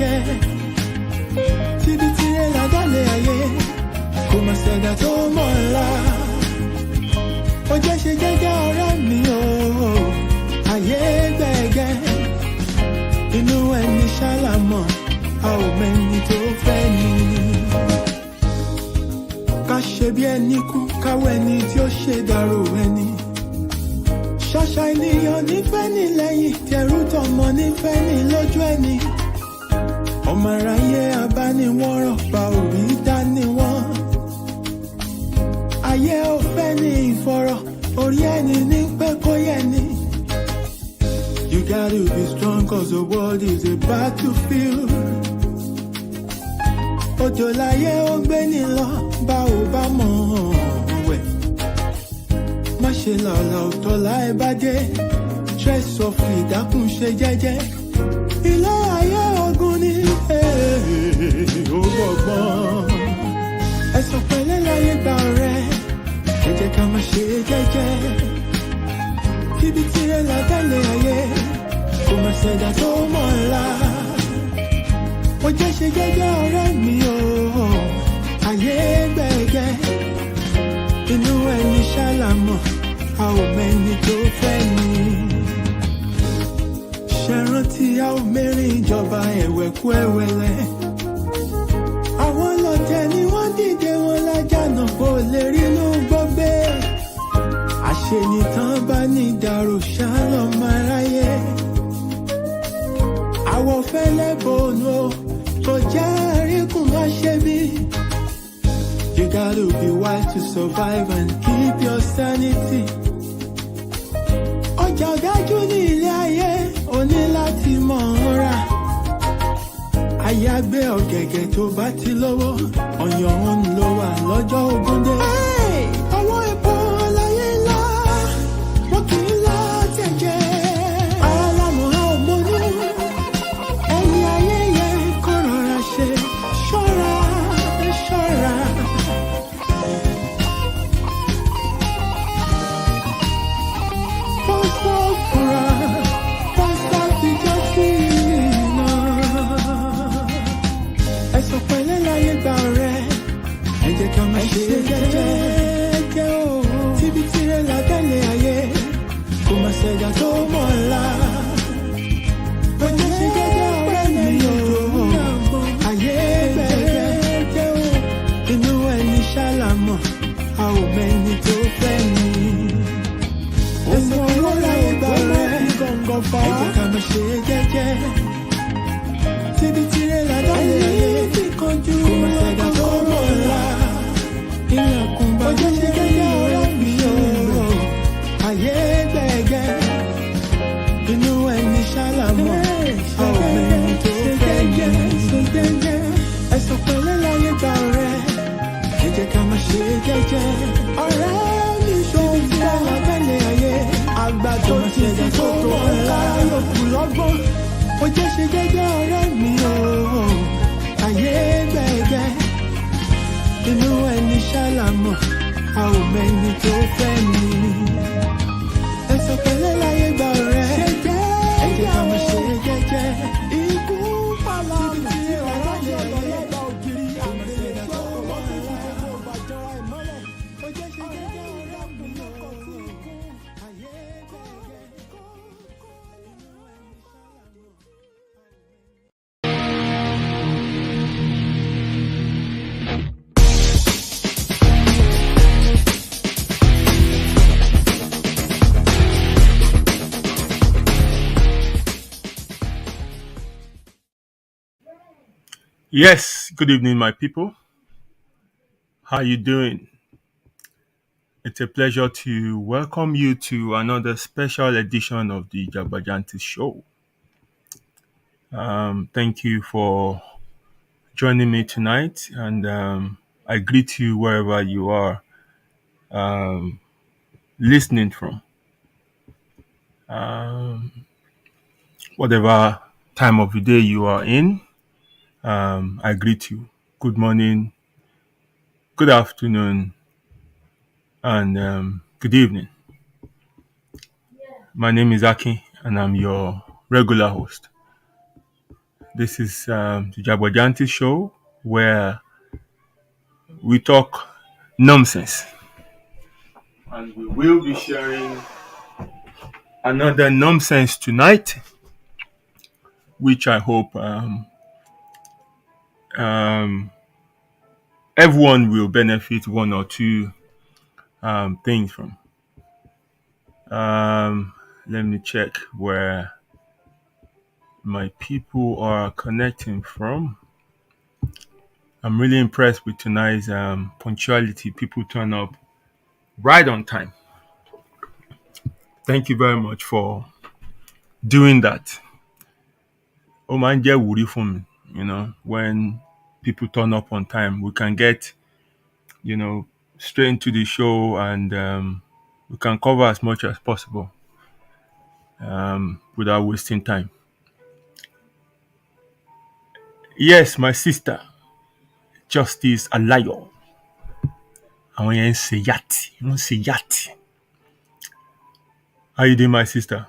jẹ́jẹ́ síbi tí ẹ ládàlẹ̀ ayé kò má ṣẹ̀dá tó mọ̀ ńlá ó jẹ́ ṣe jẹ́jẹ́ ọ̀rẹ́ mi o ayé gbẹ̀gẹ́ inú ẹni ṣàlámọ̀ a ò mẹ́ni tó fẹ́ ni ká ṣe bí ẹni kú káwọ́ ẹni tí ó ṣe dàrò ẹni ṣàṣà ènìyàn nífẹ̀ẹ́ ní lẹ́yìn tẹrú tọmọ nífẹ̀ẹ́ ní lójú ẹni ọmọ aráyé abániwọ̀nràn bá òrí dání wọn ayé ò fẹ́ ní ìfọ̀rọ̀ orí ẹni ní pẹ́ kó yẹ ni. You gotta be strong cause the world is a battlefield. Òjò láyé ó gbé ní lọ bá ò bá mọ̀ wẹ̀. Má ṣe lọ́la òtọ́ láì bá dé. Stress of ìdákùn ṣe jẹ́jẹ́. Ilé ayé ogun ni ó gbọ̀gbọ́n. Ẹ̀sọ̀ pẹ̀lẹ́ láyé gba ọ̀rẹ́. Ẹ jẹ́ ká má ṣe jẹ́jẹ́. Ibi tí ẹ ládàlẹ̀ ayé kò má ṣẹ̀dá tó mọ̀ ńlá ó jẹ́ ṣe jẹ́jẹ́ ọ̀rẹ́ mi o ayé gbẹ̀gẹ́ inú ẹni ṣàlámọ̀ a ò mẹ́ni tó fẹ́ ni ṣe rántí a ò mẹ́rin ìjọba ẹ̀wẹ̀kú ẹ̀wẹ̀lẹ̀ àwọn lọ́tẹ̀ ni wọ́n dìde wọn lájànà kó lè rí inú gbọ́gbé àṣenìtàn bá ní ìdàrú ṣálọ̀ máa ráyé àwọ̀ fẹ́lẹ́ bòónù tó jẹ́ àríkùn má ṣe bí. You gotta be wise to survive and keep your sanity. Ọjà ọ̀dájú ní ilé ayé o ní láti mọ̀ ọ́n rà. Àyàgbé ọ̀gẹ̀gẹ̀ tó bá ti lówó ọ̀yàn òun ló wà lọ́jọ́ ogún dé. Ọwọ́ epo láyé ńlá wọ́n kì í lá tẹ̀jẹ̀. Alámọ̀ a ò mọ̀nú ẹ̀yìn ayé yẹn kó rọra ṣe ṣọ́ra ṣọ́ra. Pọ́sọ̀ fura pọ́sọ̀ fìjọ́ sí iná. Ẹ̀sọ̀ pẹ̀lẹ́ láyé gba ọ̀rẹ́ ẹ jẹ́ ká má ṣe jẹ́jẹ́ o. Tíbi tirẹ̀ ládàlẹ̀ ayé kò má ṣẹ̀dá tó mọ̀ ńlá. Ó jẹ́ ṣe jẹ́jẹ́ ọ̀rẹ́ mi o. Ayé gbẹ̀gẹ́ o. Inú ẹni ṣàlámọ̀ a ò mẹ́ni tó fẹ́ ni. Ẹ̀sọ̀ pẹ̀lẹ́ láyé gba ọ̀rẹ́ ẹ jẹ́ ká má ṣe jẹ́jẹ́. Tíbi tirẹ̀ ládàlẹ̀ ayé kò má ṣẹ̀dá tó mọ̀ ńlá. Ilẹ̀kùn bá jẹ́ ṣe jẹ́jẹ́ ọ̀rẹ́ mi o. Ayé gbẹ̀gẹ́ inú ẹni ṣàlámọ̀ a ò mẹ́ni tó fẹ́ ni. Ẹ̀sọ̀ pẹ̀lẹ́ láyé gba ọ̀rẹ́ ẹ jẹ́ ká má ṣe jẹ́jẹ́. Ọ̀rẹ́ mi ṣòwò tí a lábẹ́lẹ̀ ayé àgbà tó ti fi tó mọ̀ ńlá yòókù lọ́gbọ́n. Ó jẹ́ ṣe jẹ́jẹ́ ọ̀rẹ́ mi o. Ayé gbẹ̀gẹ́ inú ẹni ṣàlámọ̀ a ò mẹ́ni tó fẹ́ ni. Ẹ̀sọ̀ pẹ̀lẹ́ láyé gba ọ̀rẹ́ ẹ jẹ́ ká má ṣe jẹ́jẹ́. Ikú pàlàmù tí ọ̀rọ̀ lè lọ́lọ́gbà ògiri àgbẹ̀lẹ̀ tó wọ́ sí ìdíje òbàjọ́ ìmọ́lẹ̀. Ó jẹ́ ṣe jẹ́jẹ́ ọ̀rẹ́ mi lọ́kọ̀ sí ikú. Ayé gbẹ̀gẹ́ inú ẹni ṣàlámọ̀. Yes, good evening, my people. How you doing? It's a pleasure to welcome you to another special edition of the Jagbajanti Show. Thank you for joining me tonight, and I greet you wherever you are listening from. Whatever time of the day you are in, I greet you. Good morning, good afternoon, and good evening. My name is Aki, and I'm your regular host. This is the Jagbajanti show where we talk nonsense. And we will be sharing another nonsense tonight, which I hope everyone will benefit one or two things from. Let me check where my people are connecting from. I'm really impressed with tonight's punctuality. People turn up right on time. Thank you very much for doing that. Ó máa ń jẹ́ ìwúrí fún mi, when people turn up on time, we can get, straight into the show and we can cover as much as possible without wasting time. Yes, my sister, Justice Alayo. Àwọn yẹn ń ṣe yàtì, wọ́n ń ṣe yàtì. How you doing, my sister?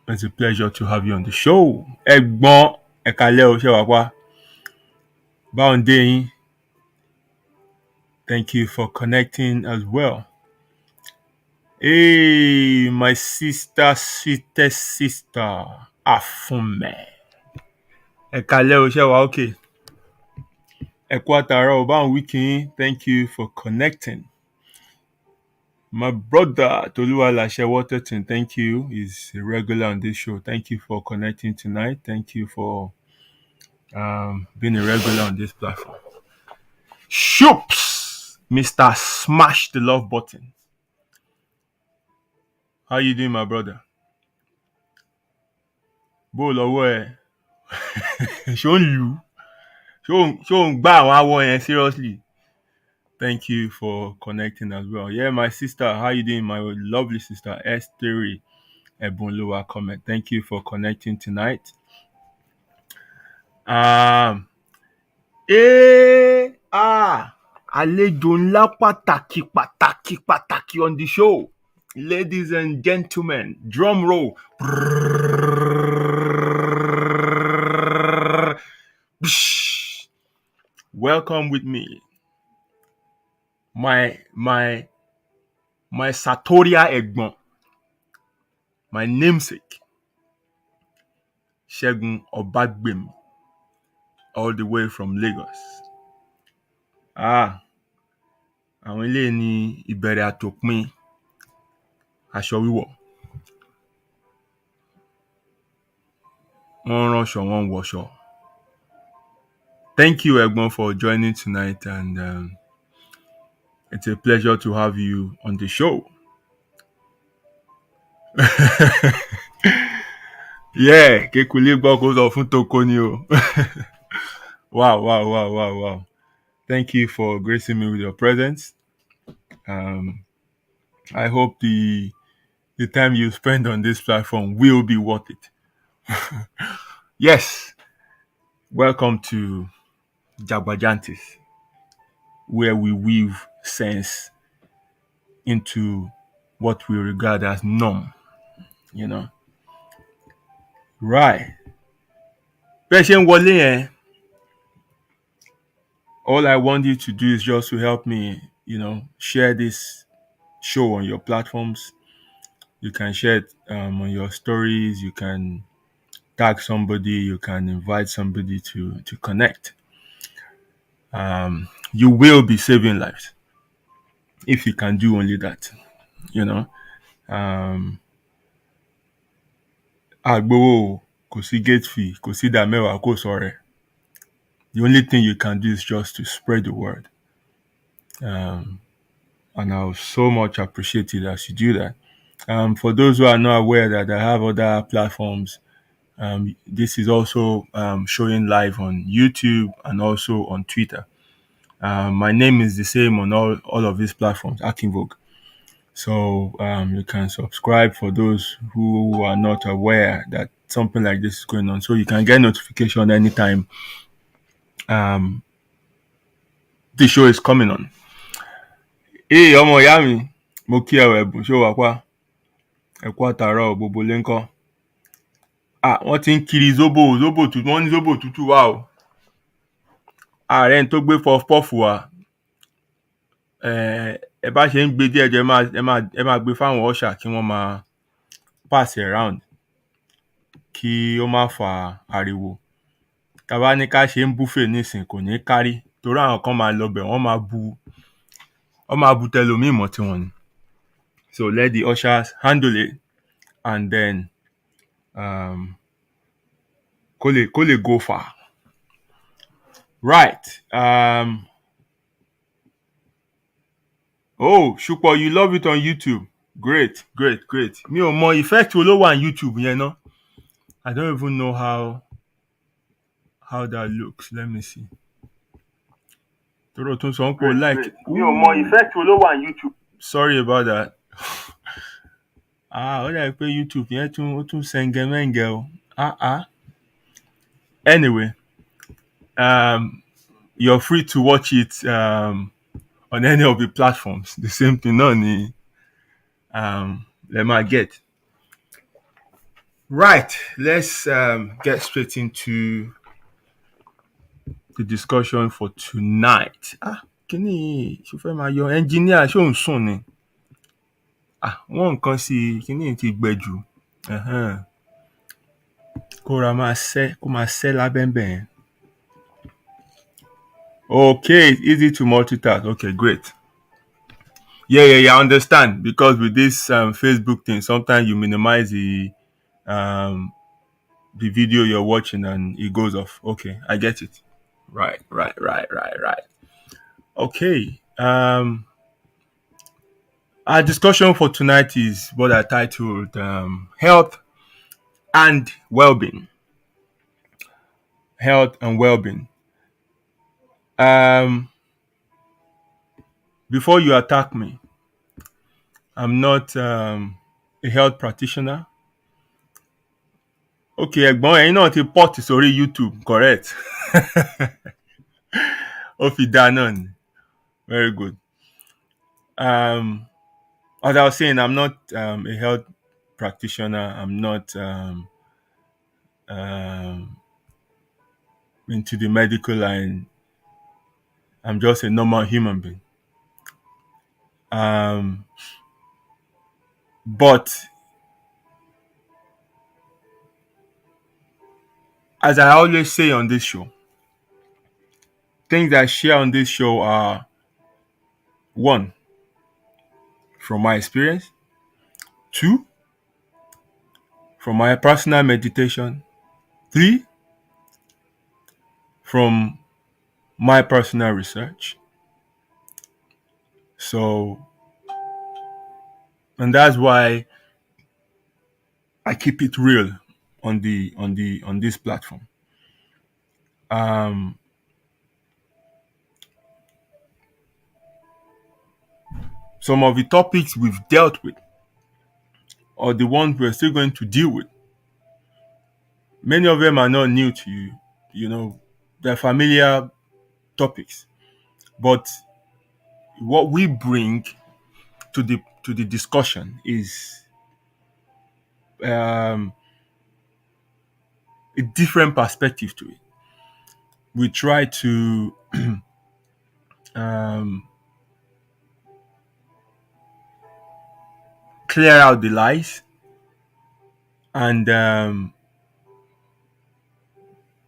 It's a pleasure to have you on the show. Ẹ̀gbọ́n ẹ̀kálẹ́ o, ṣé wàá pa? Báwo ń dé yín? Thank you for connecting as well. Hey, my sister, sweetest sister, Afunme. Ẹ̀kálẹ́ o, ṣé wàá okay? Ẹ̀kú àtàárọ̀, báwo ń wí kí yín? Thank you for connecting. My brother, Toluwalashe Waterton, thank you. He's a regular on this show. Thank you for connecting tonight. Thank you for being a regular on this platform. Shoops, Mr. Smash the Love Button. How you doing, my brother? Bó lọ́wọ́ ẹ̀. Ṣó ń lù? Ṣó ń gbá àwọn awọ yẹn seriously? Thank you for connecting as well. Yeah, my sister, how you doing? My lovely sister, S3 Ebunluwa comment. Thank you for connecting tonight. Àlejò ńlá pàtàkì on the show. Ladies and gentlemen, drum roll. Welcome with me. My Satoria Egbon, my namesake, Segun Obagbemi, all the way from Lagos. Àwọn ilé ní ìbẹ̀rẹ̀ àtòpin aṣọ wíwọ̀. Wọ́n ránṣọ, wọ́n wọṣọ. Thank you, Egbon, for joining tonight, and it's a pleasure to have you on the show. Yeah, kékulé gbọ́ kó sọ fún toko ni o. Wow. Thank you for gracing me with your presence. I hope the time you spend on this platform will be worth it. Yes, welcome to Jagbajantis, where we weave sense into what we regard as norm, Right. Bẹ́ẹ̀ ṣe ń wọlé yẹn, all I want you to do is just to help me, share this show on your platforms. You can share it on your stories. You can tag somebody. You can invite somebody to connect. You will be saving lives if you can do only that. Àgbowó kò sí gate fee, kò sí ìdá mẹ́wàá kò sọ̀rẹ́. The only thing you can do is just to spread the word. And I'll so much appreciate it as you do that. For those who are not aware that I have other platforms, this is also showing live on YouTube and also on Twitter. My name is the same on all of these platforms, Akinvogue. So you can subscribe for those who are not aware that something like this is going on. So you can get notification anytime the show is coming on. Hey, ọmọ ìyá mi, mo kí ẹ ẹ̀bùn ṣó wà pa. Ẹ kú àtàárọ̀ gbogbo lé ńkọ́. wọ́n ti ń kiri zobo tútù, wọ́n ní zobo tútù wà o. Ààrẹ tó gbé pọfupọ́ọ̀fù wá, ẹ bá ṣe ń gbé díẹ̀ díẹ̀ ẹ máa gbé fáwọn ọ̀ṣà kí wọ́n máa pass it around kí ó má fa ariwo. Tá bá ní ká ṣe ń buffet nísìn kò ní kárí torí àwọn kan máa lọ bẹ̀ wọ́n máa bu tẹlòmíì mọ́ tiwọn ni. So let the ushers handle it and then kó lè go far. Right. Oh, Ṣùpọ̀, you love it on YouTube. Great. Mi ò mọ effect wo ló wà ní YouTube yẹn ná. I don't even know how that looks. Let me see. Toro tún sọ pé o like. Mi ò mọ effect wo ló wà ní YouTube. Sorry about that. Ó dàbí pé YouTube yẹn tún sẹ́ngẹ́mẹ́ngẹ́ o. Anyway, you're free to watch it on any of the platforms. The same thing náà ni lè máa get. Right, let's get straight into the discussion for tonight. Kíní ṣe fẹ́ máa yọ engineer ṣé òun sùn ni? Wọ́n nǹkan sí kíní ti gbẹ jù. Kó máa ṣẹ́ lábẹ́ńbẹ̀ yẹn. Okay, it's easy to multitask. Okay, great. Yeah, I understand, because with this Facebook thing, sometimes you minimize the video you're watching and it goes off. Okay, I get it. Right. Okay. Our discussion for tonight is what I titled Health and Wellbeing. Health and Wellbeing. Before you attack me, I'm not a health practitioner. Okay, ẹ̀gbọ́n ẹ̀yin náà ti port sórí YouTube, correct? Ó fi dá náà ni. Very good. As I was saying, I'm not a health practitioner. I'm not into the medical line. I'm just a normal human being. But as I always say on this show, things I share on this show are, 1, from my experience, 2, from my personal meditation, 3, from my personal research. So, and that's why I keep it real on this platform. Some of the topics we've dealt with, or the ones we're still going to deal with, many of them are not new to you. You know, they're familiar topics. But what we bring to the discussion is a different perspective to it. We try to clear out the lies and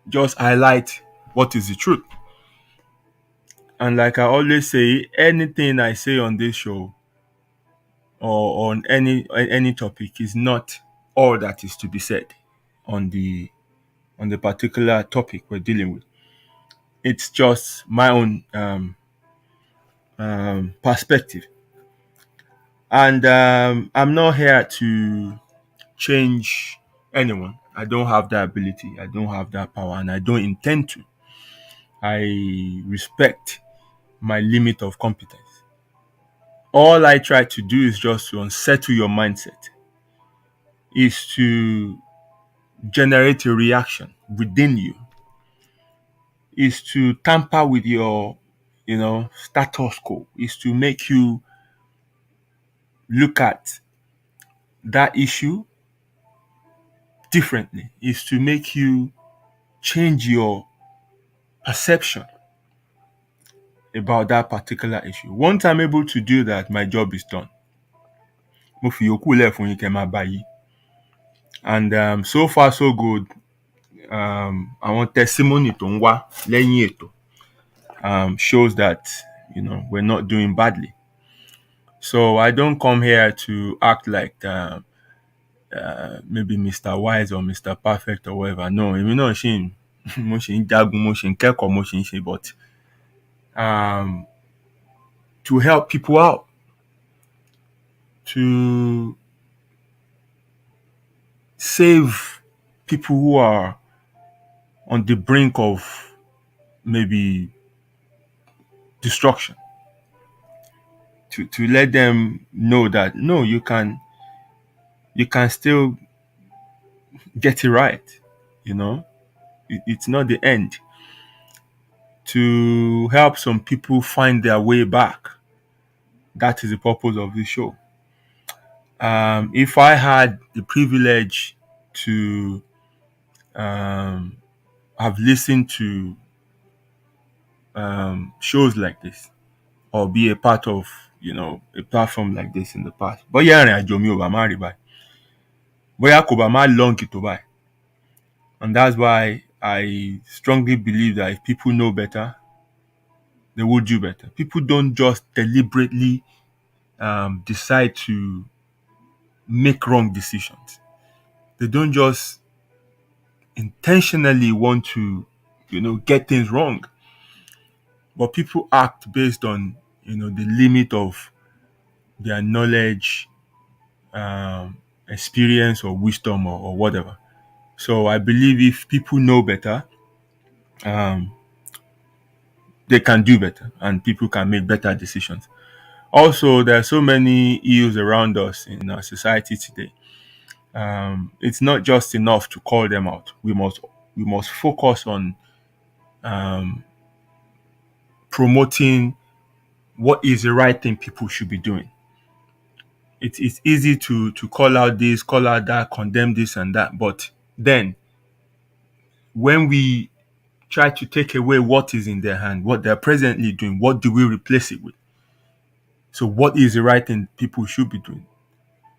just highlight what is the truth. And like I always say, anything I say on this show or on any topic is not all that is to be said on the particular topic we're dealing with. It's just my own perspective. And I'm not here to change anyone. I don't have that ability. I don't have that power, and I don't intend to. I respect my limit of competence. All I try to do is just to unsettle your mindset, is to generate a reaction within you, is to tamper with your, status quo, is to make you look at that issue differently, is to make you change your perception about that particular issue. Once I'm able to do that, my job is done. Mo fi yòókù lẹ̀ fún yín kẹ́ máa bá yí. And so far so good. Àwọn testimony tó ń wá lẹ́yìn ètò shows that we're not doing badly. So I don't come here to act like maybe Mr. Wise or Mr. Perfect or whatever. No, èmi náà ṣì mo ṣì ń jagun, mo ṣì ń kẹ́kọ̀ọ́, mo ṣì ń ṣe, but to help people out, to save people who are on the brink of maybe destruction, to let them know that no, you can still get it right. It's not the end. To help some people find their way back. That is the purpose of this show. If I had the privilege to have listened to shows like this, or be a part of a platform like this in the past, bóyá ìrìn àjò mi ò bá má rí báyìí, bóyá kò bá má long tó báyìí. And that's why I strongly believe that if people know better, they will do better. People don't just deliberately decide to make wrong decisions. They don't just intentionally want to, get things wrong. But people act based on, the limit of their knowledge, experience, or wisdom, or whatever. So I believe if people know better, they can do better, and people can make better decisions. Also, there are so many ills around us in our society today. It's not just enough to call them out. We must focus on promoting what is the right thing people should be doing. It's easy to call out this, call out that, condemn this and that. But then when we try to take away what is in their hand, what they're presently doing, what do we replace it with? So what is the right thing people should be doing?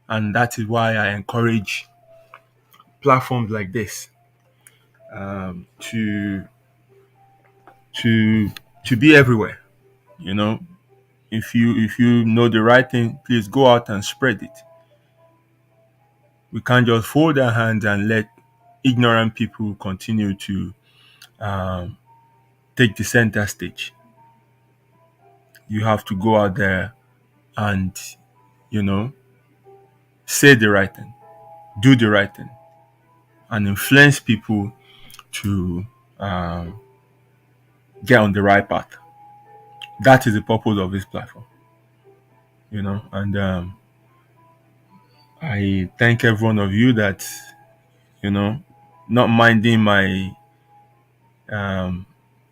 And that is why I encourage platforms like this to be everywhere. If you know the right thing, please go out and spread it. We can't just fold our hands and let ignorant people continue to take the center stage. You have to go out there and say the right thing, do the right thing, and influence people to get on the right path. That is the purpose of this platform. And I thank every one of you that not minding my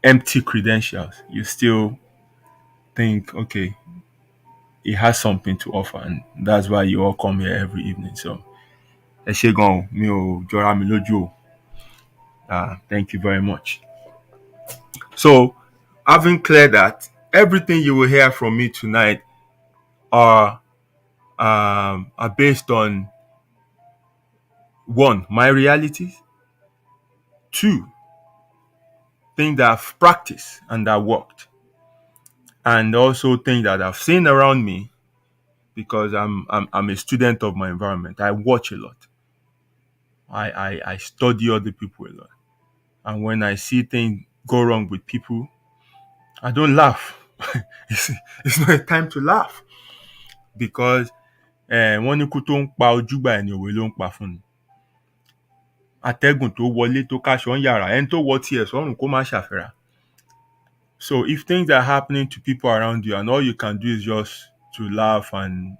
empty credentials, you still think, okay, it has something to offer, and that's why you all come here every evening. So ẹ ṣé gan, mi ò jọra mi lójú o. Thank you very much. So, having cleared that, everything you will hear from me tonight are based on, one, my realities, two, things that I've practiced and that worked, and also things that I've seen around me, because I'm a student of my environment. I watch a lot. I study other people a lot. And when I see things go wrong with people, I don't laugh. It's not a time to laugh. Because wọ́n ní kú tó ń pa ojúgbà ẹni òwe ló ń pa fún ni. Atẹ́gùn tó wọlé tó káṣọ ń yàrá, ẹni tó wọ tiẹ̀ sọ́rùn kó má ṣàfẹ́ra. So if things are happening to people around you and all you can do is just to laugh and,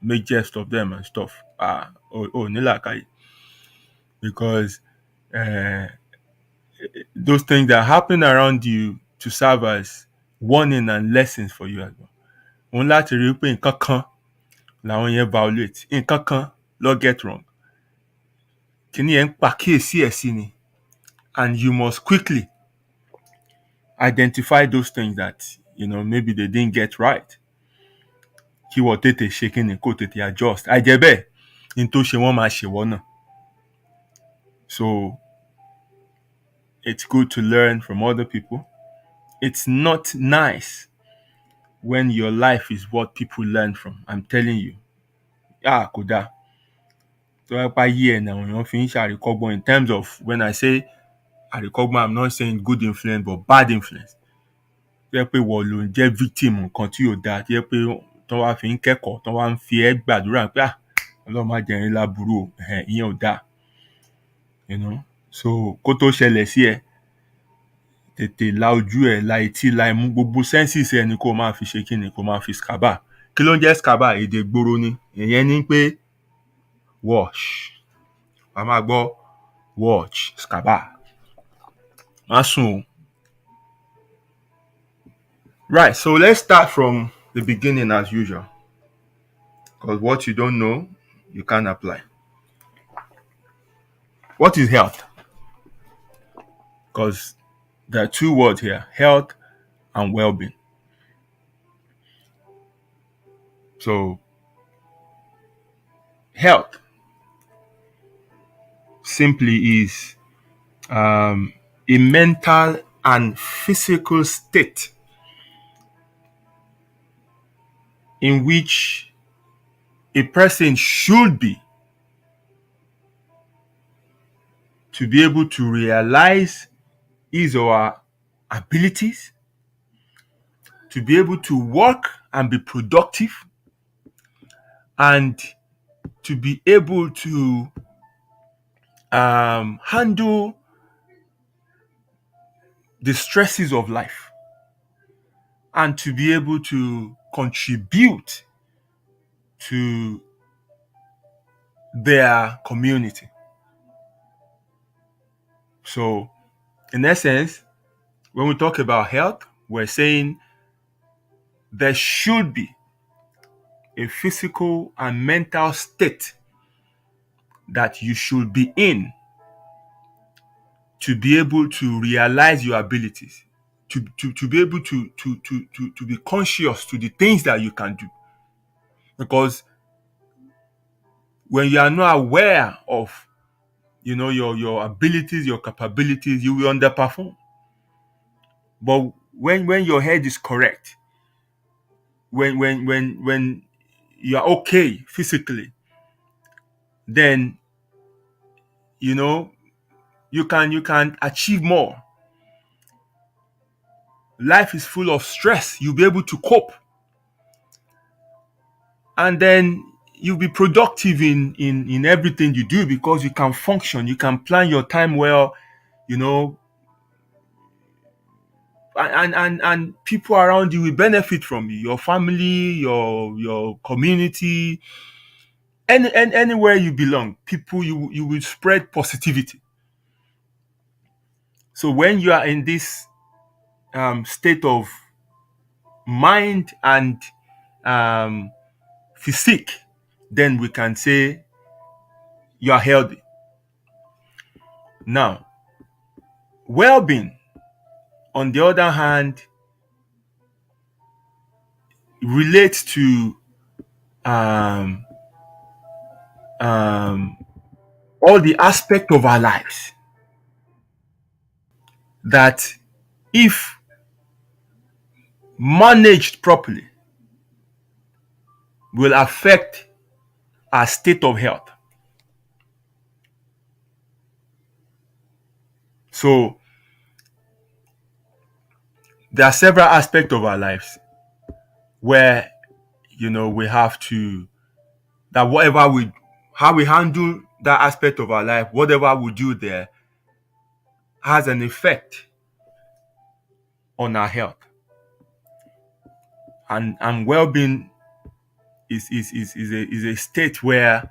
make jest of them and stuff, nílàkàyè. Because those things that happen around you to serve as warning and lessons for you as well. Òun láti rí pé nǹkan kan làwọn yẹn violate, nǹkan kan ló get wrong. kíní ẹ̀ ń pàkíyèsí ẹ̀ sí ni, and you must quickly identify those things that maybe they didn't get right. Kí wọ́n tètè ṣe kíni kó tètè adjust. Àìjẹ́ bẹ́ẹ̀ ní tó ṣe wọ́n máa ṣe wọ́n náà. So it's good to learn from other people. It's not nice when your life is what people learn from. I'm telling you. Kò dáa. So in terms of when I say àríkọ́gbọ́n, I'm not saying good influence but bad influence. Jẹ́ pé wọ́n ló ń jẹ́ victim nǹkan tí ò dáa. Jẹ́ pé tó wá fi ń kẹ́kọ̀ọ́, tó wá ń fi ẹ́ gbàdúrà pé Ọlọ́run má jẹ́ n láburú o. Ìyẹn ò dáa. So kó tó ṣẹlẹ̀ sí ẹ, tètè la ojú ẹ, la etí, la imú, gbogbo senses ẹ ni kó máa fi ṣe kíni, kó máa fi scaba. Kí ló ń jẹ́ scaba? Èdè gbòòrò ni. Ìyẹn ni pé wash. A máa gbọ́ watch, scaba. Má sùn o. Right, so let's start from the beginning as usual. Because what you don't know, you can't apply. What is health? Because there are two words here, health and well-being. So, health simply is a mental and physical state in which a person should be to be able to realize his or her abilities, to be able to work and be productive, and to be able to handle the stresses of life, and to be able to contribute to their community. So, in essence, when we talk about health, we're saying there should be a physical and mental state that you should be in to be able to realize your abilities, to be able to be conscious to the things that you can do. Because when you are not aware of your abilities, your capabilities, you will underperform. But when your head is correct, when you are okay physically, then you can achieve more. Life is full of stress. You'll be able to cope. And then you'll be productive in everything you do because you can function. You can plan your time well, and people around you will benefit from you. Your family, your community, anywhere you belong, people, you will spread positivity. So when you are in this state of mind and physique, then we can say you are healthy. Now, well-being, on the other hand, relates to all the aspects of our lives that, if managed properly, will affect our state of health. So there are several aspects of our lives where we have to, that how we handle that aspect of our life, whatever we do there, has an effect on our health. And well-being is a state where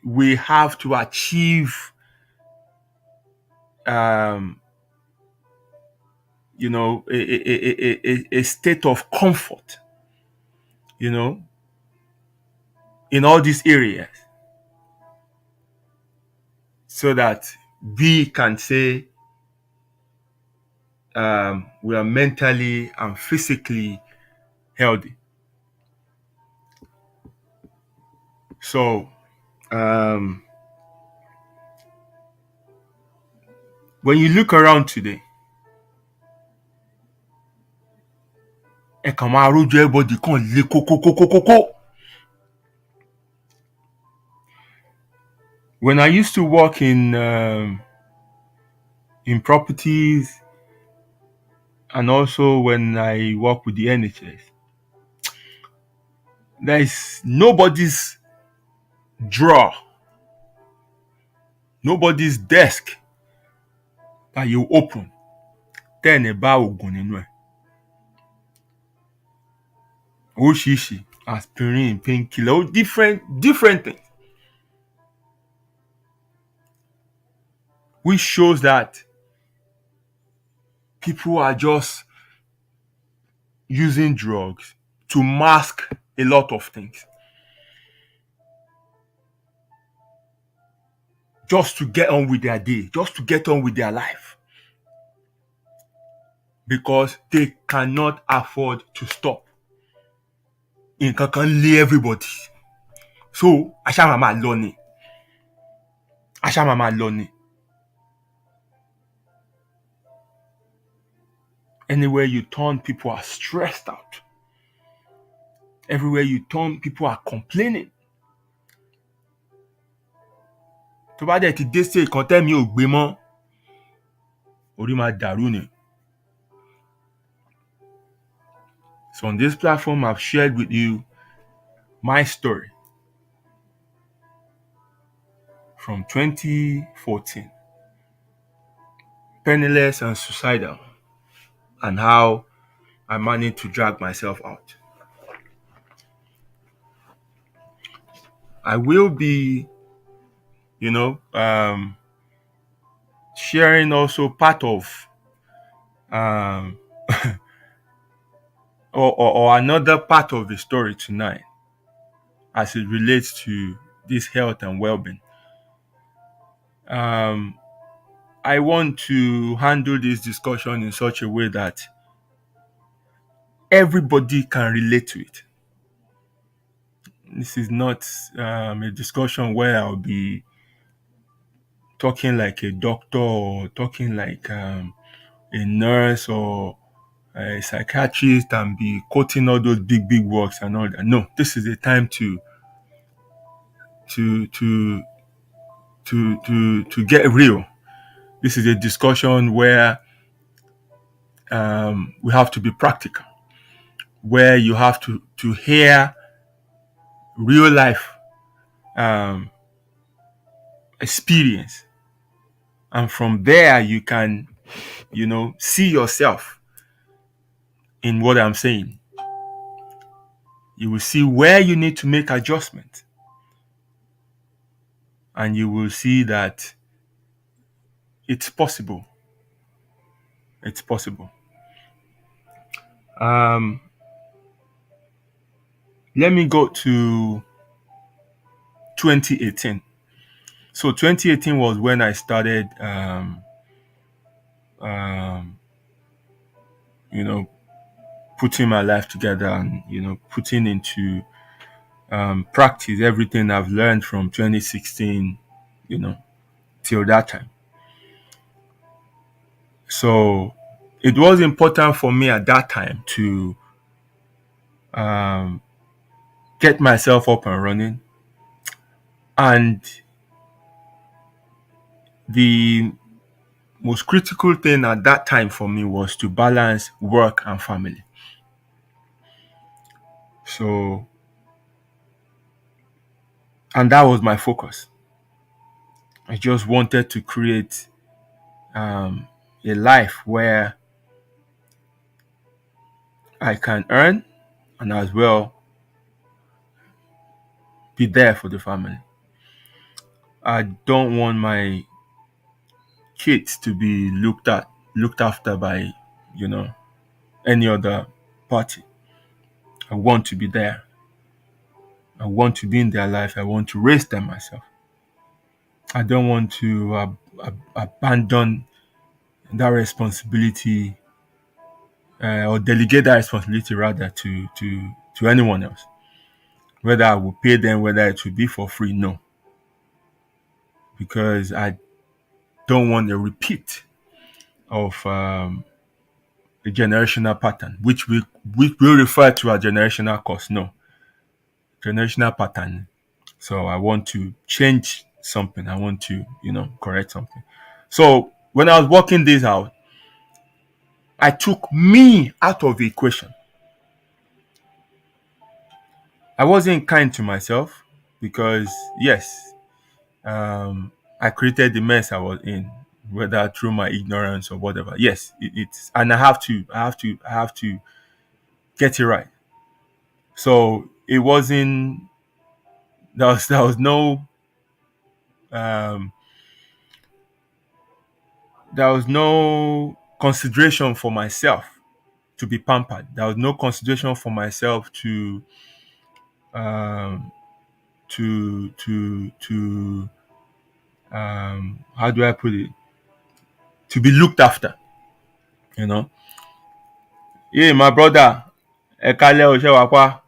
we have to achieve a state of comfort, in all these areas so that we can say we are mentally and physically healthy. So when you look around today, everybody kan le koko. When I used to work in properties, and also when I work with the NHS, there is nobody's drawer, nobody's desk that you open, then a bar ogun nínú ẹ̀. Oríṣiríṣi, aspirin, painkiller, different things. Which shows that people are just using drugs to mask a lot of things. Just to get on with their day, just to get on with their life. Because they cannot afford to stop. Nǹkan kan lé everybody. So, aṣá máa lọ ni. Anywhere you turn, people are stressed out. Everywhere you turn, people are complaining. Tó bá dẹ̀ ti dé sí ìkan tẹ́mi ò gbé mọ́, orí máa dàrú ni. So on this platform, I've shared with you my story from 2014, penniless and suicidal, and how I managed to drag myself out. I will be, sharing also part of or another part of the story tonight as it relates to this health and well-being. I want to handle this discussion in such a way that everybody can relate to it. This is not a discussion where I'll be talking like a doctor or talking like a nurse or a psychiatrist and be quoting all those big words and all that. No, this is a time to get real. This is a discussion where we have to be practical, where you have to hear real life experience, and from there you can see yourself in what I'm saying. You will see where you need to make adjustments, and you will see that it's possible. It's possible. Let me go to 2018. So 2018 was when I started, putting my life together and, putting into practice everything I've learned from 2016, till that time. So it was important for me at that time to get myself up and running. And the most critical thing at that time for me was to balance work and family. So, and that was my focus. I just wanted to create a life where I can earn and as well be there for the family. I don't want my kids to be looked after by, any other party. I want to be there. I want to be in their life. I want to raise them myself. I don't want to abandon that responsibility or delegate that responsibility rather to anyone else. Whether I will pay them, whether it will be for free, no. Because I don't want a repeat of a generational pattern, which we refer to as generational curse. No, generational pattern. So I want to change something. I want to, correct something. So when I was working this out, I took me out of the equation. I wasn't kind to myself because, yes, I created the mess I was in, whether through my ignorance or whatever. Yes, it's, and I have to get it right. So it wasn't. There was no um, there was no consideration for myself to be pampered. There was no consideration for myself um, to how do I put it, to be looked after. You know, yeah, my brother, Ekale Oshewapa.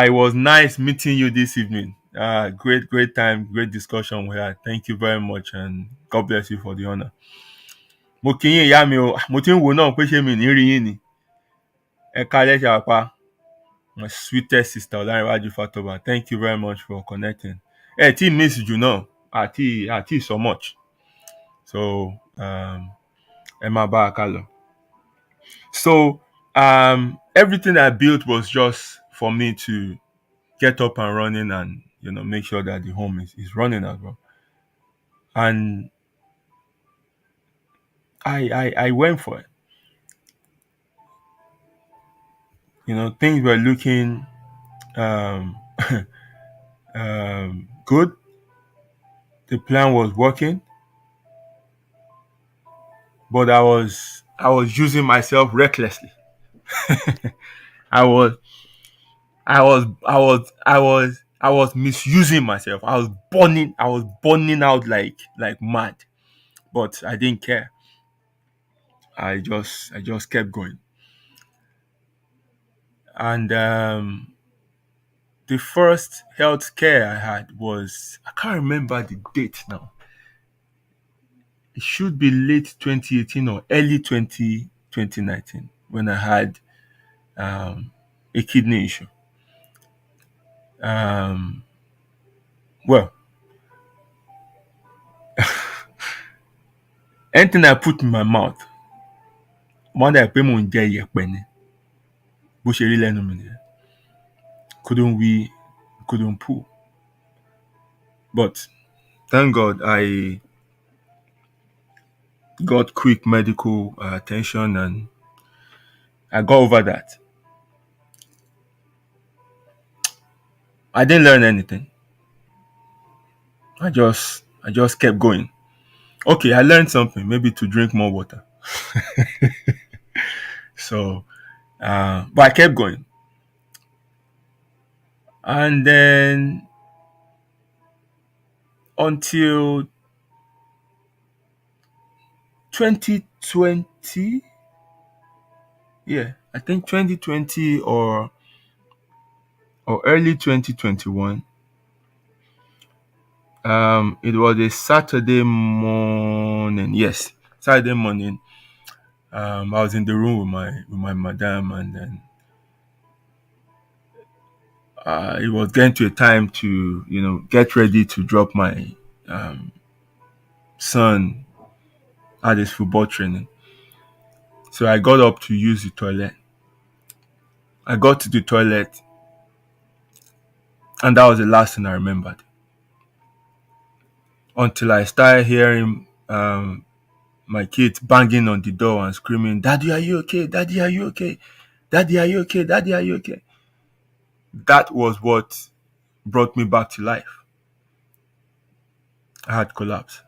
It was nice meeting you this evening. Great time, great discussion we had. Thank you very much, and God bless you for the honor. Mo kí yín ìyá mi o, mo ti ń wò náà pé ṣé mi ní rí yín ni. Ekale Oshewapa. My sweetest sister Olanrewaju Fatoba, thank you very much for connecting. Tí miss jù náà, àti so much. So ẹ máa bá a ká lọ. So everything I built was just for me to get up and running and make sure that the home is running as well. And I went for it. Things were looking good. The plan was working, but I was using myself recklessly. I was misusing myself. I was burning out like mad, but I didn't care. I just kept going. And the first health care I had was, I can't remember the date now. It should be late 2018 or early 2019 when I had a kidney issue. Well, anything I put in my mouth, one day I pay mo ń jẹ iyẹ̀pẹ̀ ni. Bó ṣe rí lẹ́nu mi nìyẹn. Couldn't pull. But thank God I got quick medical attention and I got over that. I didn't learn anything. I just kept going. Okay, I learned something, maybe to drink more water. So, but I kept going. And then until 2020, I think 2020 or early 2021. It was a Saturday morning. Yes, Saturday morning. I was in the room with my madam, and then it was getting to a time to get ready to drop my son at his football training. So I got up to use the toilet. I got to the toilet, and that was the last thing I remembered. Until I started hearing my kids banging on the door and screaming, "Daddy, are you okay? Daddy, are you okay? Daddy, are you okay? Daddy, are you okay?" That was what brought me back to life. I had collapsed.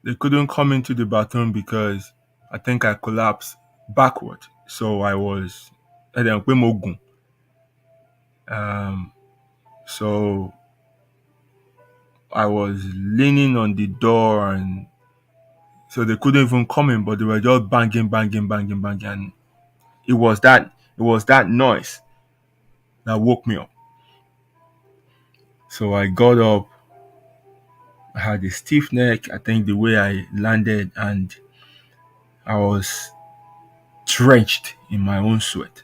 They couldn't come into the bathroom because I think I collapsed backward. So I was Um, so I was leaning on the door, and so they couldn't even come in, but they were just banging, banging, banging, banging. And it was that noise that woke me up. So I got up. I had a stiff neck. I think the way I landed, and I was drenched in my own sweat.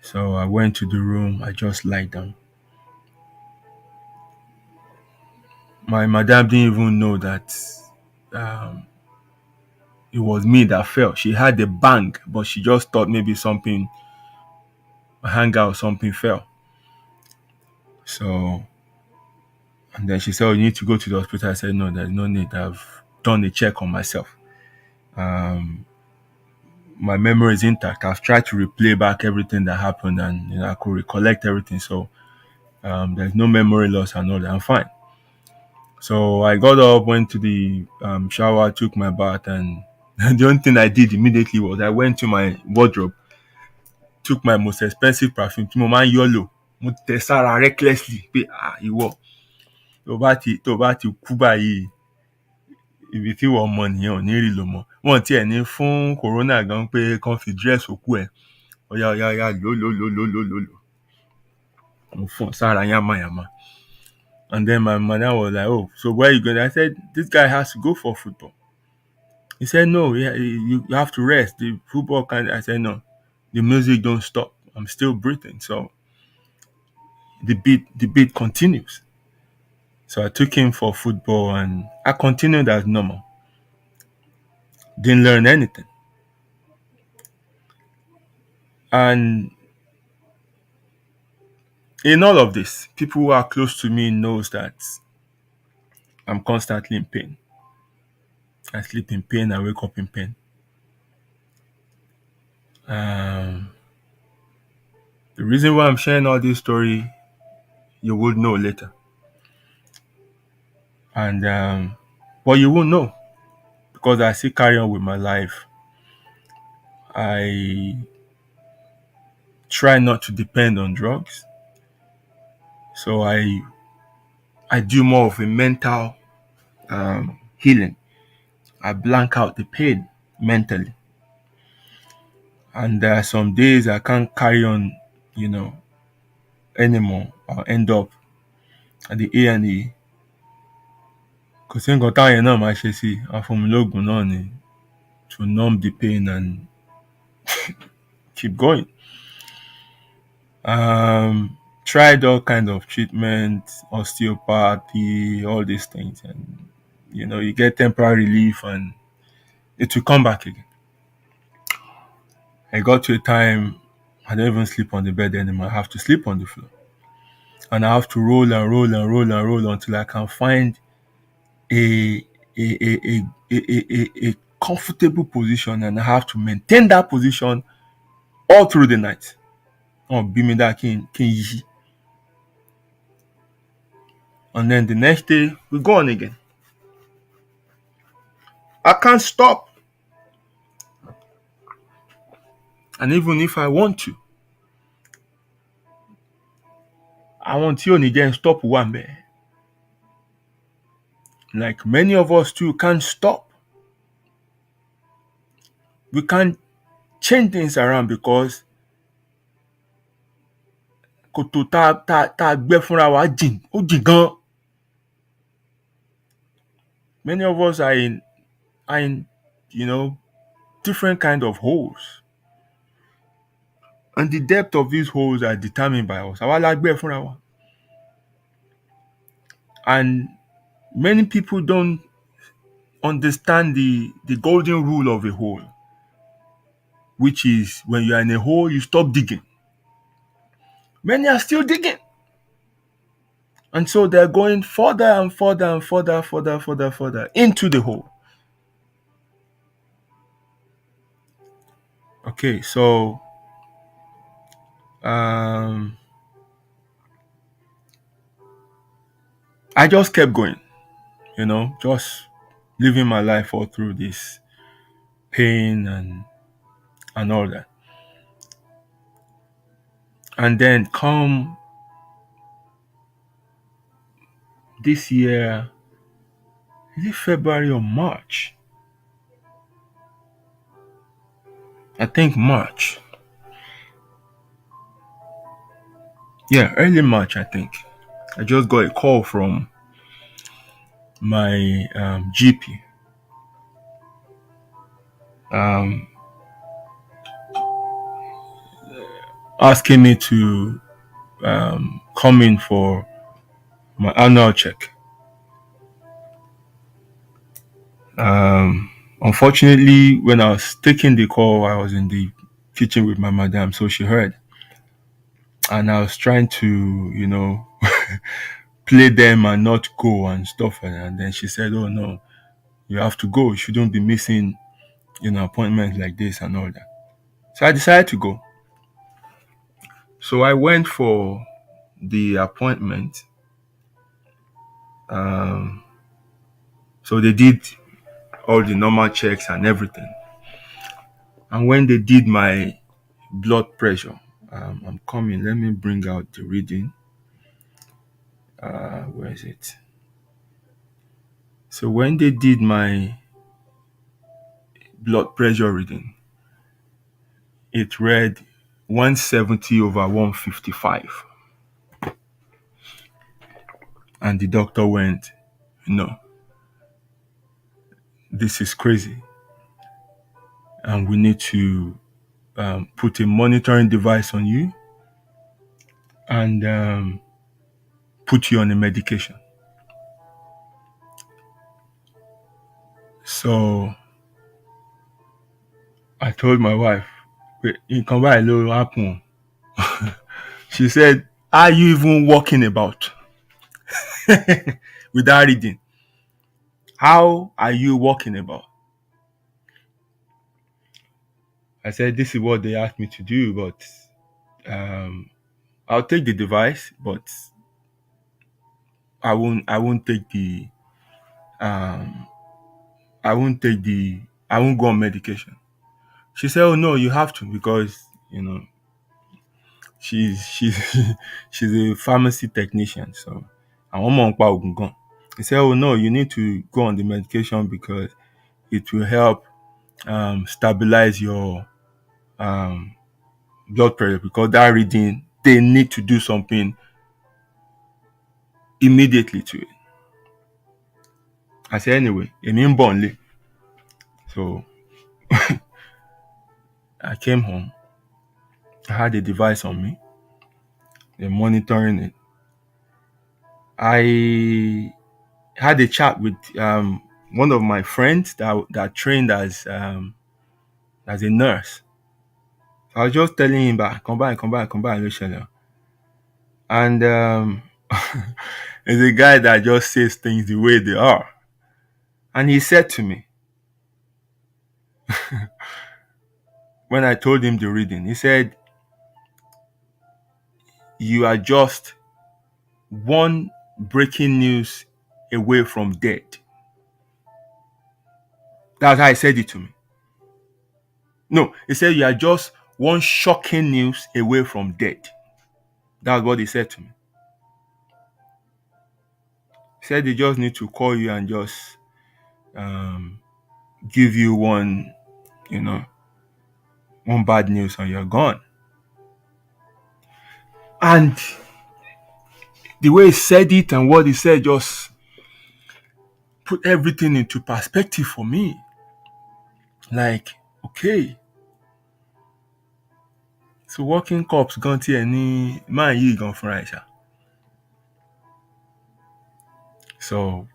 So I went to the room. I just lied down. My madam didn't even know that um, it was me that fell. She had a bang, but she just thought maybe something, a hanger or something fell. So, and then she said, "Oh, you need to go to the hospital." I said, "No, there's no need. I've done a check on myself. Um, my memory is intact. I've tried to replay back everything that happened, and I could recollect everything. So there's no memory loss and all that. I'm fine." So I got up, went to the shower, took my bath, and the only thing I did immediately was I went to my wardrobe, took my most expensive perfume, tí mo máa ń yọ́ lò, mo tẹ̀ sára recklessly pé ìwọ tó bá ti kú báyìí, ibi tí wọ́n mọ nìyẹn ò ní rí lò mọ́. Wọ́n tiẹ̀ ní fún corona gan pé kán fi dress òkú ẹ̀. Ọ̀yá lò. Mo fún sára yàmàyàmà. And then my mother was like, "Oh, so where you going?" I said, "This guy has to go for football." He said, "No, yeah, you have to rest. The football can't." I said, "No, the music don't stop. I'm still breathing." So the beat continues. So I took him for football, and I continued as normal. Didn't learn anything. And in all of this, people who are close to me knows that I'm constantly in pain. I sleep in pain. I wake up in pain. Um, the reason why I'm sharing all this story, you would know later. And but you won't know because I still carry on with my life. I try not to depend on drugs. So I do more of a mental healing. I blank out the pain mentally. And there are some days I can't carry on, anymore. I'll end up at the A&E. Kò sí nǹkan táwọn yẹn náà máa ṣe sí afúnmilóògùn náà ni to numb the pain and keep going. Tried all kinds of treatment, osteopathy, all these things, and you get temporary relief and it will come back again. I got to a time I don't even sleep on the bed anymore. I have to sleep on the floor. And I have to roll and roll and roll and roll until I can find a comfortable position, and I have to maintain that position all through the night. Oh, be me that king yi. And then the next day we go on again. I can't stop. And even if I want to, I want you to stop one man. Like many of us too can't stop. We can't change things around because kòtò tá gbẹ́ fúnra wa jìn, ó jìn gan. Many of us are in different kind of holes. And the depth of these holes are determined by us. Àwa la gbẹ́ fúnra wa. And many people don't understand the golden rule of a hole, which is when you are in a hole, you stop digging. Many are still digging. And so they're going further and further and further into the hole. Okay, so I just kept going, just living my life all through this pain and all that. And then come this year, is it February or March? I think March. Yeah, early March, I think. I just got a call from my GP. Asking me to come in for my annual check. Unfortunately, when I was taking the call, I was in the kitchen with my madam, so she heard. And I was trying to, play them and not go and stuff like that. And then she said, "Oh no, you have to go. You shouldn't be missing, appointments like this and all that." So I decided to go. So I went for the appointment. So they did all the normal checks and everything. And when they did my blood pressure, I'm coming. Let me bring out the reading. Where is it? So when they did my blood pressure reading, it read 170 over 155. And the doctor went, "No, this is crazy. And we need to put a monitoring device on you and put you on a medication." So I told my wife, "Wait, you come by a little happen." She said, "Are you even walking about without reading? How are you walking about?" I said, "This is what they asked me to do, but I'll take the device, but I won't take the um I won't go on medication." She said, "Oh no, you have to, because she's she's a pharmacy technician, so I want to go." He said, "Oh no, you need to go on the medication because it will help stabilize your blood pressure, because that reading, they need to do something immediately to it." I said, "Anyway, I'm born." So I came home. I had a device on me. They're monitoring it. I had a chat with one of my friends that trained as a nurse. I was just telling him that come by, Luciano. And he's a guy that just says things the way they are. And he said to me, when I told him the reading, he said, "You are just one breaking news away from dead." That's how he said it to me. No, he said, "You are just one shocking news away from dead." That's what he said to me. He said they just need to call you and just give you one bad news and you're gone. And the way he said it and what he said just put everything into perspective for me. Like, okay, so working cops gone to any man you gone for right. So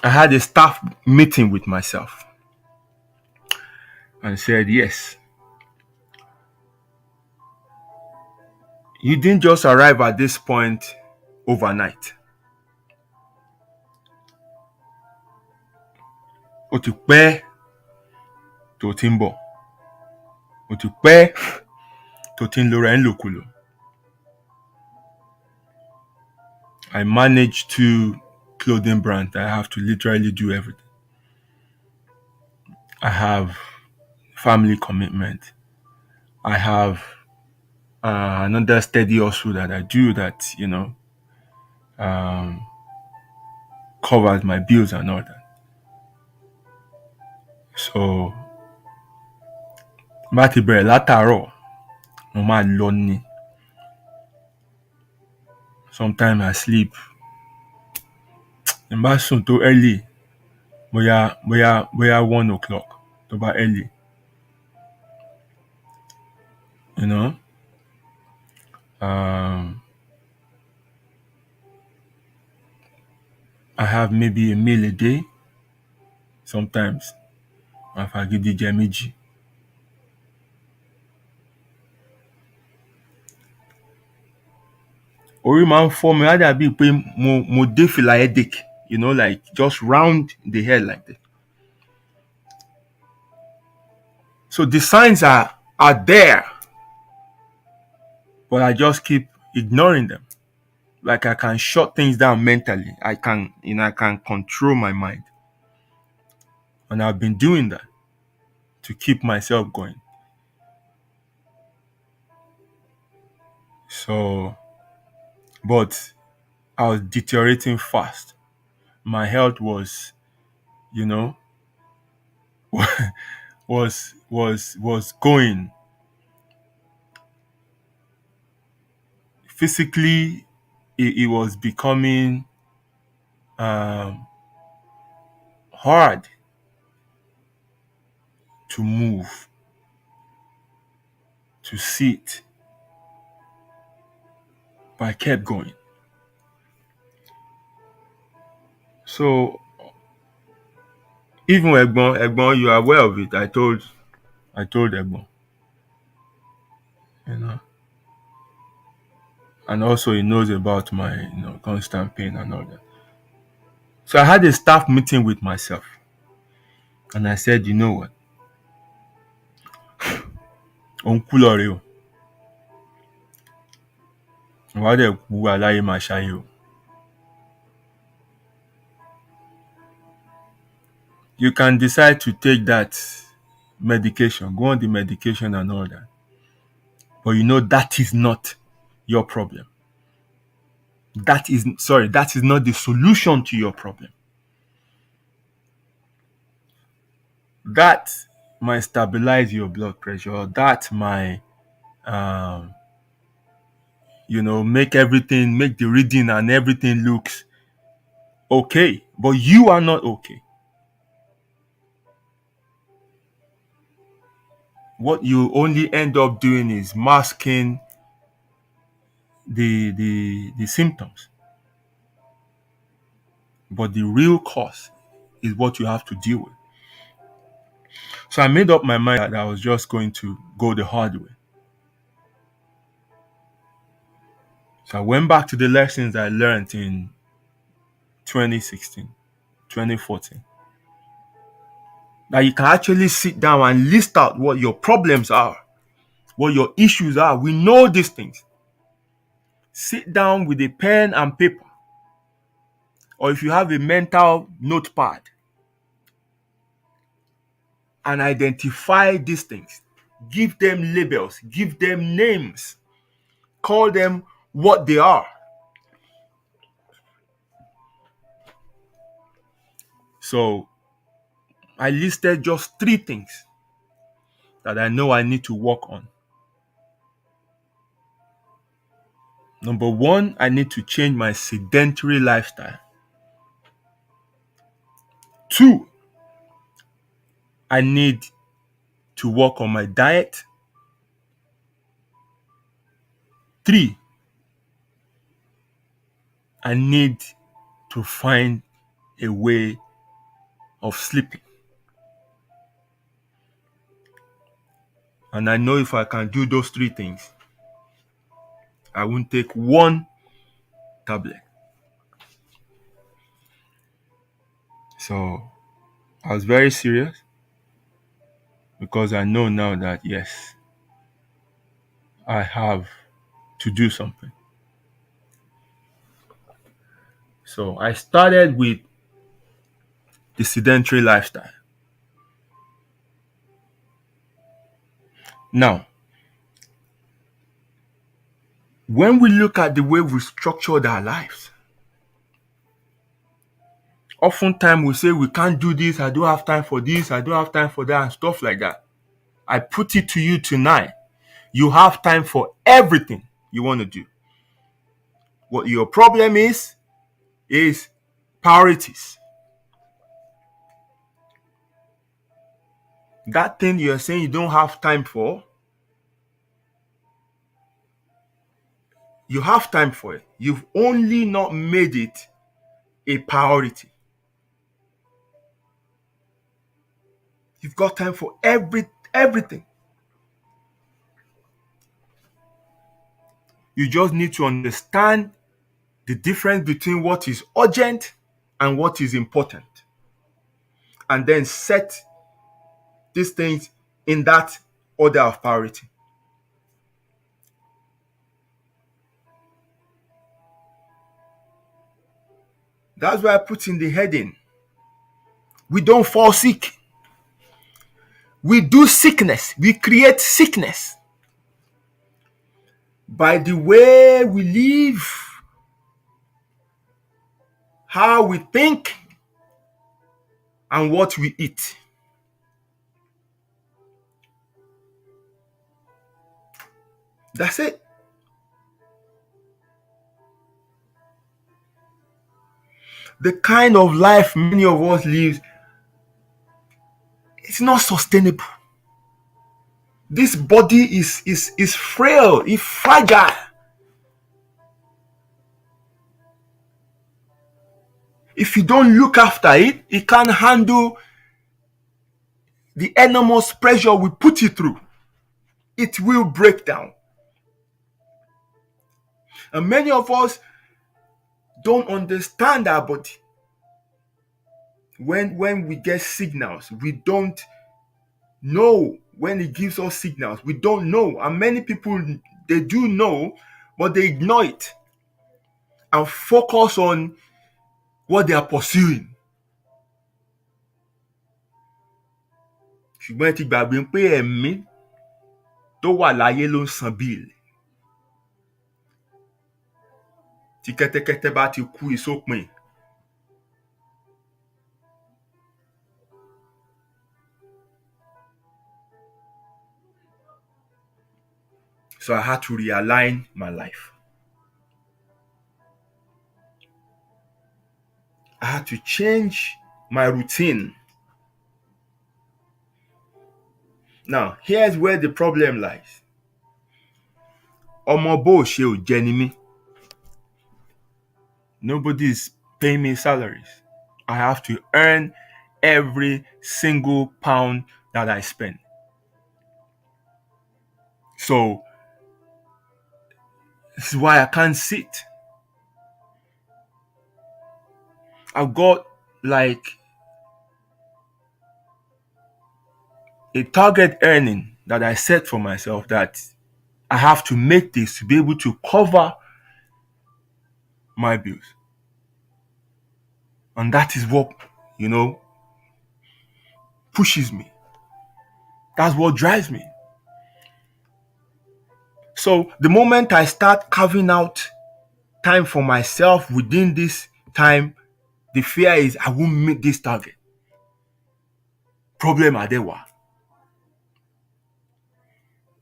I had a staff meeting with myself and said, "Yes, you didn't just arrive at this point overnight. Ó ti pẹ́ tó ti ń bọ̀. Ó ti pẹ́ tó ti ń lo ra ń lòkulò." I manage 2 clothing brands. I have to literally do everything. I have family commitment. I have another steady hustle that I do that, um, covers my bills and all that. So, bá ti bẹ̀rẹ̀ látàárọ̀, mo máa lọ ni. Sometimes I sleep. N bá sùn tó early, bóyá 1 o'clock tó bá early. You know? I have maybe a meal a day. Sometimes màá fagídí jẹ méjì. Orí máa ń fọ́ mi, á dàbí pé mo dé fìlà headache, like just round the head like that. So the signs are there, but I just keep ignoring them. Like I can shut things down mentally. I can control my mind. And I've been doing that to keep myself going. So, but I was deteriorating fast. My health was, was going. Physically, it was becoming hard to move, to sit. But I kept going. So even Egbon, you are aware of it. I told Egbon, and also he knows about my constant pain and all that. So I had a staff meeting with myself, and I said, you know what, Onkulore, you can decide to take that medication, go on the medication and all that. But that is not your problem. That is not the solution to your problem. That might stabilize your blood pressure. That might, make the reading and everything looks okay. But you are not okay. What you only end up doing is masking the symptoms. But the real cause is what you have to deal with. So I made up my mind that I was just going to go the hard way. So I went back to the lessons I learned in 2016, 2014. That you can actually sit down and list out what your problems are, what your issues are. We know these things. Sit down with a pen and paper. Or if you have a mental notepad, and identify these things. Give them labels. Give them names. Call them what they are. So I listed just 3 things that I know I need to work on. Number 1, I need to change my sedentary lifestyle. 2, I need to work on my diet. 3, I need to find a way of sleeping. And I know if I can do those 3 things, I won't take 1 tablet. So I was very serious because I know now that, yes, I have to do something. So I started with the sedentary lifestyle. Now, when we look at the way we structured our lives, oftentimes we say we can't do this, I don't have time for this, I don't have time for that, and stuff like that. I put it to you tonight. You have time for everything you want to do. What your problem is priorities. That thing you're saying you don't have time for, you have time for it. You've only not made it a priority. You've got time for everything. You just need to understand the difference between what is urgent and what is important. And then set these things in that order of priority. That's why I put in the heading. We don't fall sick. We do sickness. We create sickness by the way we live, how we think, and what we eat. That's it. The kind of life many of us live, it's not sustainable. This body is frail, it's fragile. If you don't look after it, it can't handle the enormous pressure we put it through. It will break down. And many of us don't understand our body. When we get signals, we don't know when it gives us signals. We don't know. And many people, they do know, but they ignore it and focus on what they are pursuing. Ṣùgbọ́n ẹ ti gbàgbé pé ẹ̀mí tó wà láyé ló ń san bíìlì. Tí kẹ́tẹ́kẹ́tẹ́ bá ti kú ìsópin. So I had to realign my life. I had to change my routine. Now, here's where the problem lies. Ọmọ bó ṣe ò jẹ ni mí. Nobody is paying me salaries. I have to earn every single pound that I spend. So, this is why I can't sit. I've got like a target earning that I set for myself that I have to make this to be able to cover my bills. And that is what, pushes me. That's what drives me. So the moment I start carving out time for myself within this time, the fear is I won't meet this target. Problem adewa.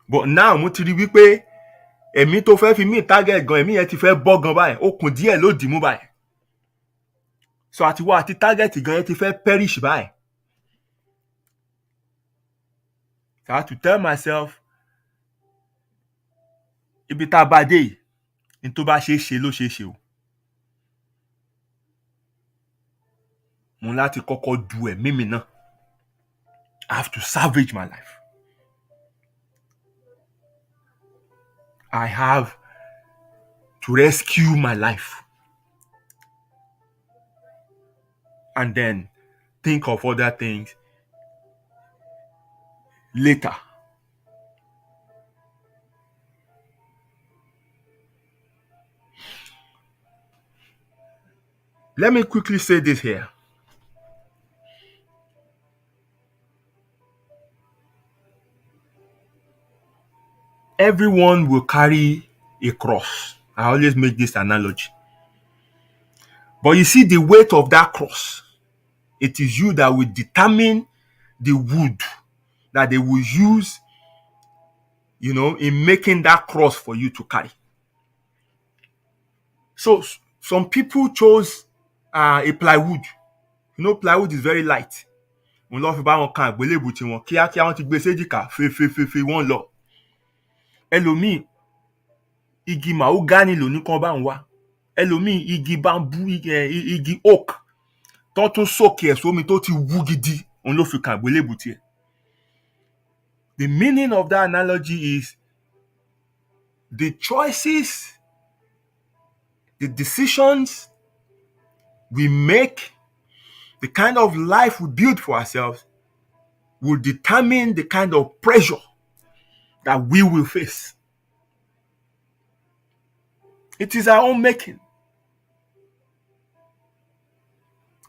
But now mo ti rí wípé ẹ̀mí tó fẹ́ fi meet target gan, ẹ̀mí yẹn ti fẹ́ bọ́ gan báyìí, okùn díẹ̀ ló dì mú báyìí. So àti wá àti target gan yẹn ti fẹ́ perish báyìí. So I have to tell myself, ibi tá bá dé yìí, ní tó bá ṣe ṣe ló ṣe ṣe o. Mo láti kọ́kọ́ du ẹ̀mí mi náà. I have to salvage my life. I have to rescue my life. And then think of other things later. Let me quickly say this here. everyone will carry a cross. I always make this analogy. But you see, the weight of that cross, it is you that will determine the wood that they will use, in making that cross for you to carry. So some people chose a plywood. Plywood is very light. Wọ́n lọ fi bá wọn kan àgbélébù tí wọn kíákíá wọ́n ti gbé séjìká fèfèfèfè wọ́n lọ. Ẹlòmíì igi mahogany ló ní kán bá ń wá. Ẹlòmíì igi bamboo, igi oak tó tún sókè ẹ̀ sómi tó ti wú gidi òun ló fi kan àgbélébù tiẹ̀. The meaning of that analogy is the choices, the decisions we make, the kind of life we build for ourselves will determine the kind of pressure that we will face. It is our own making.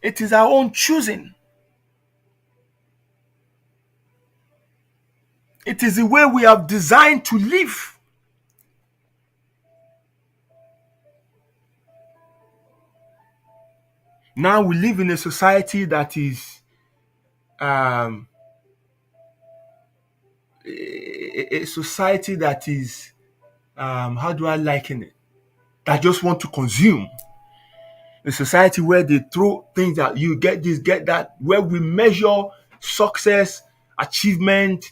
It is our own choosing. It is the way we have designed to live. Now we live in a society that is a society that is how do I liken it? That just want to consume. A society where they throw things at you, get this, get that, where we measure success, achievement,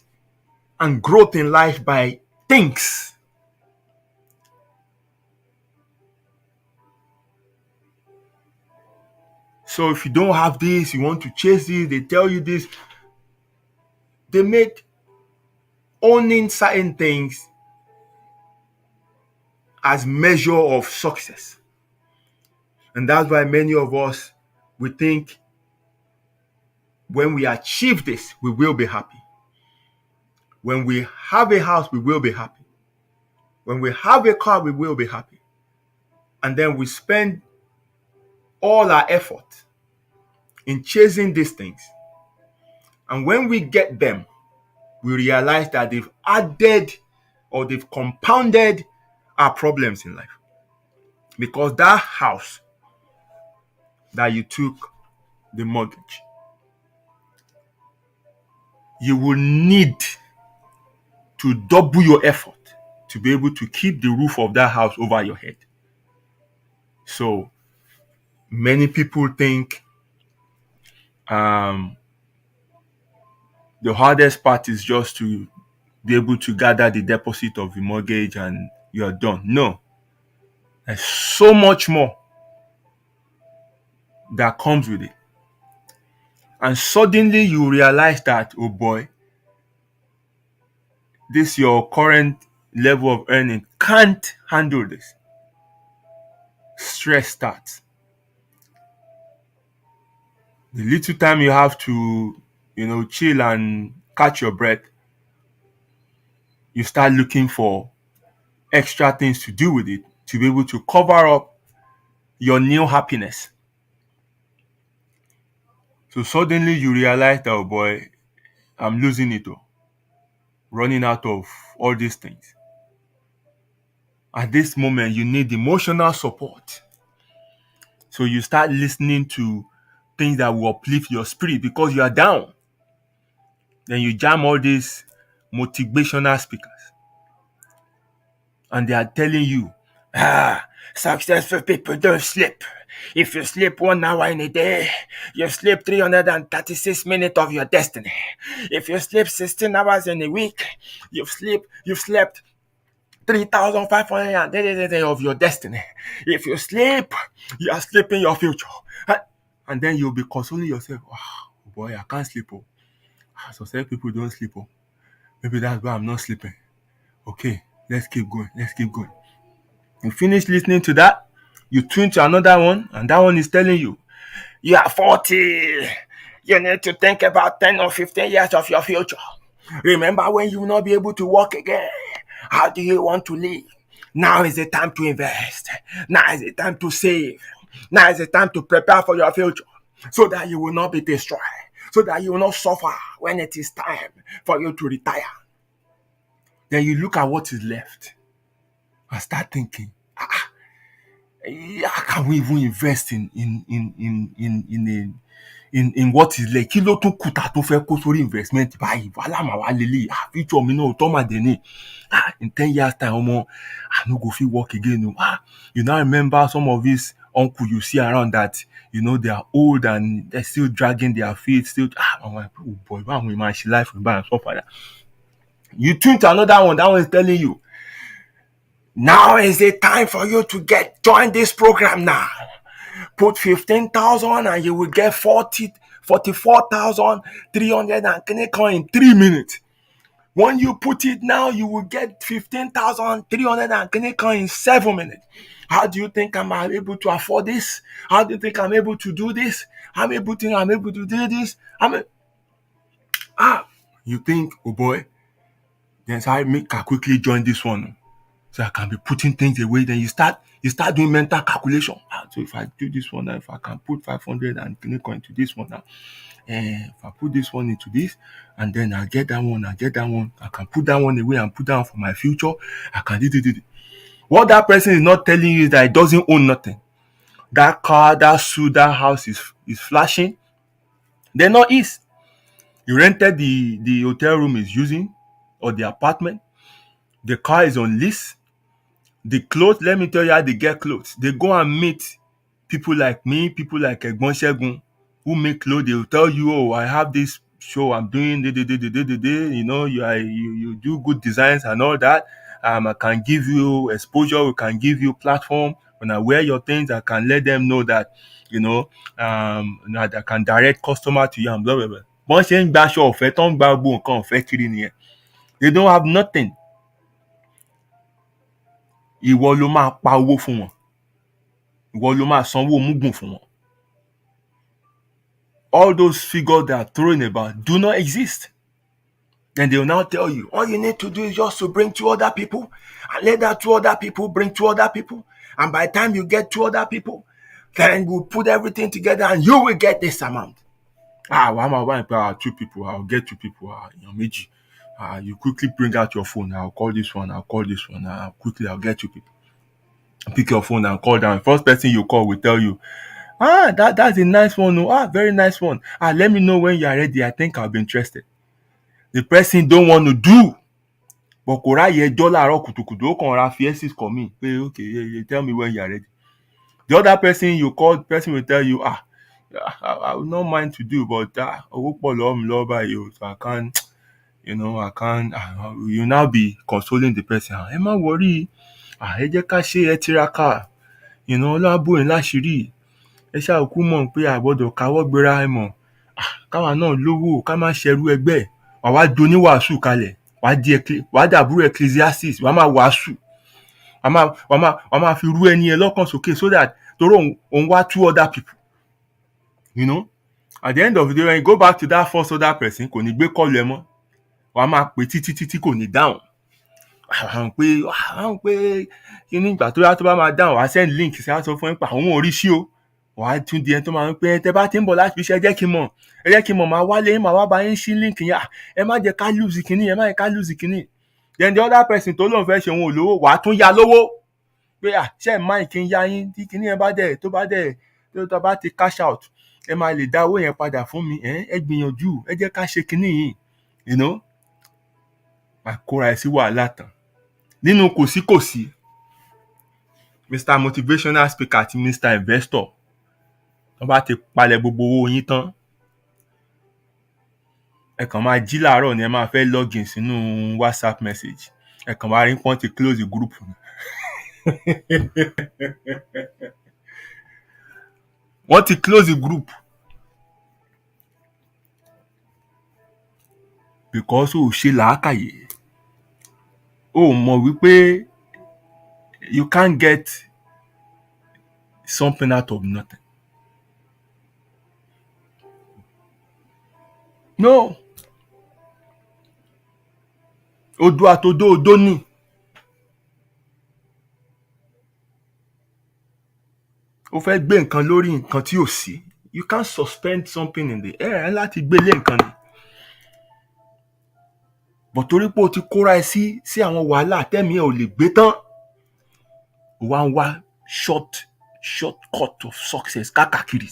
and growth in life by things. So if you don't have this, you want to chase this, they tell you this. They make owning certain things as measure of success. And that's why many of us, we think when we achieve this, we will be happy. When we have a house, we will be happy. When we have a car, we will be happy. And then we spend all our effort in chasing these things. And when we get them, we realize that they've added or they've compounded our problems in life. Because that house that you took the mortgage, you will need to double your effort to be able to keep the roof of that house over your head. So many people think the hardest part is just to be able to gather the deposit of the mortgage and you're done. No. There's so much more that comes with it. And suddenly you realize that, oh boy, this your current level of earning can't handle this. Stress starts. The little time you have to, chill and catch your breath, you start looking for extra things to do with it to be able to cover up your new happiness. So suddenly you realize that, oh boy, I'm losing it all. Running out of all these things. At this moment, you need emotional support. So you start listening to things that will uplift your spirit because you are down. Then you jam all these motivational speakers. And they are telling you, successful people don't sleep. If you sleep 1 hour in a day, you sleep 336 minutes of your destiny. If you sleep 16 hours in a week, you've slept 3,500 of your destiny. If you sleep, you are sleeping your future. And then you'll be consoling yourself. Oh boy, I can't sleep. So some people don't sleep. Maybe that's why I'm not sleeping. Okay, let's keep going. You finish listening to that, you tune to another one, and that one is telling you, you are 40. You need to think about 10 or 15 years of your future. Remember when you will not be able to walk again. How do you want to live? Now is the time to invest. Now is the time to save. Now is the time to prepare for your future so that you will not be destroyed, so that you will not suffer when it is time for you to retire. Then you look at what is left and start thinking, how can we even invest in what is left? Kí ló tún kù tá tó fẹ́ kó sórí investment báyìí? Wàhálà mà wá lélẹ̀. Future mi náà tọ́ mà dé ní. In 10 years time, I no go fit work again. You now remember some of these uncle you see around that, they are old and they're still dragging their feet. Still, I'm like, oh boy, why am I life and stuff like that? You tune to another one. That one is telling you, now is the time for you to join this program now. Put 15,000 and you will get 44,300 and in 3 minutes. When you put it now, you will get 15,300 and in 7 minutes. How do you think I'm able to afford this? How do you think I'm able to do this? I'm able to do this? You think, oh boy, then I quickly join this one. So I can be putting things away. Then you start doing mental calculation. So if I do this one now, if I can put 500 and into this one now, if I put this one into this, and then I get that one, I can put that one away and put that one for my future. I can do. What that person is not telling you is that it doesn't own nothing. That car, that suit, that house is flashing. They're not his. You rented the hotel room is using, or the apartment. The car is on lease. The clothes, let me tell you how they get clothes. They go and meet people like me, people like Egbon Segun, who make clothes. They will tell you, oh, I have this show I'm doing, you do good designs and all that. I can give you exposure, we can give you platform. When I wear your things, I can let them know that, that I can direct customer to you and blah, blah, blah. They don't have nothing. Ìwọ ló máa pa owó fún wọn. Ìwọ ló máa sanwó múgùn fún wọn. All those figures they are throwing about do not exist. Then they will now tell you, all you need to do is just to bring 2 other people and let that 2 other people bring 2 other people. And by the time you get 2 other people, then we'll put everything together and you will get this amount. Why am I buying 2 people? I'll get 2 people. You quickly bring out your phone. I'll call this one. I'll get 2 people. Pick your phone and call down. First person you call will tell you, that's a nice one. Very nice one. Let me know when you are ready. I think I'll be interested. The person don't want to do. But okay, tell me when you are ready. The other person you call, the person will tell you, I would not mind to do, but so I can't, I can't. You now be consoling the person. Emma worry. Ọlọ́àbòyìn láṣìírí. Ẹ ṣáà kú mọ̀ pé àgbọ́dọ̀ káwọ́ gbéra ẹ mọ̀. Káwa náà lówó, ká má ṣẹrú ẹgbẹ́. Wàá do oníwàásù kalẹ̀. Wàá dàbúrò Ecclesiastes. Wàá máa wàásù. Wàá máa fi rú ẹni ẹ lọ́kàn sókè so that torí òun wá 2 other people. At the end of the day, when you go back to that first other person, kò ní gbé kọ́ọ̀lù ẹ mọ́. Wàá máa pè títí kò ní dáhùn. Àwọn pé kíní ìgbà tó yá tó bá máa dáhùn, wàá send link sí aṣọ fún ẹ pa àwọn orí sí o. Wàá tún di ẹni tó máa ń pé tẹ bá ti ń bọ̀ láti fi ṣe ẹ jẹ́ kí n mọ̀ máa wálé máa wá bá yín sí link yẹn. Ẹ má jẹ́ ká lose kíní. Then the other person tó lóun fẹ́ ṣe òun ò lówó, wàá tún ya lówó. Pé ṣé ẹ̀ máa kí n yá yín tí kíní yẹn bá bá ti cash out, ẹ máa lè dá owó yẹn padà fún mi. Ẹ gbìyànjú, ẹ jẹ́ ká ṣe kíní yìí. Àkóra ẹ sí wàhálà tán. Nínú kòsíkòsí, Mr. Motivational Speaker àti Mr. Investor, wọ́n bá ti palẹ̀ gbogbo owó yín tán, ẹ kàn máa jí láàárọ̀ ni ẹ máa fẹ́ login sínú WhatsApp message. Ẹ kàn máa rí pọ́n ti close the group. Wọ́n ti close the group. Because ó ṣe làákàyè. Ó mọ̀ wípé you can't get something out of nothing. No. Odò àtodó odó ni. Ó fẹ́ gbé nǹkan lórí nǹkan tí ò sí. You can't suspend something in the air láti gbé lé nǹkan ni. but torí pé o ti kóra ẹ sí àwọn wàhálà tẹ́mi ẹ ò lè gbé tán, o wá ń wá shortcut of success káàkiri,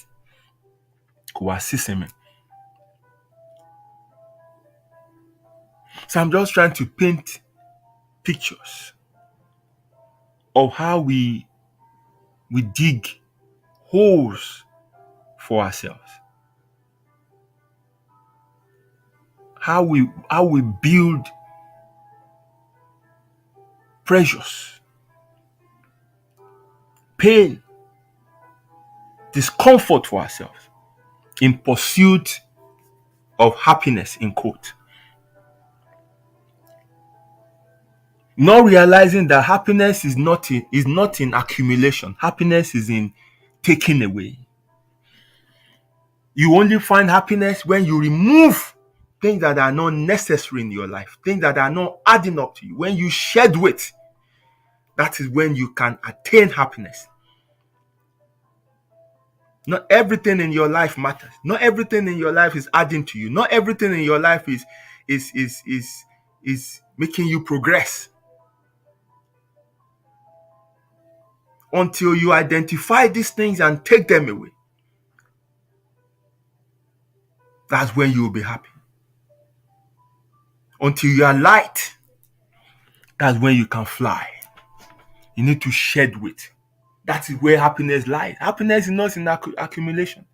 kò wá sí sinmi. So I'm just trying to paint pictures of how we dig holes for ourselves. How we build pressures, pain, discomfort for ourselves in pursuit of happiness, in quote. Not realizing that happiness is not in accumulation. Happiness is in taking away. You only find happiness when you remove things that are not necessary in your life, things that are not adding up to you. When you shed weight, that is when you can attain happiness. Not everything in your life matters. Not everything in your life is adding to you. Not everything in your life is making you progress. Until you identify these things and take them away, that's when you will be happy. Until you are light, that's when you can fly. You need to shed weight. That is where happiness lies. Happiness is not in accumulation,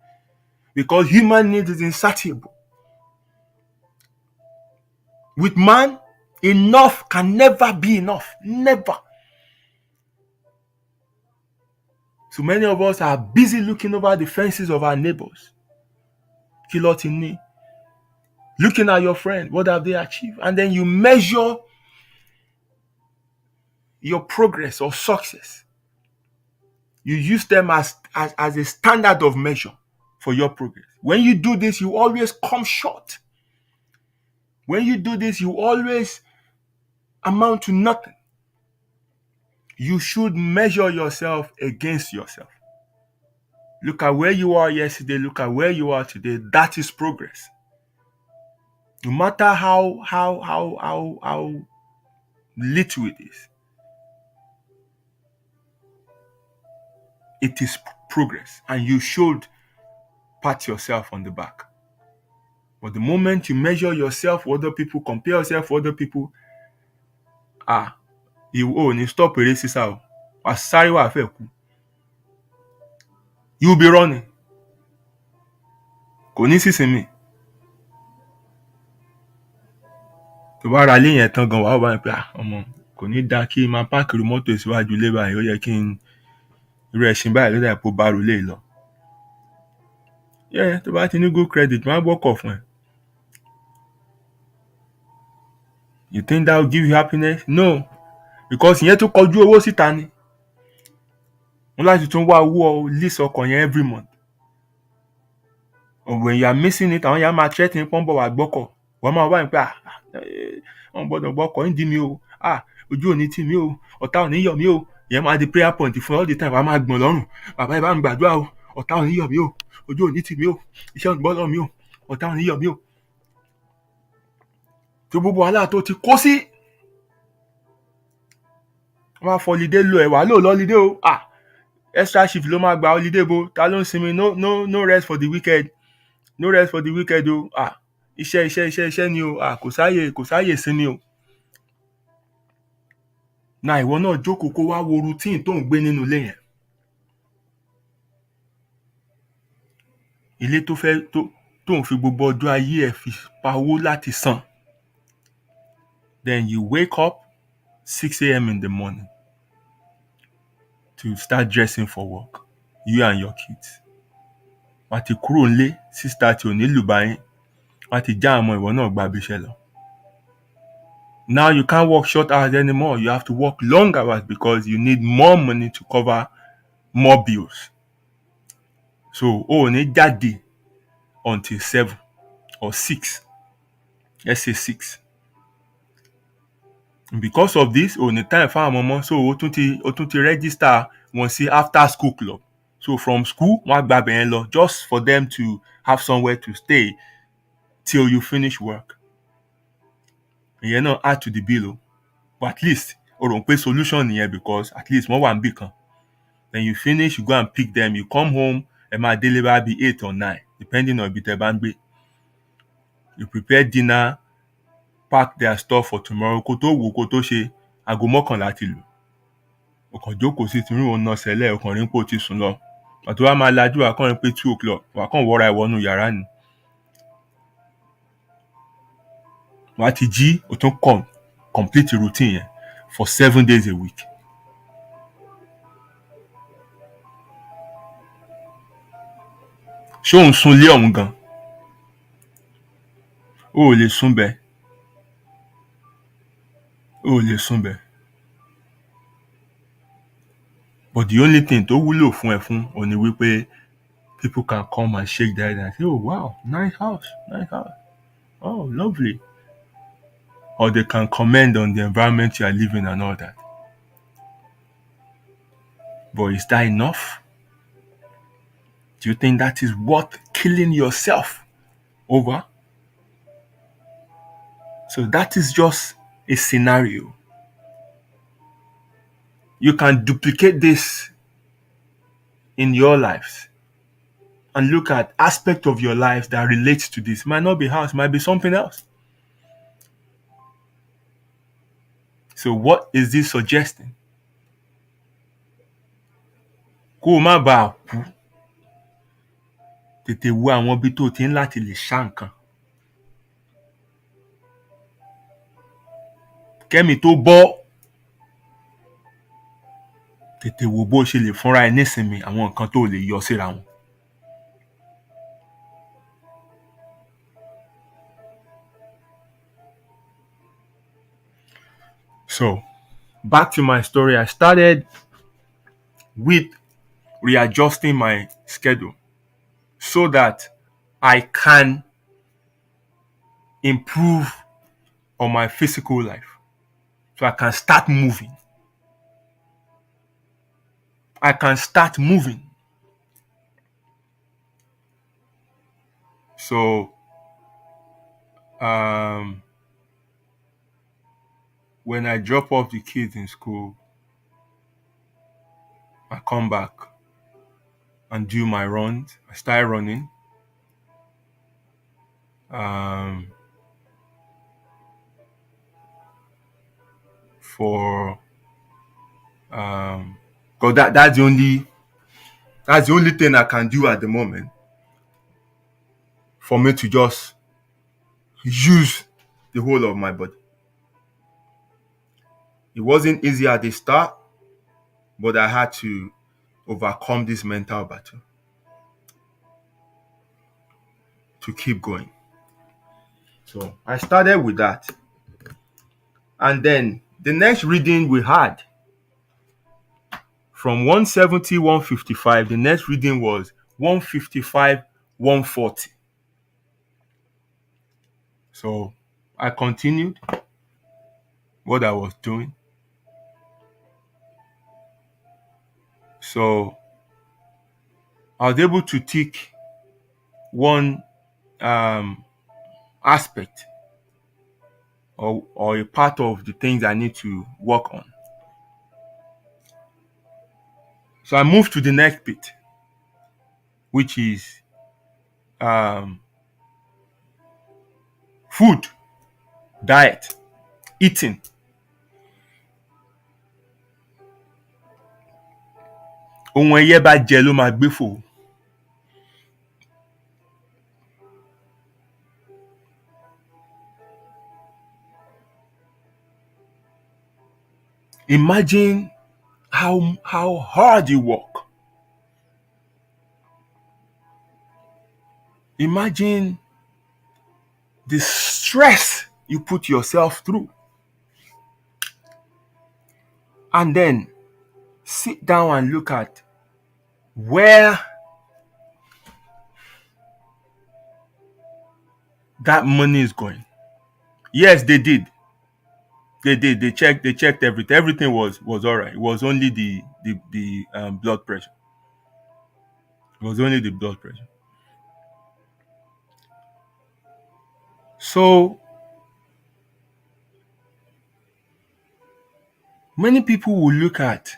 because human need is insatiable. With man, enough can never be enough. Never. So many of us are busy looking over the fences of our neighbors. Looking at your friend, what have they achieved? And then you measure your progress or success. You use them as a standard of measure for your progress. When you do this, you always come short. When you do this, you always amount to nothing. You should measure yourself against yourself. Look at where you are yesterday. Look at where you are today. That is progress. No matter how little it is progress, and you should pat yourself on the back. But the moment you measure yourself with other people, compare yourself with other people, you stop racism. You'll be running. Kò ní sísinmi. Tó bá ra ilé yẹn tán gan, wàá bá mi pé ọmọ kò ní dá kí n máa páàkì mọ́tò síwájú ilé báyìí, ó yẹ kí n irú ẹṣin báyìí ló dà pé ó bá rò lè lọ. Tó bá ti ní good credit, máa gbọ́kọ̀ fún ẹ. You think that will give you happiness? No. Because ìyẹn tó kọjú owó síta ni. Wọ́n láti tún wá owó lease ọkọ̀ yẹn every month. Or when you are missing it, àwọn yẹn máa threaten pọ́n bọ̀ wá gbọ́kọ̀. Wọ́n máa wá ní pé wọ́n gbọ́dọ̀ gbọ́kọ̀ ń dí mi o. Ojú ò ní tì mí o. Ọ̀tá ò ní yọ̀ mí o. Ìyẹn máa di prayer point fún all the time. Wàá máa gbọ̀n lọ́rùn. Bàbá ìbá mi gbàdúrà o. Ọ̀tá ò ní yọ̀ mí o. Ojú ò ní tì mí o. Iṣẹ́ ò ní bọ́ lọ́rùn mi o. Ọ̀tá ò ní yọ̀ mí o. Tó gbogbo wàhálà tó ti kó sí. Wọ́n á fọ holiday lo ẹ̀ wá lò lọ́lídé o. Extra shift ló máa gba holiday bo. Ta ló ń sinmi? No rest for the wicked. No rest for the wicked o. Iṣẹ́ ni o. Kò sáyè sinmi o. Náà ìwọ náà jókòó kó wá wo routine tó ń gbé nínú ilé yẹn. Ilé tó ń fi gbogbo ọjọ́ ayé ẹ̀ fi pa owó láti san. Then you wake up 6 a.m. in the morning to start dressing for work, you and your kids. Wọ́n ti kúrò nílé 6:30 òní lù báyìí. Wọ́n ti já àmọ́ ìwọ náà gba ibiṣẹ́ lọ. Now you can't work short hours anymore. You have to work long hours because you need more money to cover more bills. So, ò ní jáde until 7 or 6. Let's say 6. And because of this, ò ní time fún àwọn ọmọ. So, ó tún ti register wọn sí after school club. So, from school, wọ́n gba bẹ̀yẹn lọ just for them to have somewhere to stay till you finish work. ìyẹn náà add to the bill o, but at least o rò pé solution nìyẹn because at least wọ́n wà níbì kan. Then you finish, you go and pick them, you come home, ẹ máa délé bá bí 8 or 9 depending on ibi tẹ́ bá ń gbé. You prepare dinner, pack their stuff for tomorrow, kó tó wò kó tó ṣe aago 11 ti lù. O kàn jókòó sí tinú òun náà sẹ́lẹ̀, o kàn rí pé o ti sùn lọ. Àti wá máa lajú wà kàn rí pé 2 o'clock, wà kàn wọra ìwọ́nú yàrá ni. Wà á ti jí, o tún complete routine yẹn for 7 days a week. Ṣé òun sùn lé ọ̀hún gan? O ò lè sùn bẹ́ẹ̀. O ò lè sùn bẹ́ẹ̀. But the only thing tó wúlò fún ẹ fún òun ni wípé people can come and shake their head and say, oh wow, nice house. Oh, lovely. Or they can comment on the environment you are living and all that. But is that enough? Do you think that is worth killing yourself over? So that is just a scenario. You can duplicate this in your lives and look at aspect of your life that relates to this. Might not be house, might be something else. So what is this suggesting? Kó o má bàa kú, tètè wo àwọn ibi tó ti ń láti lè ṣá nǹkan. Kẹ́mi tó bọ́, tètè wo bó ṣe lè fúnra ẹ nísinmi àwọn nǹkan tó lè yọ síra wọn. So, back to my story. I started with readjusting my schedule so that I can improve on my physical life. So I can start moving. So, when I drop off the kids in school, I come back and do my runs. I start running. Because that's the only thing I can do at the moment for me to just use the whole of my body. It wasn't easy at the start, but I had to overcome this mental battle to keep going. So I started with that. And then the next reading we had from 170, 155, the next reading was 155, 140. So I continued what I was doing. So I was able to tick one aspect or a part of the things I need to work on. So I moved to the next bit, which is food, diet, eating. Ohun ẹyẹ bá jẹ ló máa gbé fò. Imagine how hard you work. Imagine the stress you put yourself through. And then sit down and look at where that money is going. Yes, they did. They did. They checked everything. Everything was all right. It was only the blood pressure. It was only the blood pressure. So Many people will look at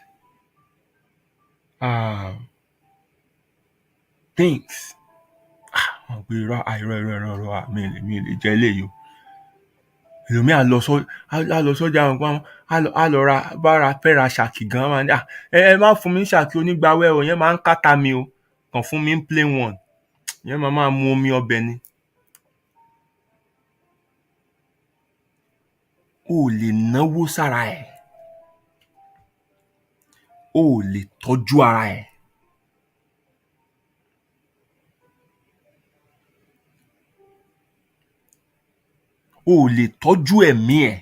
things. Mi lè jẹ eléyìí o. Èlòmíì á lọ sọ́jà nǹkan á lọ ra bára fẹ́ ra ṣàkì gan máa ní ẹ má fún mi ní ṣàkì onígbawẹ́ o, ìyẹn máa ń kàtà mi o, kàn fún mi ní plain one, ìyẹn máa mu omi ọbẹ̀ ni. O ò lè náwó sára ẹ̀, o ò lè tọ́jú ara ẹ̀. O ò lè tọ́jú ẹ̀mí ẹ̀.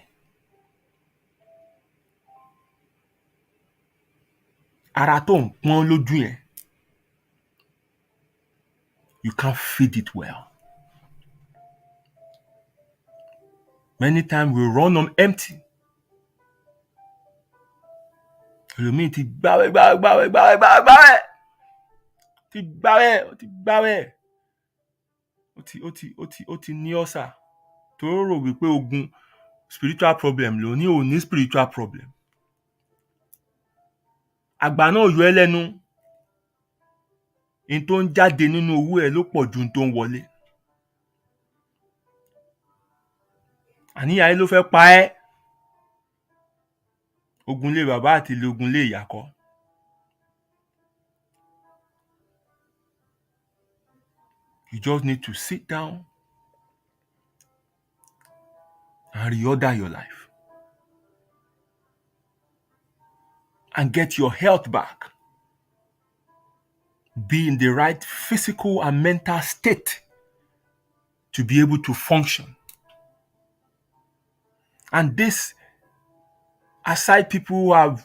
Ara tó ń pọ́n lójú yẹn, you can't feed it well. Many times we run on empty. Ẹlòmíì ti gbáwẹ̀ ó ti ní ọ̀sà tó rò wípé ogun spiritual problem ló ní, ò ní spiritual problem. Àgbà náà yọ ẹ́ lẹ́nu, in tó ń jáde nínú owó ẹ̀ ló pọ̀ ju in tó ń wọlé. Àníyàn ayé ló fẹ́ pa ẹ́. Ogun lé bàbá àti ogun lé ìyá kọ́. You just need to sit down and reorder your life and get your health back. Be in the right physical and mental state to be able to function. And this, aside people who have,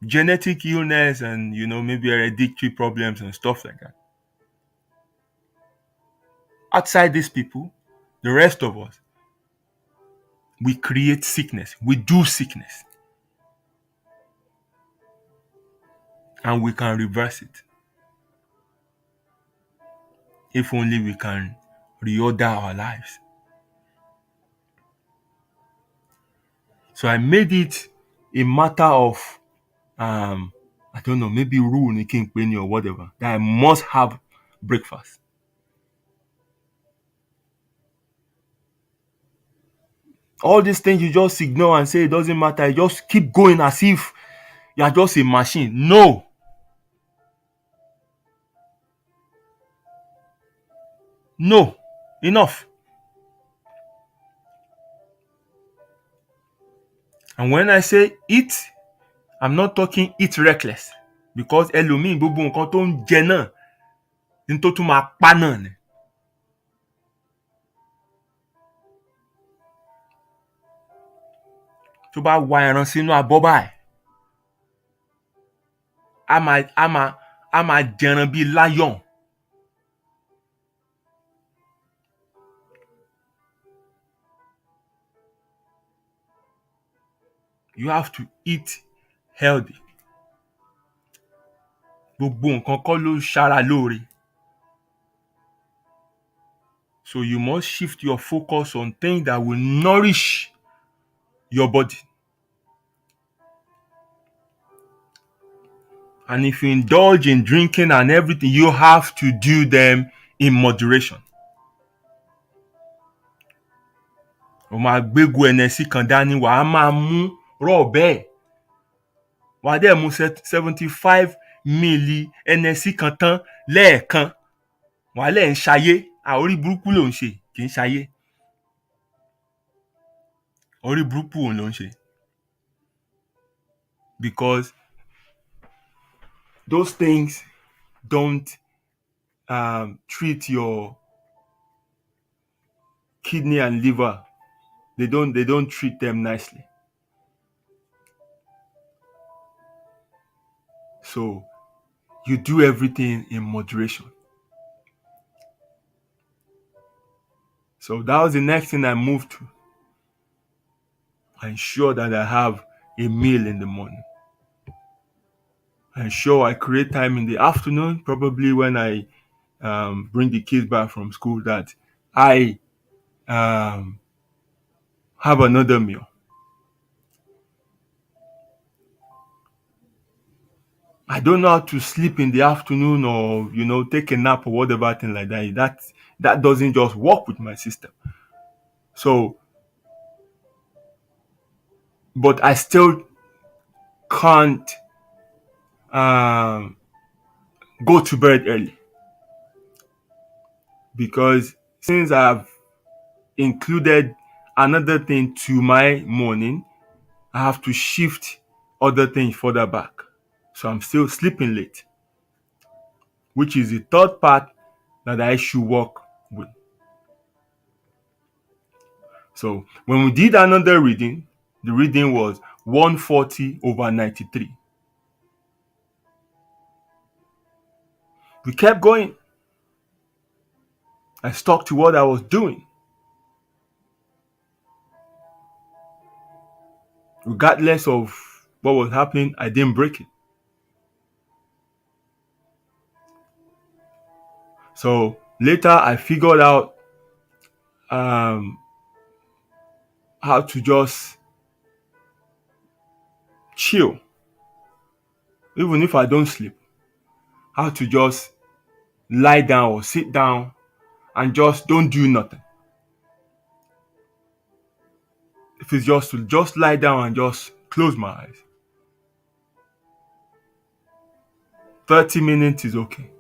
genetic illness and, maybe hereditary problems and stuff like that. Outside these people, the rest of us, we create sickness. We do sickness. And we can reverse it. If only we can reorder our lives. So I made it a matter of, I don't know, maybe rule in King Penny or whatever, that I must have breakfast. All these things you just ignore and say it doesn't matter. You just keep going as if you are just a machine. No. No. Enough. And when I say eat, I'm not talking eat reckless. Because ẹlòmíì gbogbo nǹkan tó ń jẹ náà ní tó tún máa pa náà ni. Tó bá wá ẹran sínú abọ́ báyìí, a máa jẹran bíi lion. You have to eat healthy. Gbogbo nǹkan kọ́ ló ṣara lóore. So you must shift your focus on things that will nourish your body. And if you indulge in drinking and everything, you have to do them in moderation. O máa gbégo ẹnẹsí kan dání, wàá máa mú rọ̀ bẹ́ẹ̀. Wàá dẹ̀ mú 75 ml ẹnẹsí kan tán lẹ́ẹ̀kan. Wàá lẹ̀ ń ṣayé. Orí burúkú ló ń ṣe, kì í ṣayé. Orí burúkú òun ló ń ṣe. Because those things don't treat your kidney and liver. They don't treat them nicely. So you do everything in moderation. So that was the next thing I moved to. I ensure that I have a meal in the morning. I ensure I create time in the afternoon, probably when I bring the kids back from school, that I have another meal. I don't know how to sleep in the afternoon or take a nap or whatever thing like that. That doesn't just work with my system. So, but I still can't um, go to bed early because since I've included another thing to my morning, I have to shift other things further back. So I'm still sleeping late, which is the third part that I should work with. So when we did another reading, the reading was 140/93. We kept going. I stuck to what I was doing. Regardless of what was happening, I didn't break it. So later I figured out how to just chill. Even if I don't sleep, how to just lie down or sit down and just don't do nothing. If it's just to just lie down and just close my eyes. 30 minutes is okay.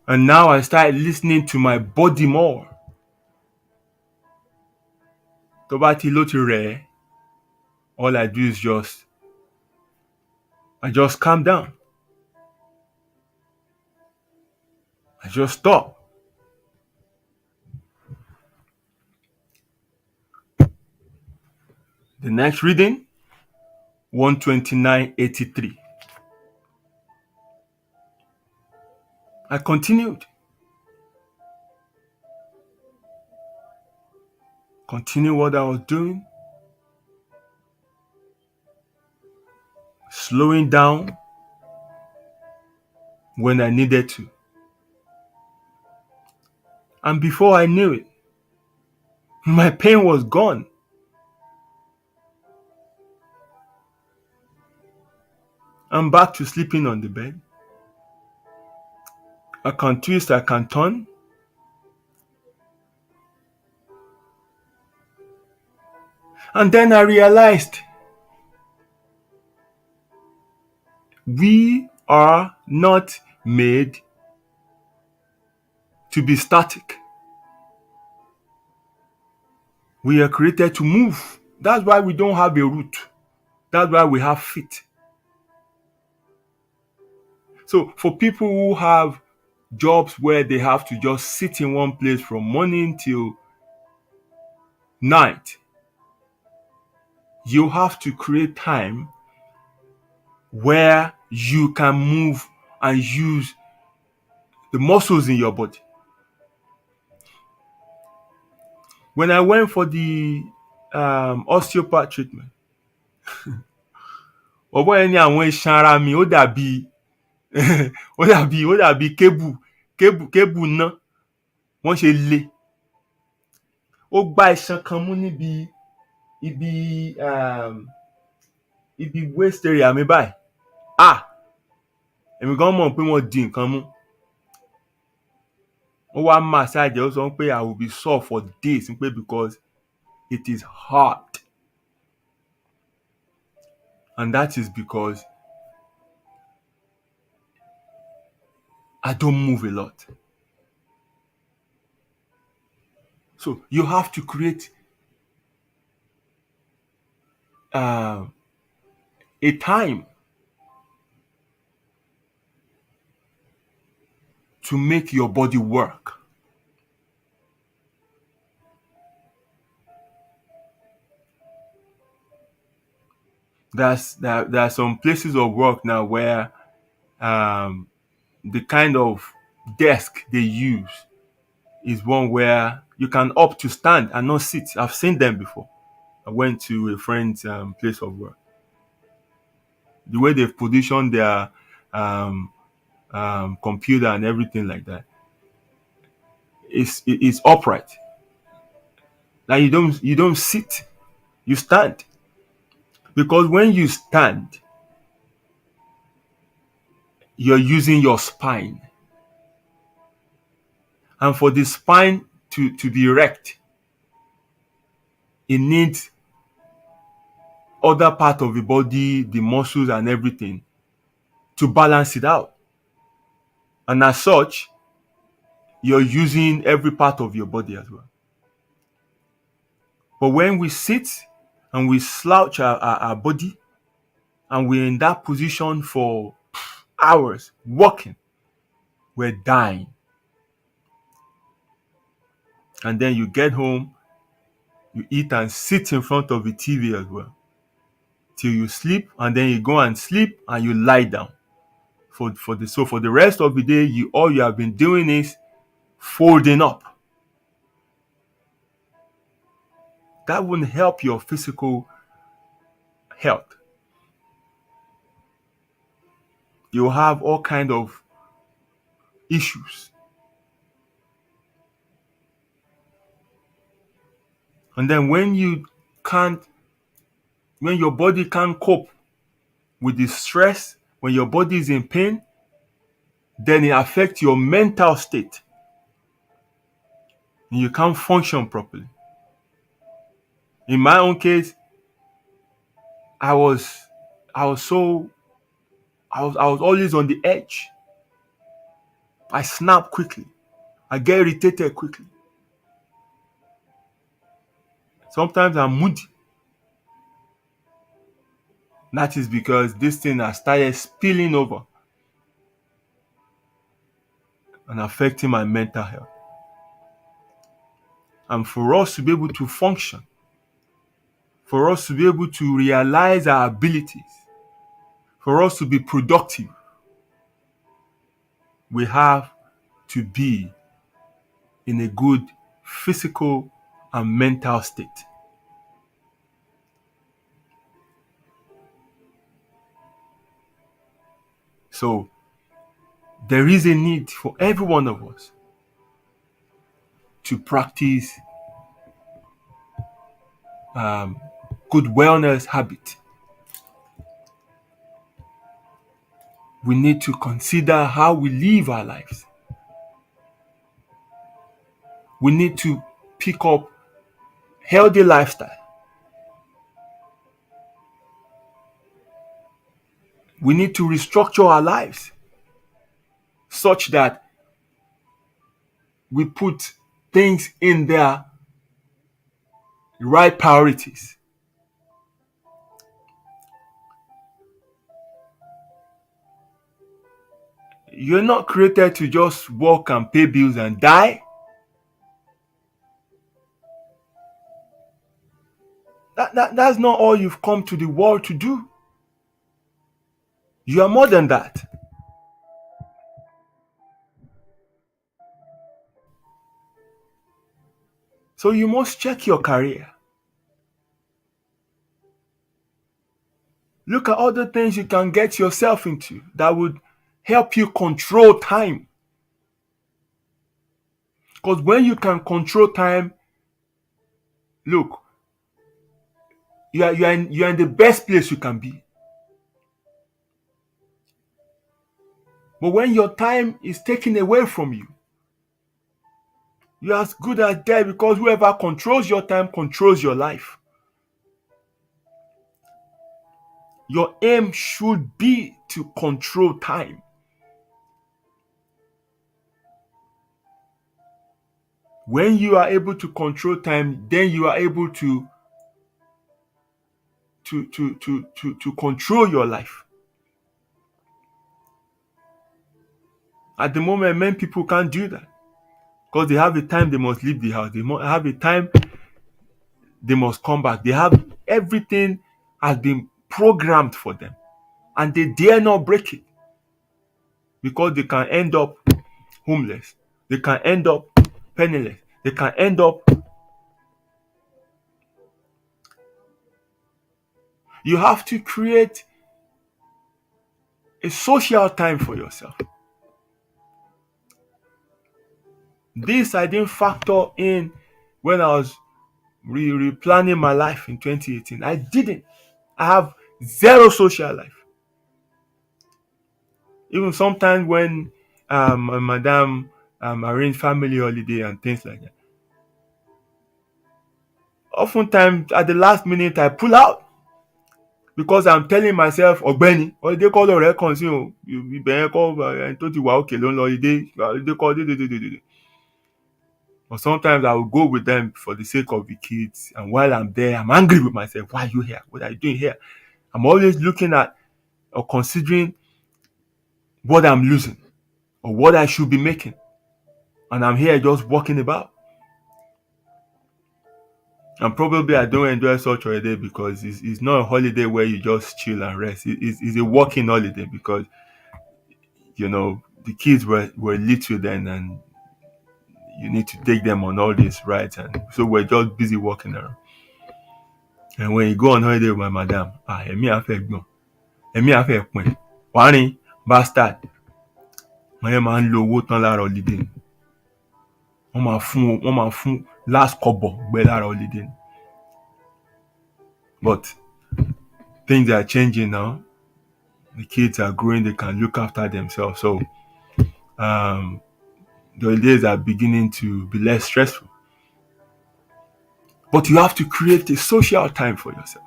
And now I start listening to my body more. Tó bá ti ló ti rẹ̀, all I do is I just calm down. I just stop. The next reading, 129/83. I continued. Continue what I was doing. Slowing down when I needed to. And before I knew it, my pain was gone. I'm back to sleeping on the bed. I can twist, I can turn. And then I realized we are not made to be static. We are created to move. That's why we don't have a root. That's why we have feet. So for people who have jobs where they have to just sit in one place from morning till night, you have to create time where you can move and use the muscles in your body. When I went for the osteopath treatment, ọ̀bọ yẹn ní àwọn iṣan ara mi ó dàbí kébù ná wọ́n ṣe le. Ó gbá iṣan kan mú níbi ibi waist area mi báyìí. Èmi gan mọ̀ pé wọ́n di nǹkan mú. Ó wá massage, ó sọ pé I will be sore for days because it is hard. And that is because I don't move a lot. So you have to create a time to make your body work. There are some places of work now where the kind of desk they use is one where you can opt to stand and not sit. I've seen them before. I went to a friend's place of work. The way they've positioned their computer and everything like that is upright. Like you don't sit, you stand. Because when you stand, you're using your spine. And for the spine to be erect, it needs other part of the body, the muscles and everything to balance it out. And as such, you're using every part of your body as well. But when we sit and we slouch our body and we're in that position for hours working, we're dying. And then you get home, you eat and sit in front of the TV as well till you sleep, and then you go and sleep and you lie down. For the rest of the day, all you have been doing is folding up. That wouldn't help your physical health. You'll have all kind of issues. And then when your body can't cope with the stress, when your body is in pain, then it affects your mental state. And you can't function properly. In my own case, I was always on the edge. I snap quickly. I get irritated quickly. Sometimes I'm moody. That is because this thing has started spilling over and affecting my mental health. And for us to be able to function, for us to be able to realize our abilities, for us to be productive, we have to be in a good physical and mental state. So there is a need for every one of us to practice good wellness habit. We need to consider how we live our lives. We need to pick up healthy lifestyle. We need to restructure our lives such that we put things in their right priorities. You're not created to just work and pay bills and die. That's not all you've come to the world to do. You are more than that. So you must check your career. Look at other things you can get yourself into that would help you control time. Because when you can control time, look, you're in the best place you can be. But when your time is taken away from you, you're as good as dead, because whoever controls your time controls your life. Your aim should be to control time. When you are able to control time, then you are able to control your life. At the moment, many people can't do that because they have a time they must leave the house. They have a time they must come back. They have everything has been programmed for them, and they dare not break it because they can end up homeless. They can end up penniless. They can end up. You have to create a social time for yourself. This I didn't factor in when I was replanning my life in 2018. I didn't. I have zero social life. Even sometimes when madam arrange family holiday and things like that. Oftentimes at the last minute I pull out because I'm telling myself, ọ̀gbẹ́ni, holiday kọ́ lọ̀rẹ́ kàn sí o, ibẹ̀ yẹn kọ́ ẹni tó ti wà òkè ló ń lọ holiday kọ́ dédédédédé. But sometimes I will go with them for the sake of the kids, and while I'm there, I'm angry with myself. Why are you here? What are you doing here? I'm always looking at or considering what I'm losing or what I should be making, and I'm here just walking about. And probably I don't enjoy such holiday because it's not a holiday where you just chill and rest. It's a working holiday because the kids were little then, and you need to take them on all this rides, and so we're just busy walking around. And when you go on holiday with my madam, ẹ̀mí àfẹ́ gbọ̀n, ẹ̀mí àfẹ́ pin, wàárín bastard, wọ́n yẹn máa ń lo owó tán lára holiday ni. Wọ́n máa fún last kọ́bọ̀ gbẹ lára holiday ni. But things are changing now. The kids are growing, they can look after themselves. So the holidays are beginning to be less stressful. But you have to create a social time for yourself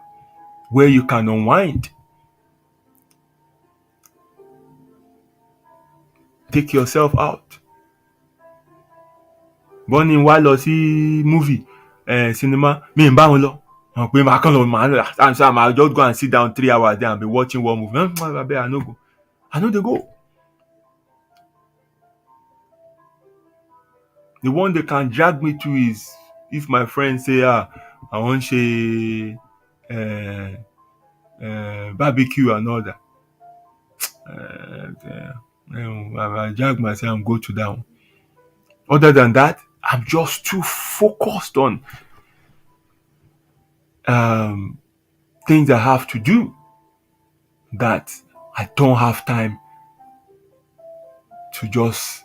where you can unwind. Take yourself out. Bọ́ni wá lọ sí movie, cinema, mi ń bá wọn lọ. Wọ́n pé màá kàn lọ, màá just go and sit down 3 hours there and be watching one movie. I no go. I know they go. The one they can drag me to is if my friends say, I want to barbecue and all that. I drag myself and go to that one. Other than that, I'm just too focused on things I have to do that I don't have time to just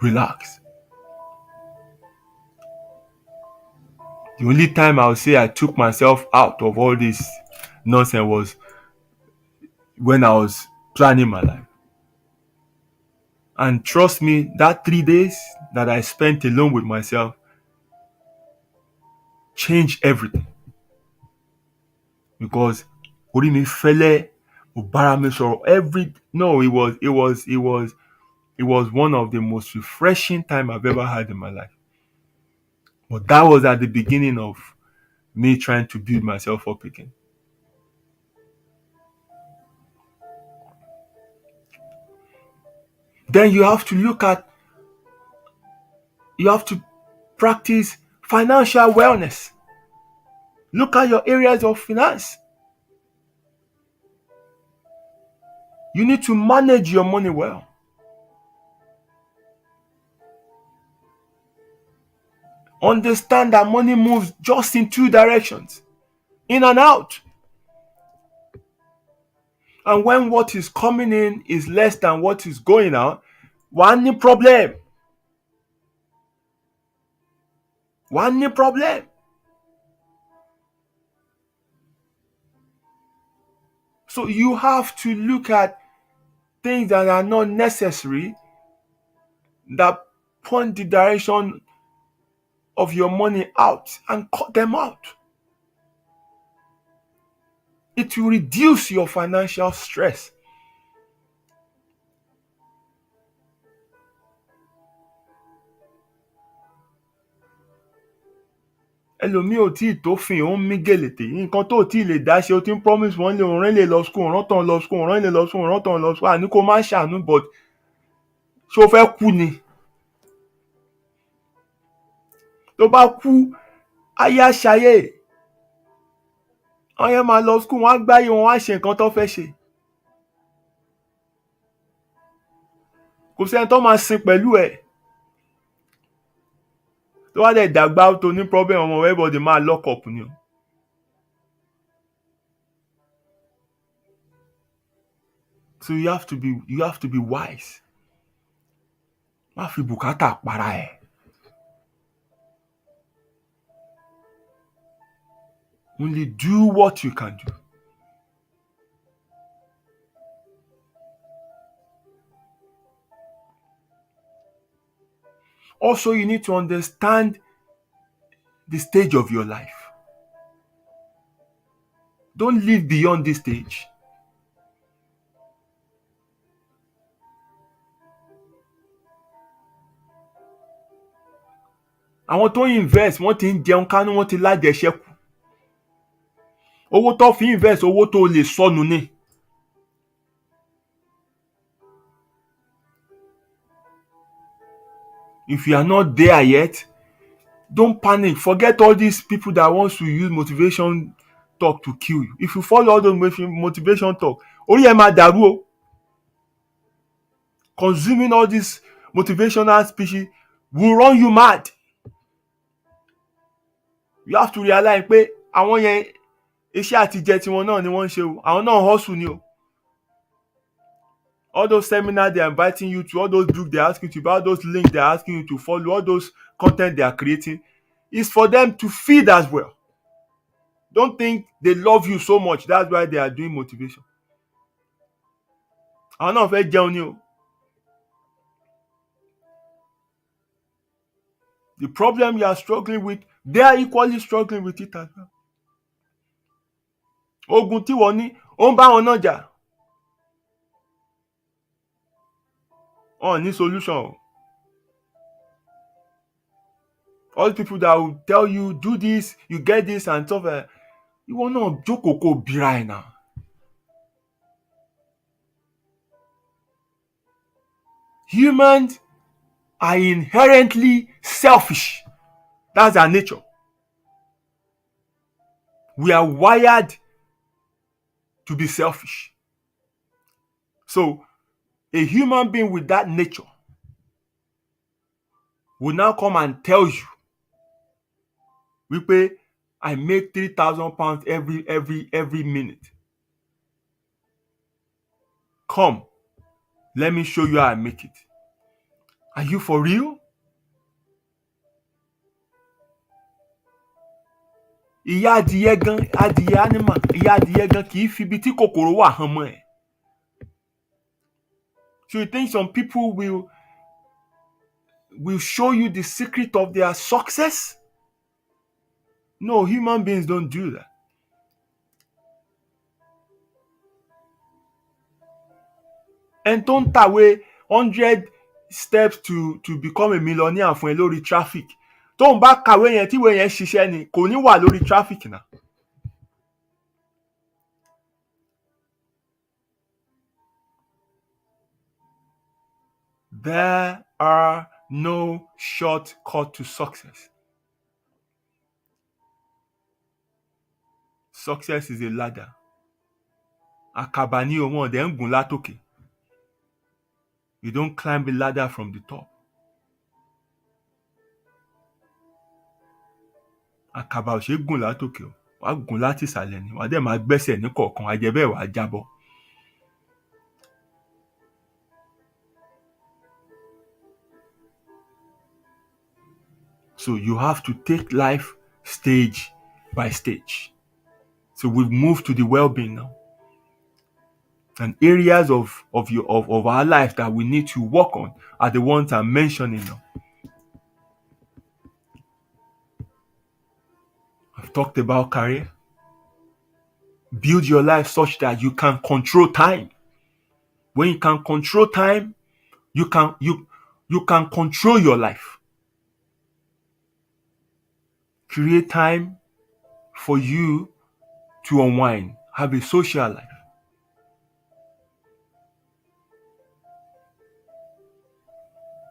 relax. The only time I would say I took myself out of all this nonsense was when I was planning my life. And trust me, that 3 days that I spent alone with myself changed everything. Because orí mi fẹ́lẹ́, mo bára mi sọ̀rọ̀ it was one of the most refreshing time I've ever had in my life. But that was at the beginning of me trying to build myself up again. Then you have to practice financial wellness. Look at your areas of finance. You need to manage your money well. Understand that money moves just in 2 directions, in and out. And when what is coming in is less than what is going out, one problem. So you have to look at things that are not necessary, that point the direction of your money out, and cut them out. It will reduce your financial stress. Ẹlòmíì ò tí ì tó fin, ó ń mí gèlètè, nǹkan tó tí ì lè dá ṣe, ó ti ń promise wọn lè rán lè lọ school, rán tán lọ school, rán lè lọ school, rán tán lọ school, àní kó má ṣàánú, but ṣó fẹ́ kú ni? Tó bá kú, ayé àṣàyè, àwọn yẹn máa lọ school, wọ́n á gbáyé, wọ́n á ṣe nǹkan tó fẹ́ ṣe. Kò sẹ́ni tó máa sin pẹ̀lú ẹ̀. Tó wá dẹ̀ dàgbà tó ní problem, ọmọ everybody máa lock up ni o. So you have to be wise. Má fi bùkátà para ẹ̀. Only do what you can do. Also, you need to understand the stage of your life. Don't live beyond this stage. Àwọn tó invest wọ́n ti ń jẹun kánú, wọ́n ti lájẹṣẹ́kù. Owó tó fi invest, owó tó lè sọnù ni. If you are not there yet, don't panic. Forget all these people that wants to use motivation talk to kill you. If you follow all those motivation talk, orí ẹ máa dàrú o. Consuming all this motivational speeches will run you mad. You have to realize pé àwọn yẹn iṣẹ́ àtijẹ tiwọn náà ni wọ́n ń ṣe o. Àwọn náà hustle ni o. All those seminars they're inviting you to, all those books they're asking you to, all those links they're asking you to follow, all those content they are creating, is for them to feed as well. Don't think they love you so much. That's why they are doing motivation. Àwọn náà fẹ́ jẹun ni o. The problem you are struggling with, they are equally struggling with it as well. Ogun tí wọ́n ní, ó ń bá wọn náà jà. Wọ́n ní solution o. All the people that will tell you, do this, you get this and stuff. Ìwọ náà jókòó kó bíra ẹ̀ náà. Humans are inherently selfish. That's our nature. We are wired to be selfish. So, a human being with that nature will now come and tell you, wípé I make £3,000 every minute. Come, let me show you how I make it. Are you for real? Ìyá adìyẹ animal, ìyá adìyẹ gan kì í fi ibi tí kòkòrò wà hàn mọ́ ẹ̀. So you think some people will show you the secret of their success? No, human beings don't do that. And don't tàwé 100 steps to become a millionaire fún ẹ lórí traffic. Tó ń bá kàwé yẹn tíwé yẹn ṣiṣẹ́ ni kò ní wà lórí traffic náà. There are no shortcuts to success. Success is a ladder. Àkàbà ni o, wọn dẹ̀ ń gùn látòkè. You don't climb the ladder from the top. Àkàbà ò ṣe é gùn látòkè o. Wàá gùn láti ìsàlẹ̀ ni. Wàá dẹ̀ máa gbẹ́sẹ̀ ní kọ̀ọ̀kan. Àjẹbẹ́ wàá jábọ́. So you have to take life stage by stage. So we've moved to the well-being now. And areas of our life that we need to work on are the ones I'm mentioning now. I've talked about career. Build your life such that you can control time. When you can control time, you can control your life. Create time for you to unwind, have a social life.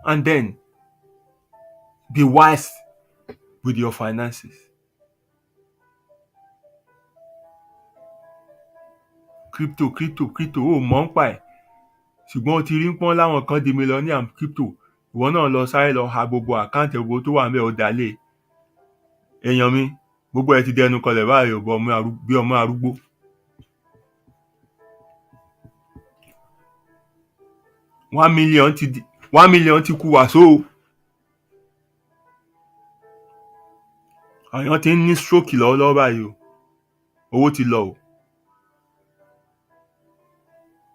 And then be wise with your finances. Crypto, ó mọ̀ ń pa ẹ̀. Ṣùgbọ́n o ti rí ń pọ́n láwọn kan di millionaire crypto. Ìwọ náà lọ sáré lọ ha gbogbo àkáǹtì gbogbo tó wà ń bẹ̀ ó dalé. Èèyàn mi, gbogbo ẹ̀ ti dẹnu kọlẹ̀ báyìí ò bọ̀ bí ọmọ arúgbó. $1 million ti kú wàsó. Àwọn ti ń ní stroke lọ́wọ́lọ́wọ́ báyìí o. Owó ti lọ o.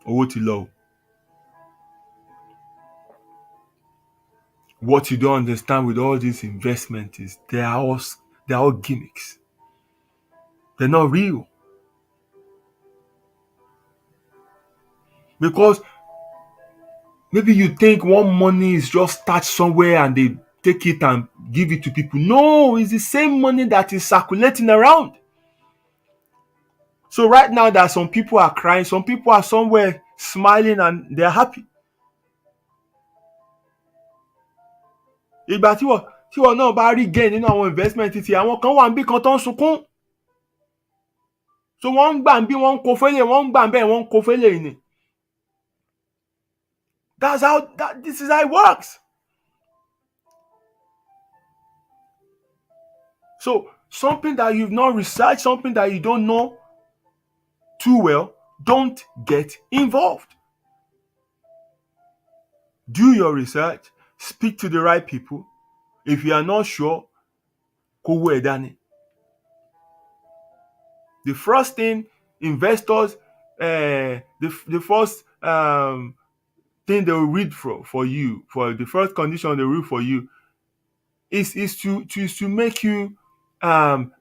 Owó ti lọ o. What you don't understand with all this investment is they're all gimmicks. They're not real. Because maybe you think one money is just touched somewhere and they take it and give it to people. No, it's the same money that is circulating around. So right now that some people are crying, some people are somewhere smiling and they're happy. Ìgbà tí wọ́n náà bá rí gain nínú àwọn investment ti àwọn kan wà níbí kan tó ń sunkún. So wọ́n ń gbà ń bí wọ́n ń kó fẹ́lẹ̀ wọ́n ń gbà ń bẹ́ẹ̀ wọ́n ń kó fẹ́lẹ̀ ni. This is how it works. So something that you've not researched, something that you don't know too well, don't get involved. Do your research, speak to the right people. If you are not sure, kó wó ẹ̀ dání. The first thing investors, the first thing they will read for you, for the first condition they read for you, is to make you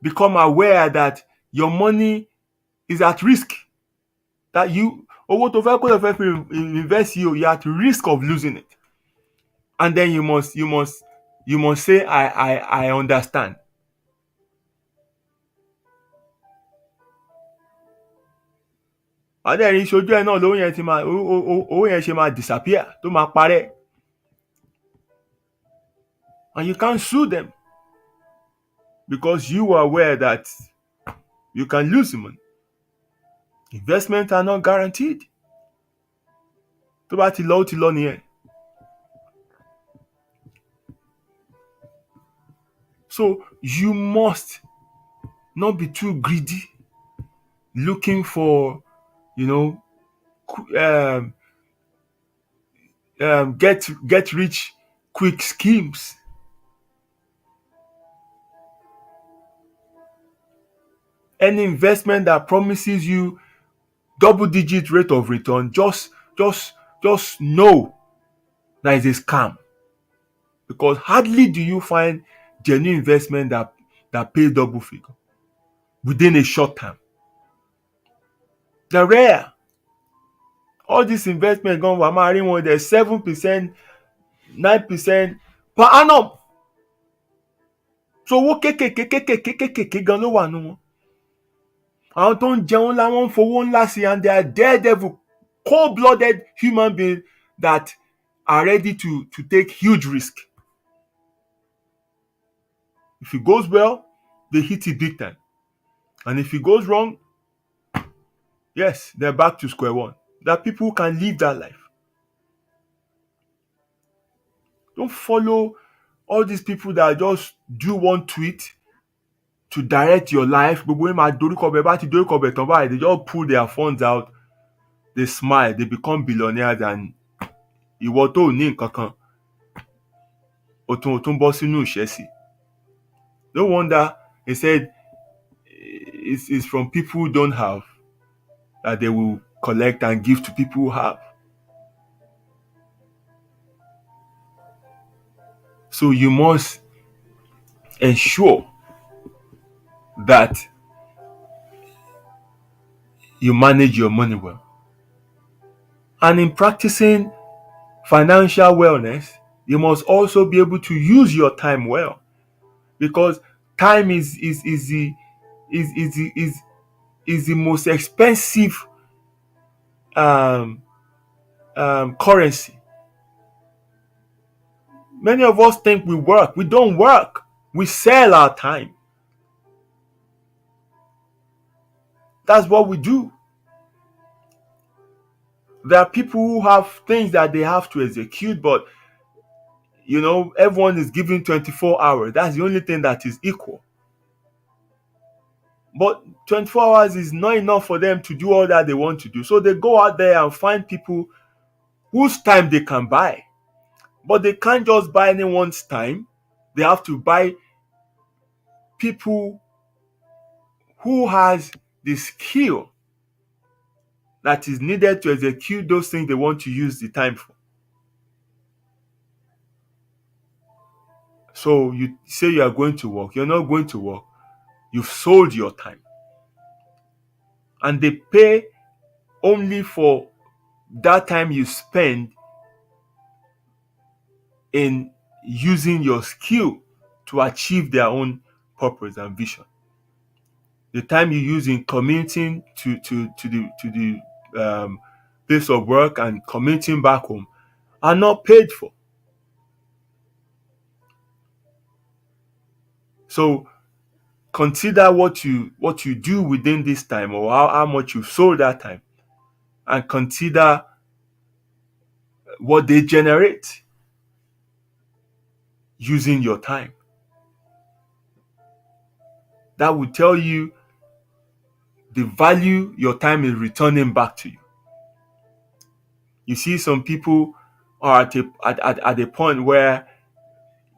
become aware that your money is at risk. That owó tó fẹ́ kó lọ fẹ́ fi invest you're at risk of losing it. And then you must say I understand. Adẹ́rìn ìṣojú ẹ̀ náà owó yẹn ṣe máa disappear tó máa parẹ́. And you can't sue them because you are aware that you can lose the money. Investments are not guaranteed. Tó bá ti lọ ó ti lọ nìyẹn. So you must not be too greedy, looking for, get rich quick schemes. Any investment that promises you double-digit rate of return, just know that it's a scam. Because hardly do you find genuine investment that pays double figure within a short time. They're rare. All these investments gone were marrying one, they're 7%, 9% per annum. So owó kékèké gan ló wà nù wọn. Àwọn tó ń jẹun ńlá wọn ń fowó ńlá sí, and they are daredevil, cold-blooded human beings that are ready to take huge risk. If it goes well, they hit it big time. And if it goes wrong, yes, they're back to square one. That people can live that life. Don't follow all these people that just do one tweet to direct your life. They just pull their funds out, they smile, they become billionaires, and ìwọ tó ní nǹkan kan ó tún bọ́ sínú ìṣẹ́sí. No wonder he said it's from people who don't have that they will collect and give to people who have. So you must ensure that you manage your money well. And in practicing financial wellness, you must also be able to use your time well, because time is the most expensive currency. Many of us think we work. We don't work. We sell our time. That's what we do. There are people who have things that they have to execute, but everyone is given 24 hours. That's the only thing that is equal. But 24 hours is not enough for them to do all that they want to do. So they go out there and find people whose time they can buy. But they can't just buy anyone's time. They have to buy people who has the skill that is needed to execute those things they want to use the time for. So you say you are going to work, you're not going to work. You've sold your time. And they pay only for that time you spend in using your skill to achieve their own purpose and vision. The time you use in commuting to the place of work and commuting back home are not paid for. So consider what you do within this time, or how much you sold that time, and consider what they generate using your time. That will tell you the value your time is returning back to you. You see, some people are at a point where,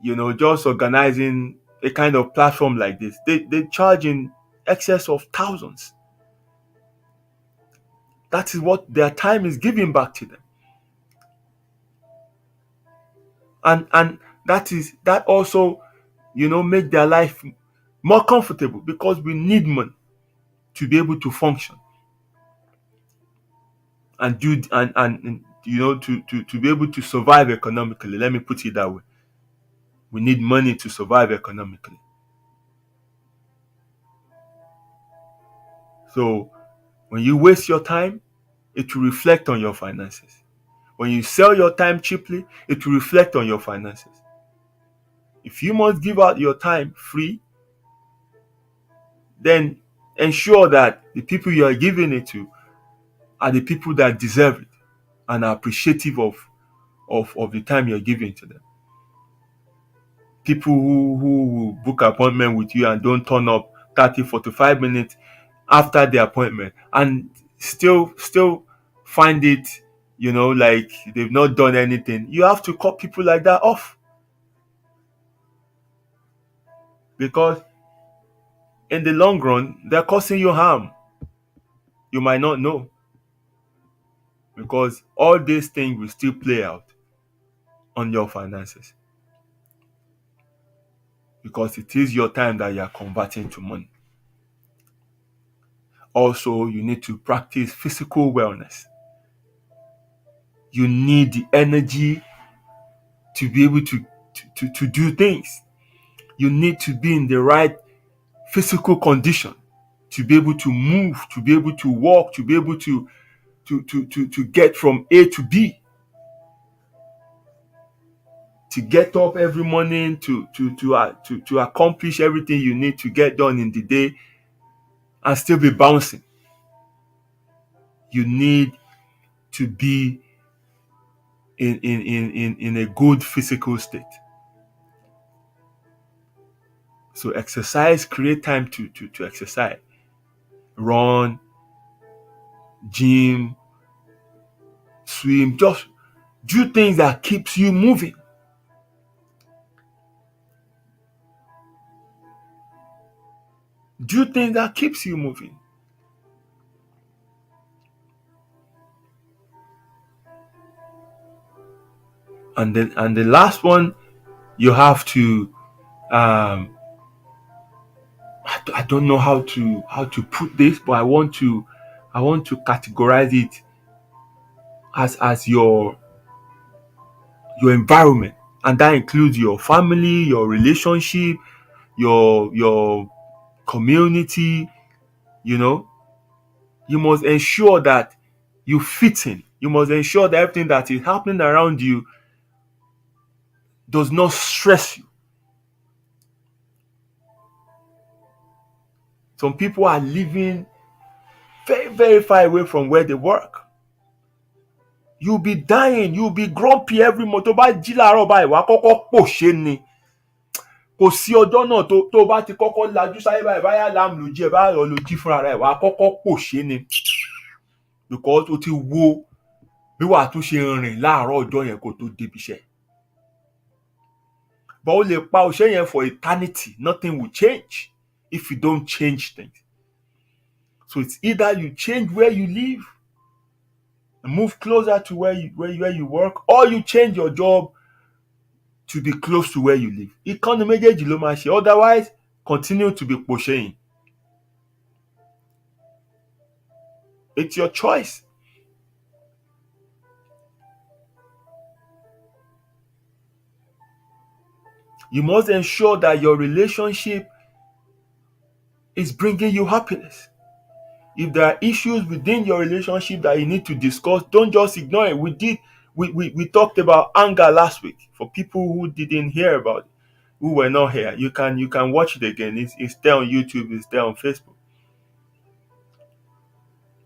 just organizing a kind of platform like this, they charge in excess of thousands. That is what their time is giving back to them. And that also, make their life more comfortable, because we need money to be able to function and do and to be able to survive economically. Let me put it that way. We need money to survive economically. So when you waste your time, it will reflect on your finances. When you sell your time cheaply, it will reflect on your finances. If you must give out your time free, then ensure that the people you are giving it to are the people that deserve it and are appreciative of the time you're giving to them. People who will book appointment with you and don't turn up 30-45 minutes after the appointment and still find it, like they've not done anything. You have to cut people like that off, because in the long run, they're causing you harm. You might not know, because all these things will still play out on your finances, because it is your time that you are converting to money. Also, you need to practice physical wellness. You need the energy to be able to do things. You need to be in the right physical condition to be able to move, to be able to walk, to be able to get from A to B. To get up every morning, to accomplish everything you need to get done in the day and still be bouncing. You need to be in a good physical state. So exercise, create time to exercise. Run, gym, swim, just do things that keeps you moving. Do things that keeps you moving. And the last one, you have to I don't know how to put this, but I want to categorize it as your environment, and that includes your family, your relationship, your community. You must ensure that you fit in. You must ensure that everything that is happening around you does not stress you. Some people are living very, very far away from where they work. You'll be dying, you'll be grumpy every month. Tó bá jí láàárọ̀ báyìí, wàá kọ́kọ́ pòṣé ni. Kò sí ọjọ́ náà tó bá ti kọ́kọ́ lajú sáyé báyìí, báyà láàmú ló jí ẹ, báyà ló jí fúnra rẹ̀, wàá kọ́kọ́ pòṣé ni. Because o ti wo bí wàá tún ṣe rìn láàárọ̀ ọjọ́ yẹn kó tó débi iṣẹ́. But o lè pa òṣè yẹn for eternity. Nothing will change if you don't change things. So it's either you change where you live, move closer to where you work, or you change your job to be close to where you live. Ìkànnì méjèèjì ló máa ṣe, otherwise continue to be pòṣẹ́yìn. It's your choice. You must ensure that your relationship is bringing you happiness. If there are issues within your relationship that you need to discuss, don't just ignore it. We talked about anger last week. For people who didn't hear about it, who were not here, you can watch it again. It's there on YouTube, it's there on Facebook.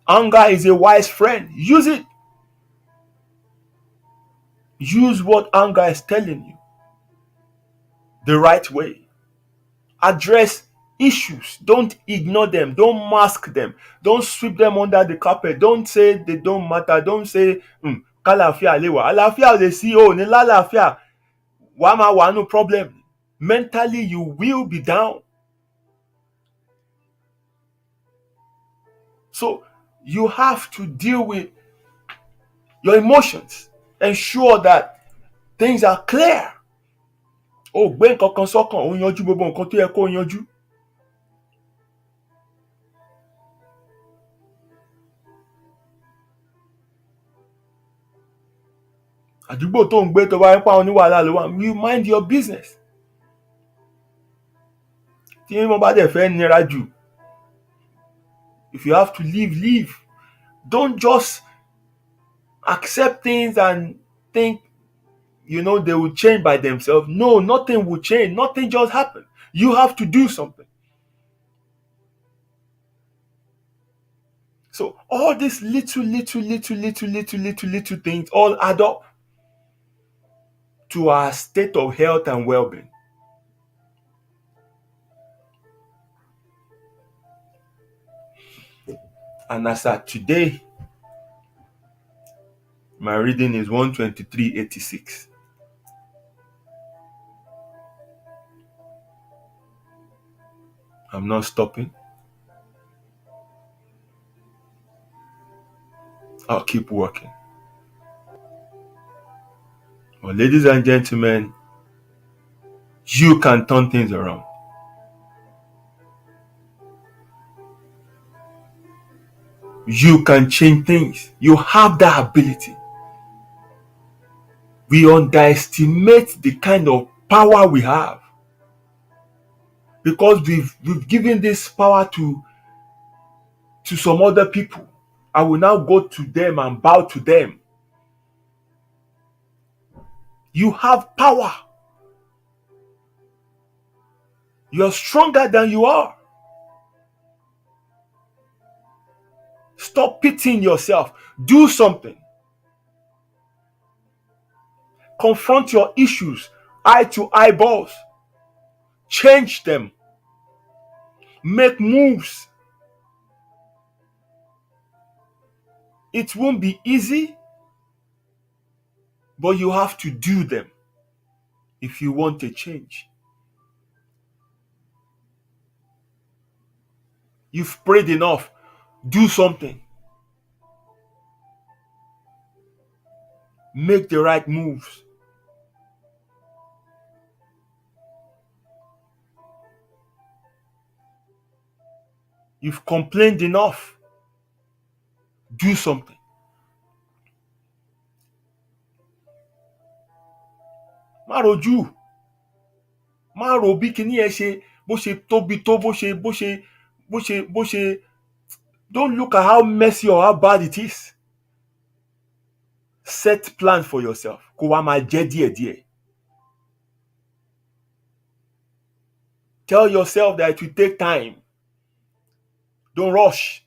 Anger is a wise friend. Use it. Use what anger is telling you the right way. Address issues. Don't ignore them. Don't mask them. Don't sweep them under the carpet. Don't say they don't matter. Don't say, kálàáfíà lè wà. Àlàáfíà lè sí o ní lálàáfíà. Wàá máa wà nù problem. Mentally, you will be down. So you have to deal with your emotions. Ensure that things are clear. Gbé nǹkan kan sọ́kàn, ó yanjú gbogbo nǹkan tó yẹ kó yanjú. Àdúgbò tó ń gbé tó bá ń pa oníwàhálà ló wà, you mind your business. Tí wọ́n bá dẹ̀ fẹ́ nira jù, if you have to leave. Don't just accept things and think, they will change by themselves. No, nothing will change. Nothing just happened. You have to do something. So all these little things all add up to our state of health and well-being. And as at today, my reading is 123.86. I'm not stopping. I'll keep working. Well, ladies and gentlemen, you can turn things around. You can change things. You have that ability. We underestimate the kind of power we have because we've given this power to some other people. I will now go to them and bow to them. You have power. You're stronger than you are. Stop pitying yourself. Do something. Confront your issues eye to eyeballs. Change them. Make moves. It won't be easy, but you have to do them if you want a change. You've prayed enough. Do something. Make the right moves. You've complained enough. Do something. Má rojú. Má ro bí kíní ẹ ṣe bó ṣe tóbi tó bó ṣe. Don't look at how messy or how bad it is. Set plans for yourself. Kó wá máa jẹ́ díẹ̀díẹ̀. Tell yourself that it will take time. Don't rush.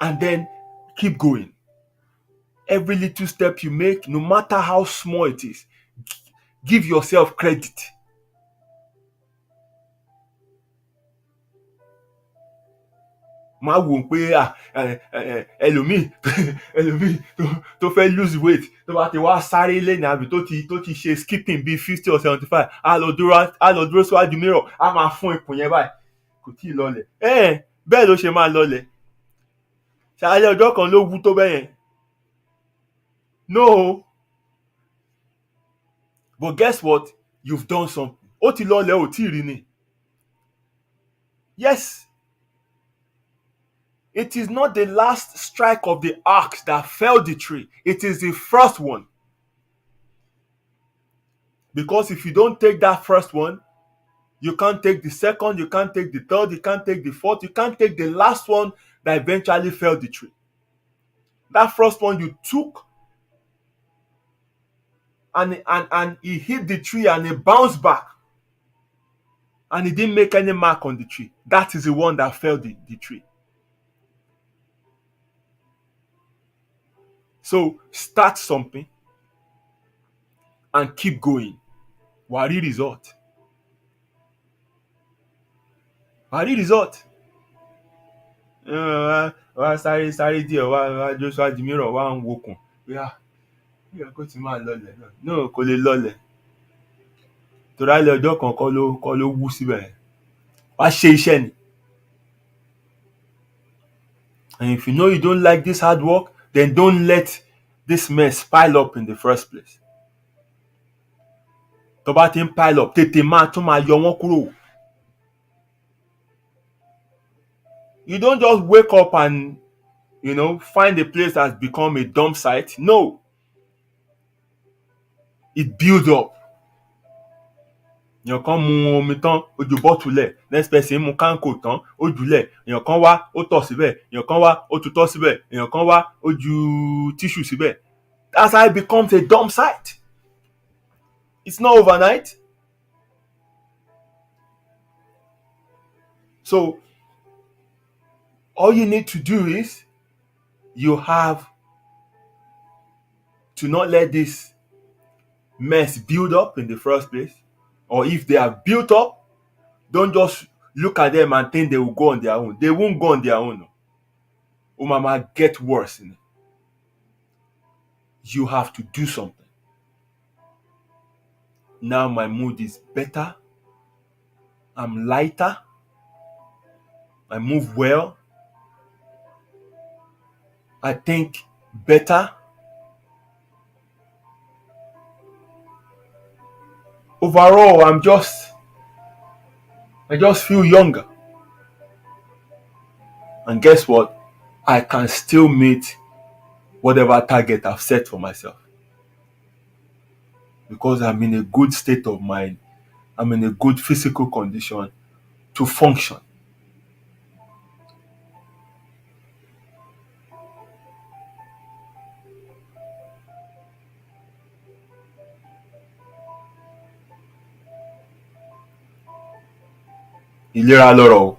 And then keep going. Every little step you make, no matter how small it is, give yourself credit. Má wò pé ẹlòmíì tó fẹ́ lose weight tó bá ti wá sáré lẹ́nu àbí tó ti ṣe skipping bíi 50 or 75 á lọ dúró síwájú mirror á máa fún ikùn yẹn báyìí kò tí ì lọlẹ̀ bẹ́ẹ̀ ló ṣe máa lọlẹ̀ ṣáájú ọjọ́ kan ló wú tó bẹ́yẹn No. But guess what? You've done something. Ó ti lọlẹ̀ ò tí ì rí ni. Yes. It is not the last strike of the axe that felled the tree. It is the first one. Because if you don't take that first one, you can't take the second, you can't take the third, you can't take the fourth, you can't take the last one that eventually felled the tree. That first one you took, and he hit the tree and it bounced back. And he didn't make any mark on the tree. That is the one that felled the tree. So start something and keep going. Wàá rí result. Wàá rí result. Wá sáré díẹ̀ wá jó síwájú mìíràn wá ń wokùn. Bí kò tí máa lọlẹ̀ náà. No, kò lè lọlẹ̀. Torí alẹ́ ọjọ́ kan kọ́ ló wú síbẹ̀. Wá ṣe iṣẹ́ ni. And if you know you don't like this hard work, then don't let this mess pile up in the first place. Tó bá ti ń pile up, tètè tún máa yọ wọ́n kúrò. You don't just wake up and, find a place that's become a dump site. No. It builds up. Èèyàn kan mu omi tán, ó ju bọ́ọ̀tù lẹ̀. Next person mu kánkò tán, ó jùlẹ̀. Èèyàn kan wá, ó tọ̀ síbẹ̀. Èèyàn kan wá, ó tutọ́ síbẹ̀. Èèyàn kan wá, ó ju tissue síbẹ̀. That's how it becomes a dump site. It's not overnight. So, all you need to do is you have to not let this mess build up in the first place. Or if they are built up, don't just look at them and think they will go on their own. They won't go on their own. Mama get worse. You have to do something. Now my mood is better. I'm lighter. I move well. I think better. Overall, I just feel younger. And guess what? I can still meet whatever target I've set for myself. Because I'm in a good state of mind. I'm in a good physical condition to function. Ìlera lọ́rọ̀ o.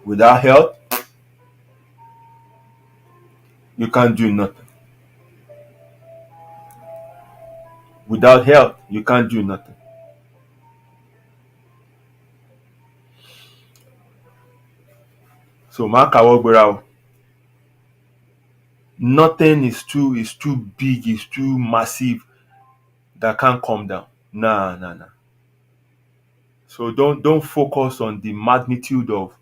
Without health, you can't do nothing. Without health, you can't do nothing. So má káwọ́ gbéra o. Nothing is too big, is too massive that can't come down. Nah. So don't focus on the magnitude of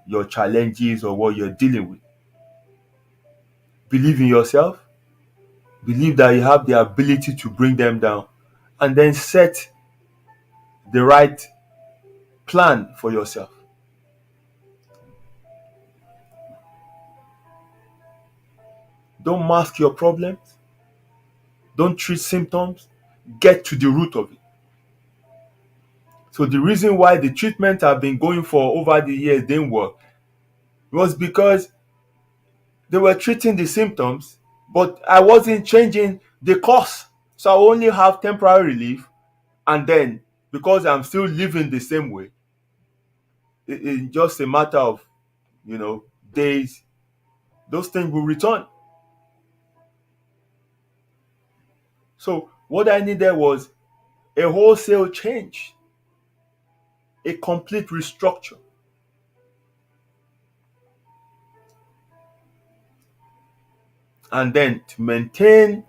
your challenges or what you're dealing with. Believe in yourself. Believe that you have the ability to bring them down, and then set the right plan for yourself. Don't mask your problems. Don't treat symptoms. Get to the root of it. So the reason why the treatment I've been going for over the years didn't work was because they were treating the symptoms, but I wasn't changing the cause. So I only have temporary relief, and then because I'm still living the same way, it's just a matter of, days, those things will return. So what I needed was a wholesale change, a complete restructure. And then to maintain,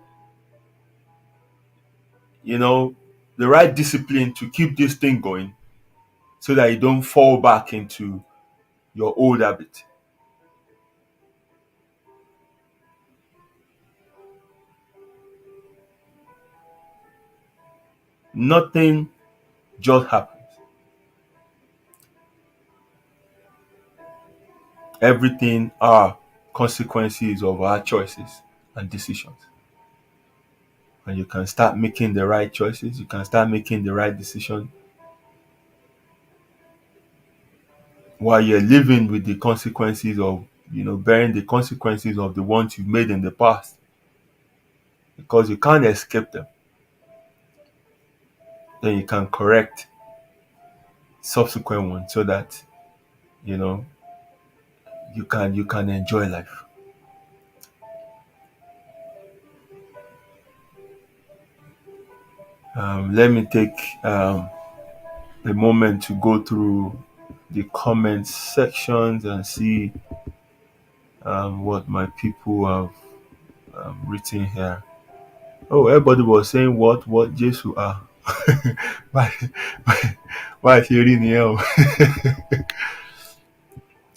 the right discipline to keep this thing going so that you don't fall back into your old habit. Nothing just happens. Everything are consequences of our choices and decisions. And you can start making the right choices, you can start making the right decision while you're living with the consequences of, bearing the consequences of the ones you've made in the past. Because you can't escape them. Then you can correct subsequent ones so that, you can enjoy life. Let me take a moment to go through the comments sections and see what my people have written here. Oh, everybody was saying what Jesus are. Why is he reading here?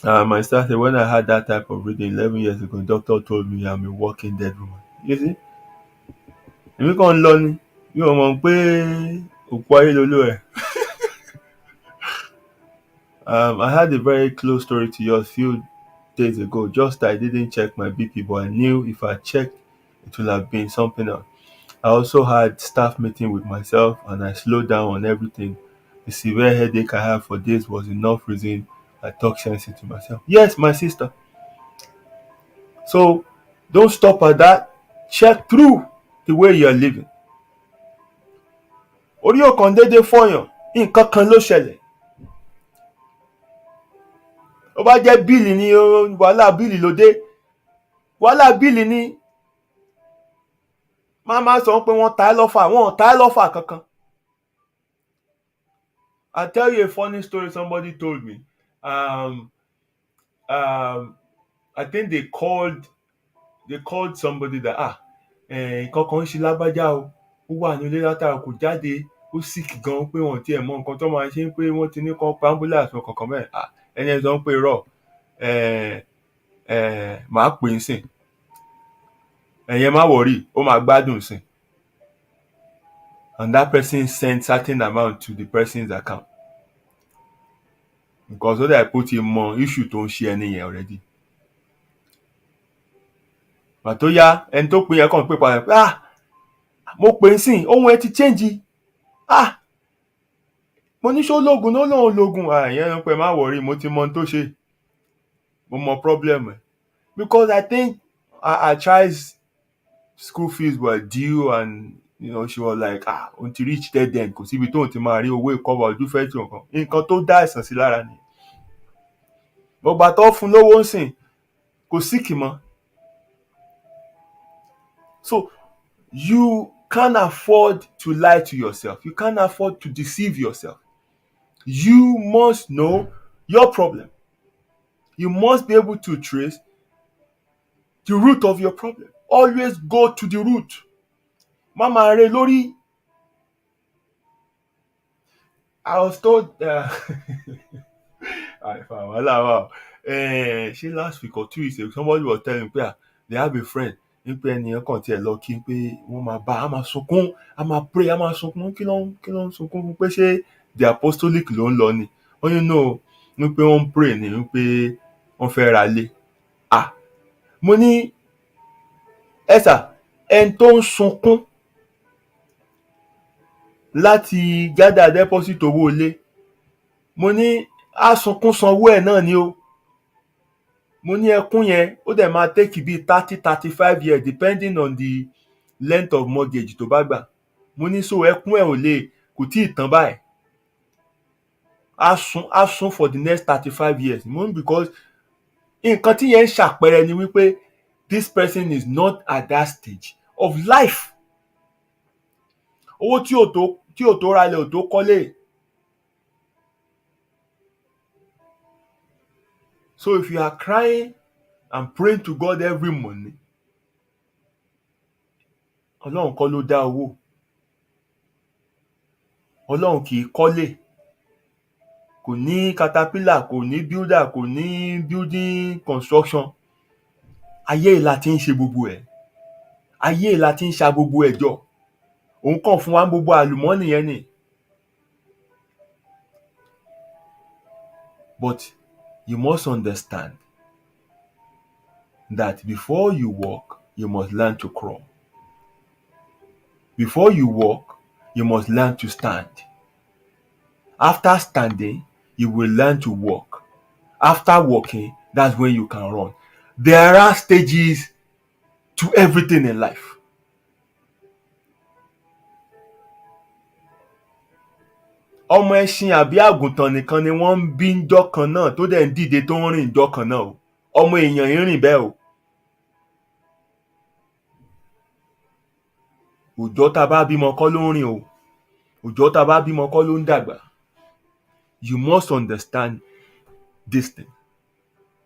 I started when I had that type of reading 11 years ago. Doctor told me I'm a walking dead woman. You see? Èmi kàn ń lọ ni. Mi ò mọ̀ pé òkú ayé lolú ẹ̀. I had a very close story to yours a few days ago. Just I didn't check my BP, but I knew if I checked, it would have been something else. I also had staff meeting with myself and I slowed down on everything. The severe headache I had for days was enough reason I talk sense to myself. Yes, my sister. So don't stop at that. Check through the way you're living. Orí ò kàn déédéé fọyàn, nǹkan kan ló ṣẹlẹ̀. Ó bá jẹ́ bíìlì ni wàhálà bíìlì ló dé. Wàhálà bíìlì ni. Má sọ pé wọ́n ta ẹ́ lọ́fà, wọ́n ò ta ẹ́ lọ́fà kankan. I'll tell you a funny story somebody told me. I think they called somebody that nǹkan kan ṣe lágbájá o, ó wà nílé látara kò jáde, ó sick gan pé wọ́n tiẹ̀ mọ nǹkan tó máa ṣe pé wọ́n ti ní kán pa ambulance wọn kankan mẹ́rin. Ẹni ẹ̀ sọ pé rọ̀ màá pè é sìn. Ẹ̀yẹn má worry, ó máa gbádùn sìn. And that person sent certain amount to the person's account. Because ó dà pé ó ti mọ issue tó ń ṣe ẹni yẹn already. Pàtó yá ẹni tó pè yẹn kàn pé padà pé mo pè é sìn, ohun ẹ ti change. Mo ní ṣó lóògùn náà lòun lóògùn. Ìyẹn ló pé má worry, mo ti mọ ohun tó ṣe. Mo mọ problem ẹ̀. Because I think I tried school fees were due and she was like òun ti reach dead end, kò síbi tóun ti máa rí owó ìkọ́bà ojú fẹ́ tí nǹkan tó dá àìsàn sí lára ni. Gbogbo tó fún lówó ń sìn kò síkì mọ́. So you can't afford to lie to yourself. You can't afford to deceive yourself. You must know your problem. You must be able to trace the root of your problem. Always go to the root. Mama re lórí. I was told last week or 2 weeks ago, somebody was telling me they have a friend pé ẹnìyẹn kàn tiẹ̀ lọ kí pé wọ́n máa bá a máa sunkún, a máa pray, a máa sunkún. Kí ló ń sunkún fún? Pé ṣé the apostolic ló ń lọ ni? Wọ́n ní pé wọ́n ń pray ni pé wọ́n fẹ́ ra lé. Mo ní ẹni tó ń sunkún láti gather deposit owó ilé, mo ní á sunkún sanwó ẹ̀ náà ni o. Mo ní ẹkún yẹn ó dẹ̀ máa take bí 30-35 years depending on the length of mortgage tó bá gbà. Mo ní so ẹkún ẹ̀ kò tí ì tán báyìí. Á sún for the next 35 years. Mo ní because nǹkan tí yẹn ń ṣàpẹẹrẹ ni wípé this person is not at that stage of life. Owó tí ò tó ra ilẹ̀ ò tó kọ́lé. So if you are crying and praying to God every morning, Ọlọ́run kọ́ ló dá owó. Ọlọ́run kì í kọ́lé. Kò ní caterpillar, kò ní builder, kò ní building construction. Ayé la ti ń ṣe gbogbo ẹ̀. Ayé la ti ń ṣa gbogbo ẹ̀ jọ. òun kàn fún wa gbogbo àlùmọ́nì yẹn ni. But you must understand that before you walk, you must learn to crawl. Before you walk, you must learn to stand. After standing, you will learn to walk. After walking, that's when you can run. There are stages to everything in life. Ọmọ ẹṣin àbí àgùntàn nìkan ni wọ́n ń bí ńjọ́ kan náà tó dẹ̀ ń dìde tó ń rìn ńjọ́ kan náà o. Ọmọ èèyàn ń rìn bẹ́ẹ̀ o. Òòjọ́ tá a bá bímọ kọ́ ló ń rìn o. Òòjọ́ tá a bá bímọ kọ́ ló ń dàgbà. You must understand this thing.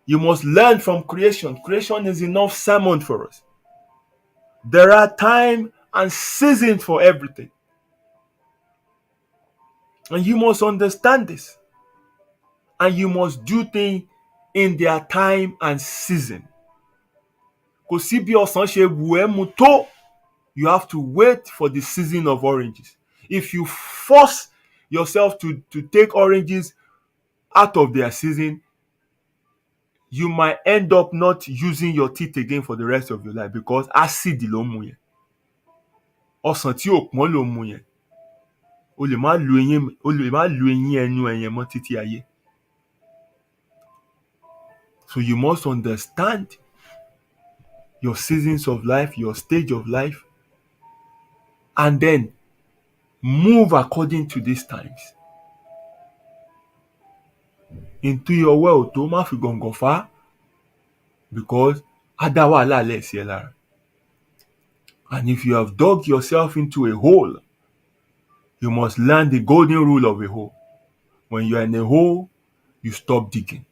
You must learn from creation. Creation is enough sermon for us. There are time and seasons for everything. And you must understand this. And you must do things in their time and season. Kò sí bí ọsàn ṣe wù ẹ́ mu tó, you have to wait for the season of oranges. If you force yourself to take oranges out of their season, you might end up not using your teeth again for the rest of your life because acid ló ń mu yẹn. Ọsàn tí ò pọ́n ló ń mu yẹn. O lè má lu eyín ẹnu ẹ̀yẹn mọ́ títí ayé. So you must understand your seasons of life, your stage of life, and then move according to these times. Into your world tó má fi gàngàn fà, because á dá wàhálà lẹ̀ sí ẹ lára. And if you have dug yourself into a hole, you must learn the golden rule of a hole. When you are in a hole, you stop digging.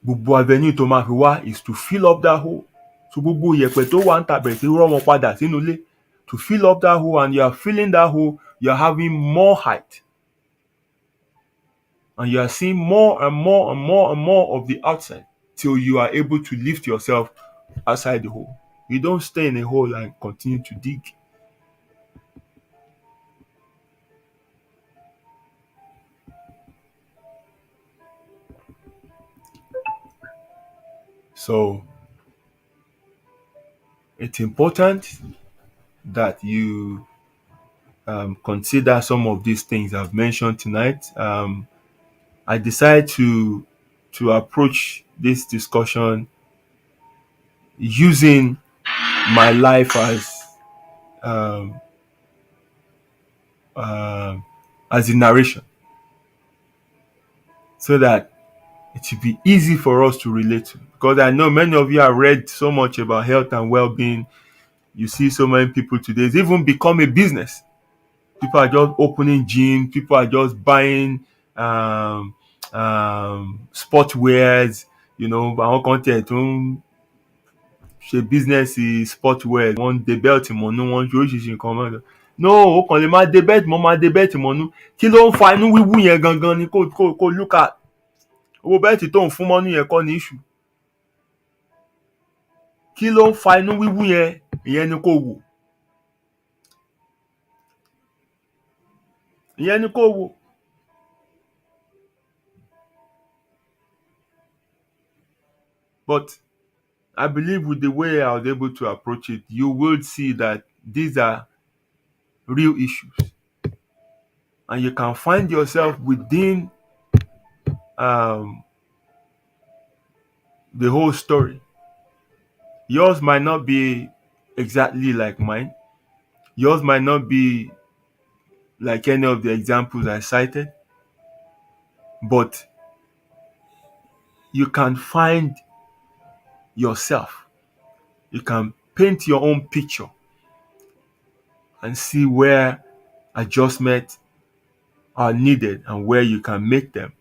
Gbogbo avenue tó máa fi wá is to fill up that hole. So gbogbo yẹ̀pẹ̀ tó wà ń ta bẹ̀rẹ̀ sí rọ́ wọn padà sínú ilé. To fill up that hole, and you are filling that hole, you are having more height. And you are seeing more and more and more and more of the outside till you are able to lift yourself outside the hole. You don't stay in a hole and continue to dig. So it's important that you consider some of these things I've mentioned tonight. I decided to approach this discussion using my life as a narration, so that it should be easy for us to relate to. Because I know many of you have read so much about health and well-being. You see so many people today, it's even become a business. People are just opening gyms. People are just buying sportwears. You know, àwọn kan tiẹ̀ tó ń ṣe business sportwear. Wọ́n de belt mọ́nú, wọ́n ṣe oríṣiríṣi nǹkan mọ́. No, ó kàn lè máa de belt mọ́, máa de belt mọ́nú. Kí ló ń fa inú wíwú yẹn gangan ni kó look at. Owó bẹ́ẹ̀tì tó ń fún mọ́nú yẹn kọ́ ní issue. Kí ló ń fa inú wíwú yẹn? Ìyẹn ni kó wò. Ìyẹn ni kó wò. But I believe with the way I was able to approach it, you will see that these are real issues. And you can find yourself within the whole story. Yours might not be exactly like mine. Yours might not be like any of the examples I cited. But you can find yourself. You can paint your own picture and see where adjustments are needed and where you can make them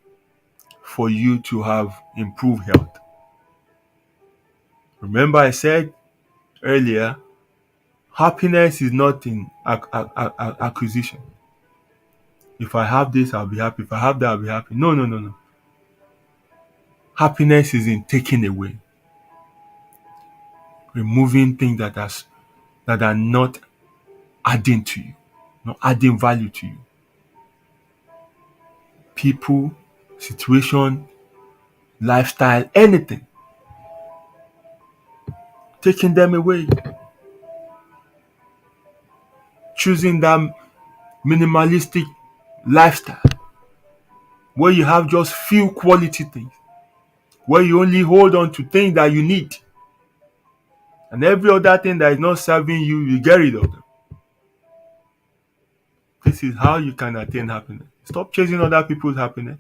for you to have improved health. Remember, I said earlier, happiness is not in acquisition. If I have this, I'll be happy. If I have that, I'll be happy. No. Happiness is in taking away. removing things that are not adding to you, not adding value to you. People, situation, lifestyle, anything. Taking them away. Choosing that minimalistic lifestyle where you have just few quality things, where you only hold on to things that you need, and every other thing that is not serving you, you get rid of them. This is how you can attain happiness. Stop chasing other people's happiness.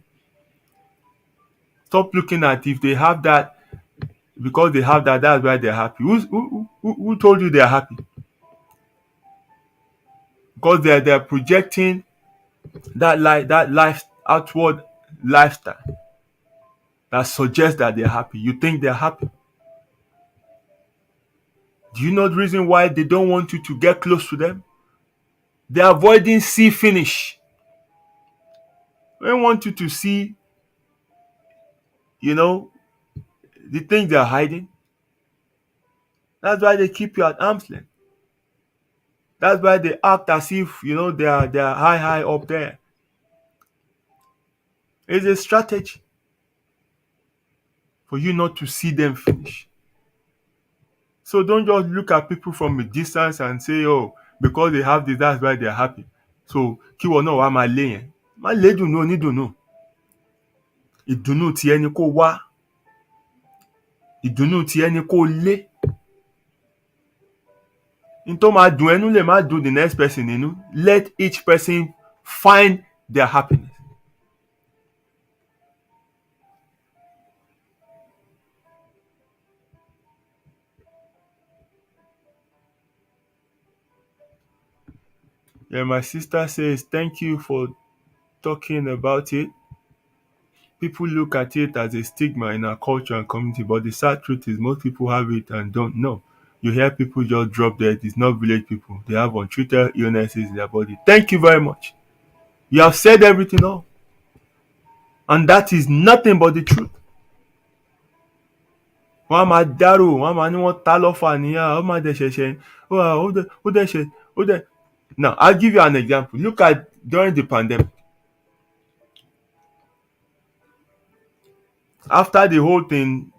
Stop looking at if they have that, because they have that, that's why they're happy. Who told you they're happy? Because they're projecting that life outward lifestyle that suggests that they're happy. You think they're happy. Do you know the reason why they don't want you to get close to them? They're avoiding see finish. They want you to see, the things they're hiding. That's why they keep you at arm's length. That's why they act as if, they're high up there. It's a strategy for you not to see them finish. So don't just look at people from a distance and say, oh, because they have this, that's why they're happy. So, kí wọ́n náà wá máa lé yẹn. Má lé dùnú onídùnnú. Ìdùnnú ti ẹni kó wá. Ìdùnnú ti ẹni kó lé. In tó máa dùn ẹnu lè má dùn the next person nínú. Let each person find their happiness. Yeah, my sister says, thank you for talking about it. People look at it as a stigma in our culture and community, but the sad truth is most people have it and don't know. You hear people just drop dead. It's not village people. They have untreated illnesses in their body. Thank you very much. You have said everything all. And that is nothing but the truth. Wọ́n máa dárò, wọ́n máa ní wọ́n ta lọ́fà níyà, ó máa dẹ̀ ṣẹ̀ṣẹ̀, ó dẹ̀ ṣe, ó dẹ̀. Now, I'll give you an example. Look at during the pandemic. After the whole thing,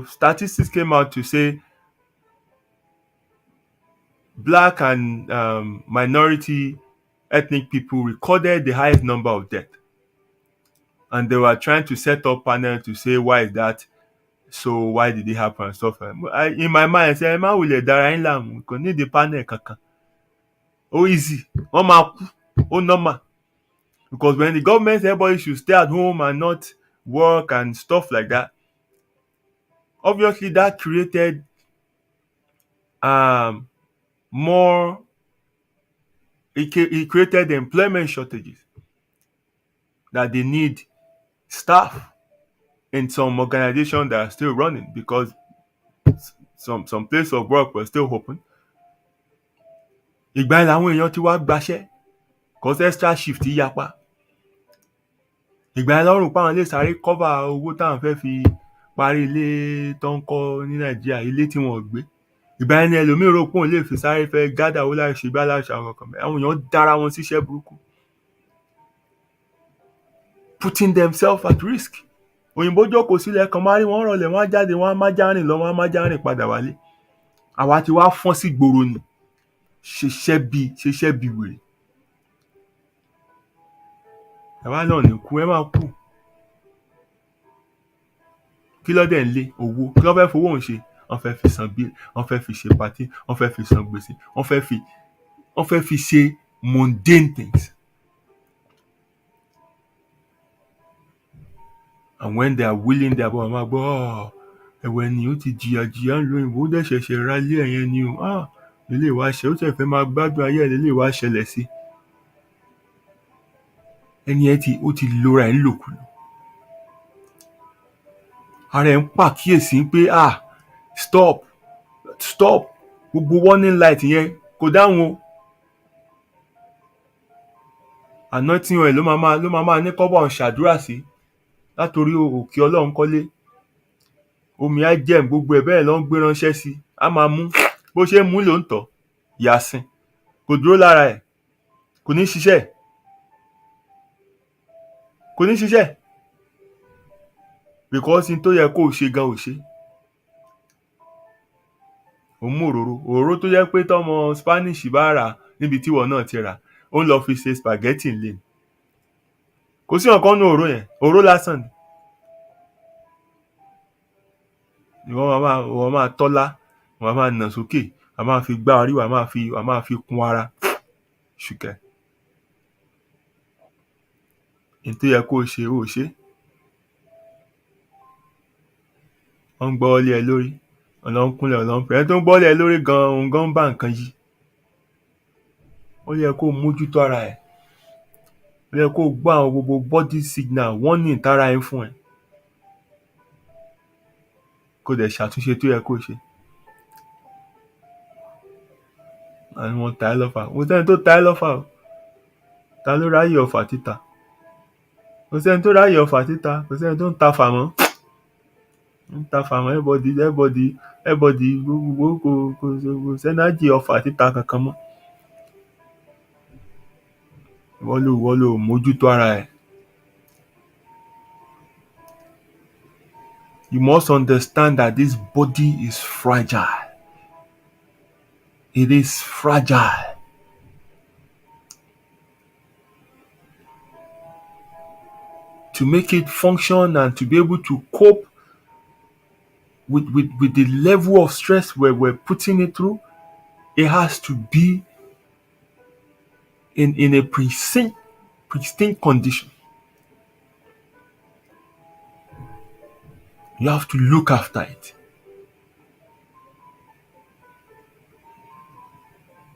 statistics came out to say Black and minority ethnic people recorded the highest number of deaths. And they were trying to set up panel to say, why is that? So why did it happen and stuff? In my mind, I say, "Emma will let Dara we can need the panel kankan. Oh, easy. Oh, normal." Because when the government said everybody should stay at home and not work and stuff like that, obviously that created more. It created employment shortages that they need staff in some organizations that are still running because some place of work was still open. Ìgbà yẹn làwọn èèyàn ti wá gbaṣẹ́ cause extra shift yapa. Ìgbà yẹn lọ́rùn páwọn lè sáré cover owó táwọn fẹ́ fi parí ilé tó ń kọ́ ní Nàìjíríà, ilé tí wọ́n gbé. Ìgbà yẹn ni ẹlòmíì rò pé òun lè fi sáré fẹ́ gádà owó láì ṣe gbá láì ṣàwọn kankan. Àwọn èèyàn dára wọn síṣẹ́ burúkú, putting themselves at risk. Òyìnbó jókòó sílẹ̀ kan máa rí wọn rọlẹ̀, wọ́n á jáde, wọ́n á má járìn lọ, wọ́n á má járìn padà wálé. Àwa ti wá fọ́n sí gbòòrò ni, ṣeṣẹ́ bí wèrè. Àwa náà ní kú, ẹ máa kú. Kí ló dẹ̀ ń lé? Owó. Kí ló fẹ́ fowó òun ṣe? Wọ́n fẹ́ fi san bill, wọ́n fẹ́ fi ṣe party, wọ́n fẹ́ fi san gbèsè, wọ́n fẹ́ fi ṣe mundane things. And when they are willing, they are going to go, ẹ̀wẹ̀ ni ó ti jìyà ń lo òyìnbó, ó dẹ̀ ṣẹ̀ṣẹ̀ ra ilé ẹ̀yẹn ni o. Ilé ìwà ṣe, ó tẹ̀ fẹ́ máa gbádùn ayé ẹ̀, ilé ìwà ṣẹlẹ̀ sí. Ẹni ẹ ó ti lora ẹ̀ ń lòkulò. Ara ẹ̀ ń pàkíyèsí pé stop gbogbo warning light yẹn kò dáhùn o. Anointing oil ló máa ní kọ́bọ̀ ń ṣàdúrà sí látòrí òkè Ọlọ́run kọ́lé. Omi á jẹ̀m gbogbo ẹ̀ bẹ́ẹ̀ ló ń gbé ránṣẹ́ sí. á máa mú bó ṣe ń mú ló ń tọ̀ Yasin kò dúró lára ẹ̀ kò ní ṣiṣẹ́ because n tó yẹ kó o ṣe gan ò ṣe. Ó mú òróró tó jẹ́ pé tọ́mọ Spanish bá rà níbi tíwọ náà ti rà ó ń lọ fi ṣe spaghetti ńlẹ̀ kò sí nǹkan nínú òróró lásán ni wọ́n máa tọ́lá wọ́n máa nà sókè wọ́n máa fi gbá orí wọ́n máa fi kun ara ṣùkẹ́ ní tó yẹ kó o ṣe ó ṣe. Wọ́n ń gbọ́ ọ́lé ẹ lórí ọ̀nà ń kúnlẹ̀ ọ̀nà ń pẹ́ ẹni tó ń gbọ́ ọ́lé ẹ lórí gan òun gan ń bá nǹkan yí. Ó yẹ kó o mójútó ara ẹ̀ ó yẹ kó o gbọ́ àwọn gbogbo body signal warning tára ẹ fún ẹ kó dẹ̀ ṣàtúnṣe tó yẹ kó o ṣe. Àwọn wọn ta ẹ́ lọ́fà kò sẹ́ni tó ta ẹ́ lọ́fà o ta ló ráyè ọfà títa kò sẹ́ni tó ráyè ọfà títa kò sẹ́ni tó ń ta fà mọ́ everybody gbogbo kò sẹ́nájì ọfà títa kankan mọ́. Wọ́n lò mójútó ara ẹ̀. You must understand that this body is fragile. It is fragile. To make it function and to be able to cope with the level of stress we're putting it through, it has to be in a pristine condition. You have to look after it.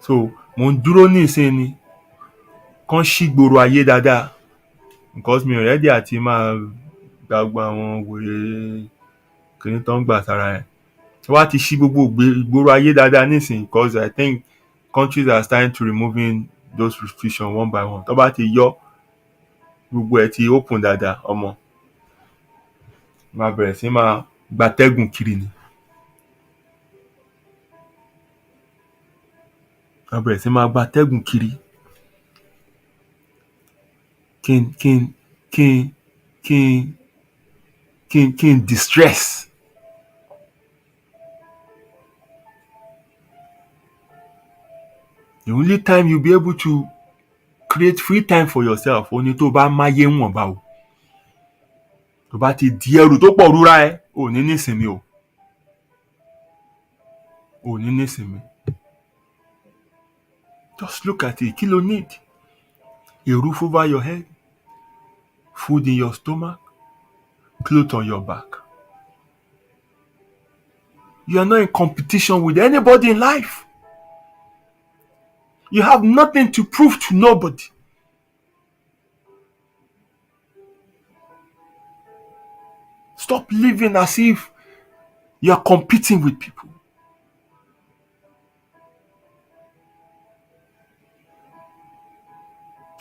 So, mo ń dúró ní ìsinmi kán ṣí gbòòrò ayé dáadáa because mi ò ready àti máa gbàgbọ́ àwọn wèrè kìíní tó ń gbà sára ẹ̀. Wá ti ṣí gbogbo ìgboro ayé dáadáa nísìnyí because I think countries are starting to removing those restrictions one by one. Tó bá ti yọ gbogbo ẹ̀ ti open dáadáa ọmọ máa bẹ̀rẹ̀ sí máa gbatẹ́gùn kiri ni. Máa bẹ̀rẹ̀ sí máa gbatẹ́gùn kiri. Kí n distress. The only time you'll be able to create free time for yourself ó ní tó bá máyé wọ̀nba o. Tó bá ti di ẹrù tó pọ̀ rúra ẹ ò ní nísinmi o. Ò ní nísinmi. Just look at it. Kí lo need? A roof over your head, food in your stomach, clothes on your back. You are not in competition with anybody in life. You have nothing to prove to nobody. Stop living as if you are competing with people.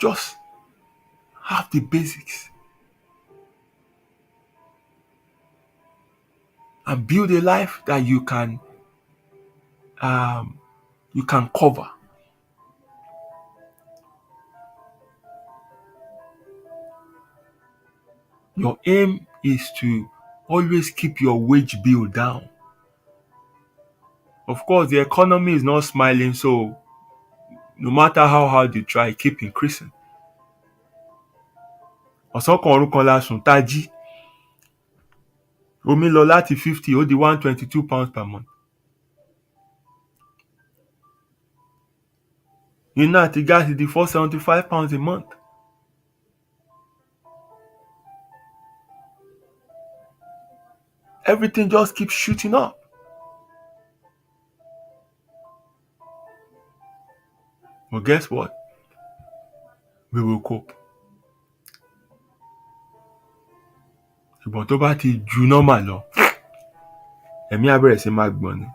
Just have the basics and build a life that you can cover. Your aim is to always keep your wage bill down. Of course, the economy is not smiling, so no matter how hard you try, keep increasing. Ọ̀sán kan orúkọ la sùn tá jí. Omi lọ láti 50 ó di £122 per month. Iná àti gáàsì di £475 a month. Everything just keeps shooting up. But guess what? We will cope. Ṣùgbọ́n tó bá ti ju normal lọ, ẹ̀mí á bẹ̀rẹ̀ sí máa gbọ̀n ni.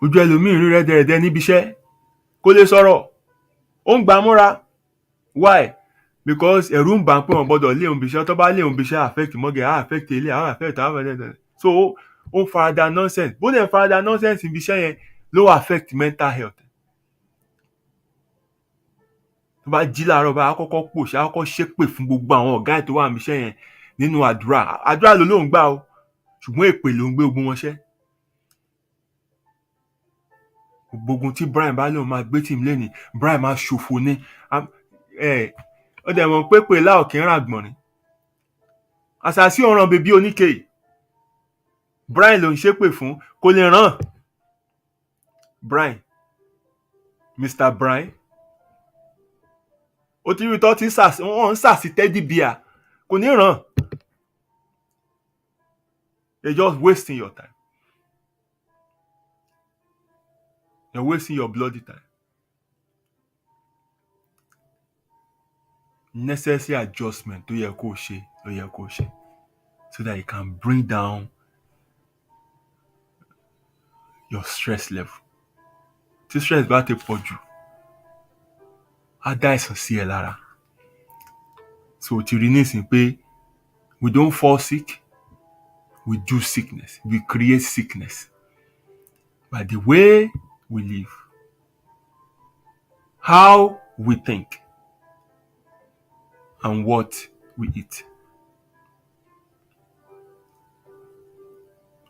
Ojú ẹlòmíì rí rẹ́dẹ̀rẹ́dẹ́ níbi iṣẹ́ kó lè sọ̀rọ̀. Ó ń gbà múra. Why? Because ẹ̀rù ń bà pé wọ́n gbọ́dọ̀ lé òun bí iṣẹ́ tó bá lé òun bí iṣẹ́ affect mọ́gẹ̀ affect ilé affect. So ó ń farada nonsense bó dẹ̀ ń farada nonsense ibi iṣẹ́ yẹn ló affect mental health. tó bá jí láàárọ̀ bá kọ́kọ́ pòṣá kọ́kọ́ ṣépè fún gbogbo àwọn ọ̀gá ẹ̀ tó wà níbi iṣẹ́ yẹn nínú àdúrà ló lóun gbà o ṣùgbọ́n èpè ló ń gbé ogun wọn ṣẹ́. gbogbo tí Brian bá lóun máa gbé tìmí lẹ́nìí Brian máa ṣòfò ní ó dẹ̀ mọ̀ pé pé láò kí ń rà gbọ̀nrín àṣàṣì ọ̀ràn bèbí oníke yìí Brian ló ń ṣépè fún kò lè ràn Brian Mr. Brian ó ti rí tó ti wọ́n ń sàṣì tẹ́dí bíà kò ní ràn. You're just wasting your time. You're wasting your bloody time. Necessary adjustment tó yẹ kó ṣe so that you can bring down your stress level. Tí stress bá ti pọ̀ jù á dá àìsàn sí ẹ lára. So ti rí nísìn pé we don't fall sick, we do sickness, we create sickness by the way we live, how we think, and what we eat.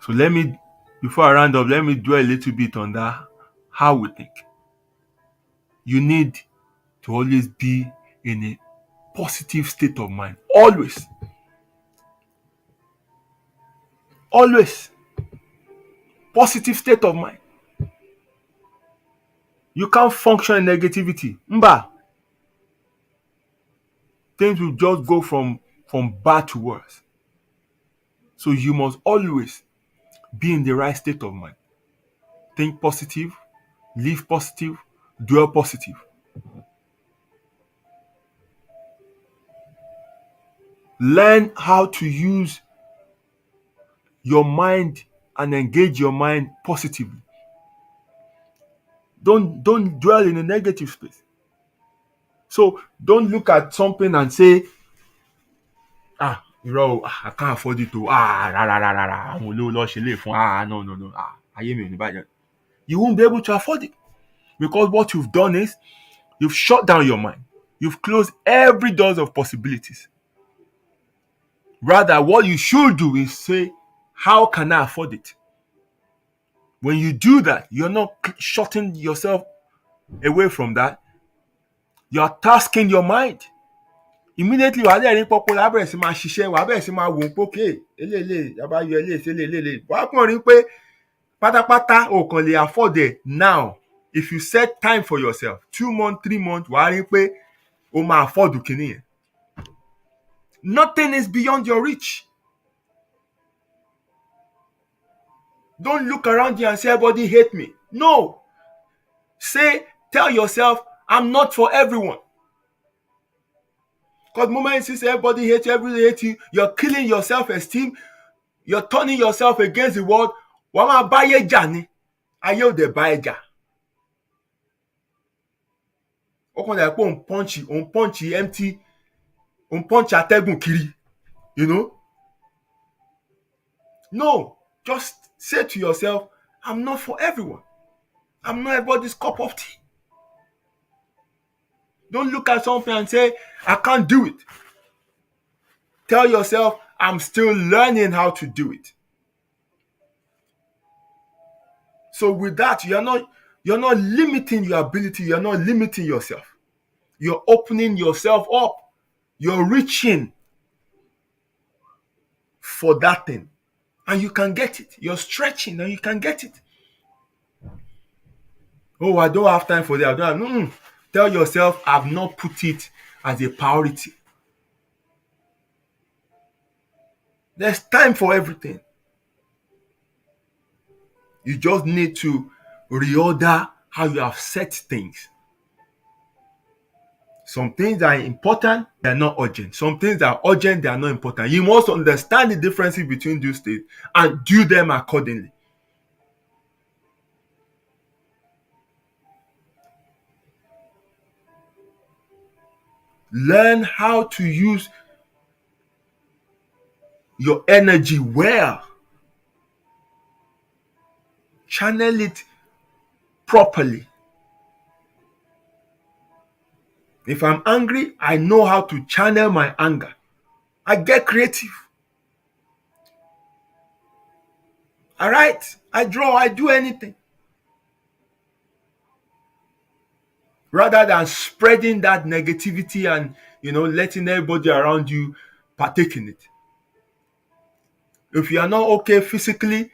So before I round up, let me dwell a little bit on that, how we think. You need to always be in a positive state of mind. Always. Always. Positive state of mind. You can't function in negativity. Mba. Things will just go from bad to worse. So you must always be in the right state of mind. Think positive, live positive, dwell positive. Learn how to use your mind and engage your mind positively. Don't dwell in a negative space. So don't look at something and say, I can't afford it to. No. You won't be able to afford it because what you've done is you've shut down your mind. You've closed every doors of possibilities. Rather, what you should do is say, how can I afford it? When you do that, you're not shutting yourself away from that. You're tasking your mind. Immediately, wàá lè rí pọ́pọ́ lábẹ̀rẹ̀ sí máa ṣiṣẹ́, wàá bẹ̀rẹ̀ sí máa wò ó pókè eléèlé yàbá yọ eléèlé. Wàá kàn rí pé pátápátá ò kàn lè afford it now. If you set time for yourself, 2 months, 3 months, wàá rí pé o máa afford kìíní yẹn. Nothing is beyond your reach. Don't look around you and say everybody hate me. No. Tell yourself, I'm not for everyone. Because the moment you say everybody hates you, you're killing your self-esteem. You're turning yourself against the world. Wọ́n máa báyé jà ni. Ayé ò dẹ̀ bá ẹ jà. Ó kàn dà pé òun punch empty, òun punch atẹ́gùn kiri. You know? No. Just say to yourself, I'm not for everyone. I'm not everybody's cup of tea. Don't look at something and say, I can't do it. Tell yourself, I'm still learning how to do it. So with that, you're not limiting your ability. You're not limiting yourself. You're opening yourself up. You're reaching for that thing. And you can get it. You're stretching and you can get it. Oh, I don't have time for that. Tell yourself, I've not put it as a priority. There's time for everything. You just need to reorder how you have set things. Some things are important, they're not urgent. Some things are urgent, they are not important. You must understand the differences between those things and do them accordingly. Learn how to use your energy well. channel it properly. If I'm angry, I know how to channel my anger. I get creative. I write, I draw, I do anything. Rather than spreading that negativity and, letting everybody around you partake in it. If you are not okay physically,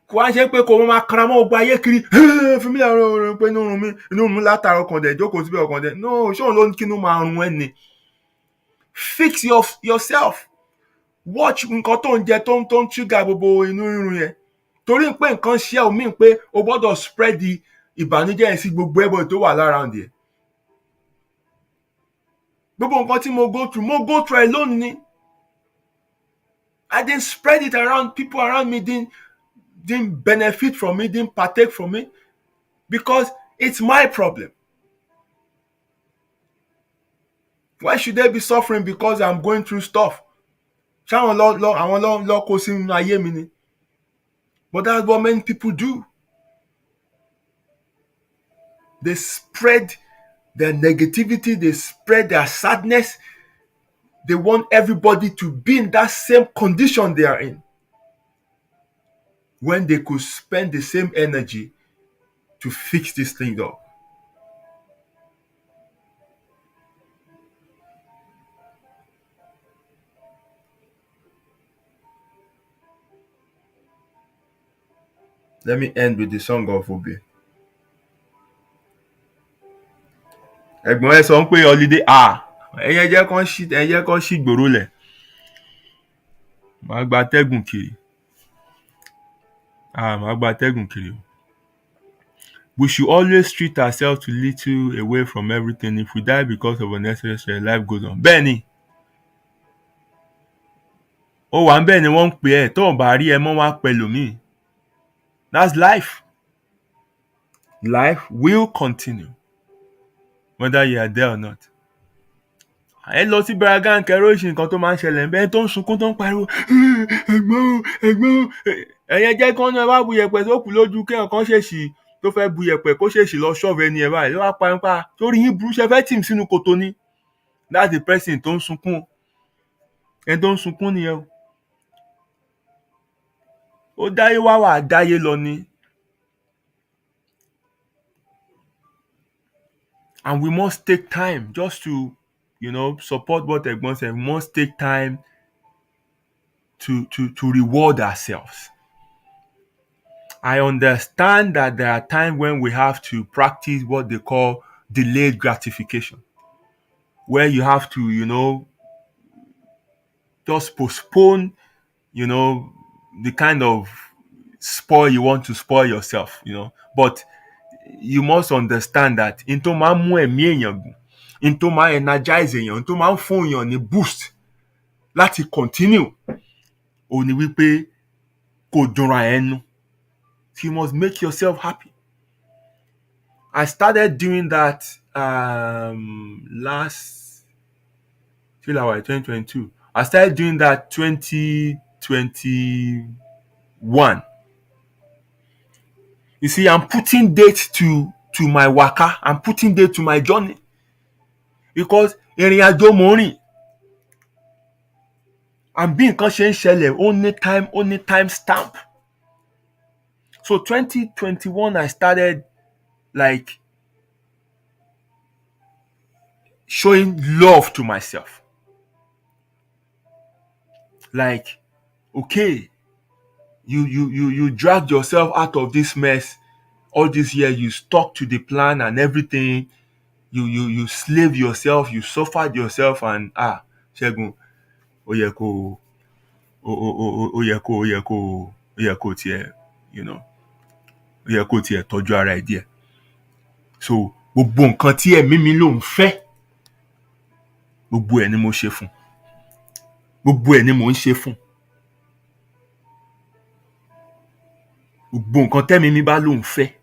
kò wá ṣe pé kò máa kara mọ́ ọgbà ayé kiri fún mi láàárọ̀ pé inú mi látara ọkàn dẹ̀ jókòó síbẹ̀ ọkàn dẹ̀ no ṣé òun ló ní kí inú máa run ẹ́ ni. Fix yourself. Watch nǹkan tó ń jẹ tó ń trigger gbogbo inú rírun yẹn. Torí pé nǹkan ṣe ò mean pé o gbọ́dọ̀ spread ìbànújẹ́ yẹn sí gbogbo everybody tó wà lára ẹ̀. Gbogbo nǹkan tí mo go through alone ni. I didn't spread it around. People around me didn't benefit from it, didn't partake from it, because it's my problem. Why should they be suffering because I'm going through stuff? But that's what many people do. They spread their negativity, they spread their sadness. They want everybody to be in that same condition they are in, when they could spend the same energy to fix this thing up. Let me end with the song of Obi. Ẹ̀gbọ́n ẹ sọ pé holiday ẹ̀yẹ jẹ́ kán ṣì gbòòrò lẹ̀. Màá gba atẹ́gùn kiri. We should always treat ourselves to little away from everything. If we die because of unnecessary, life goes on. Bẹ́ẹ̀ni. Ó wà ń bẹ́ẹ̀ ni wọ́n ń pè ẹ́ tó ń bá rí ẹ mọ́ wá pẹ̀lú mi. That's life. Life will continue, whether you are there or not. Ẹ lọ sí Baragan kẹrọ́ọ̀ṣì nǹkan tó máa ń ṣẹlẹ̀ ń bẹ́ẹ̀ tó ń sunkún tó ń pariwo ẹ̀gbọ́n ẹ̀yẹ jẹ́ kí wọ́n náà wá bu yẹ̀pẹ̀ tó kù lójú kí ọ̀kan ṣèṣì tó fẹ́ bu yẹ̀pẹ̀ kó ṣèṣì lọ ṣọ́ọ̀bù ẹni ẹ̀ báyìí ló wá pa torí yín burú ṣe fẹ́ tì mí sínú kòtò ni. That's the person tó ń sunkún. Ẹni tó ń sunkún nìyẹn o. Ó dáyé wá wà dáyé lọ ni. And we must take time just to, support what Egbon said. We must take time to reward ourselves. I understand that there are times when we have to practice what they call delayed gratification, where you have to, just postpone, the kind of spoil you want to spoil yourself, But you must understand that into máa ń mú ẹ̀mí èèyàn gùn, into máa energize èèyàn, into máa ń fún èèyàn ní boost láti continue. Ó ní wípé kò dùnra ẹnu. You must make yourself happy. I started doing that last 2022. I started doing that 2021. You see, I'm putting date to my waka. I'm putting date to my journey. Because ìrìn àjò mò ń rìn. And bí nǹkan ṣe ń ṣẹlẹ̀, only time stamp. So 2021, I started like showing love to myself. Like, okay, you dragged yourself out of this mess all this year. You stuck to the plan and everything. You slave yourself. You suffered yourself, and Ṣẹ́gun, ó yẹ kó tiẹ̀, ó yẹ kó tiẹ̀ tọ́jú ara ẹ̀ díẹ̀. So gbogbo nǹkan tí ẹ̀mí mi ló ń fẹ́, gbogbo ẹ̀ ni mo ṣe fún. Gbogbo ẹ̀ ni mo ń ṣe fún. Gbogbo nǹkan tẹ́mi mi bá ló ń fẹ́.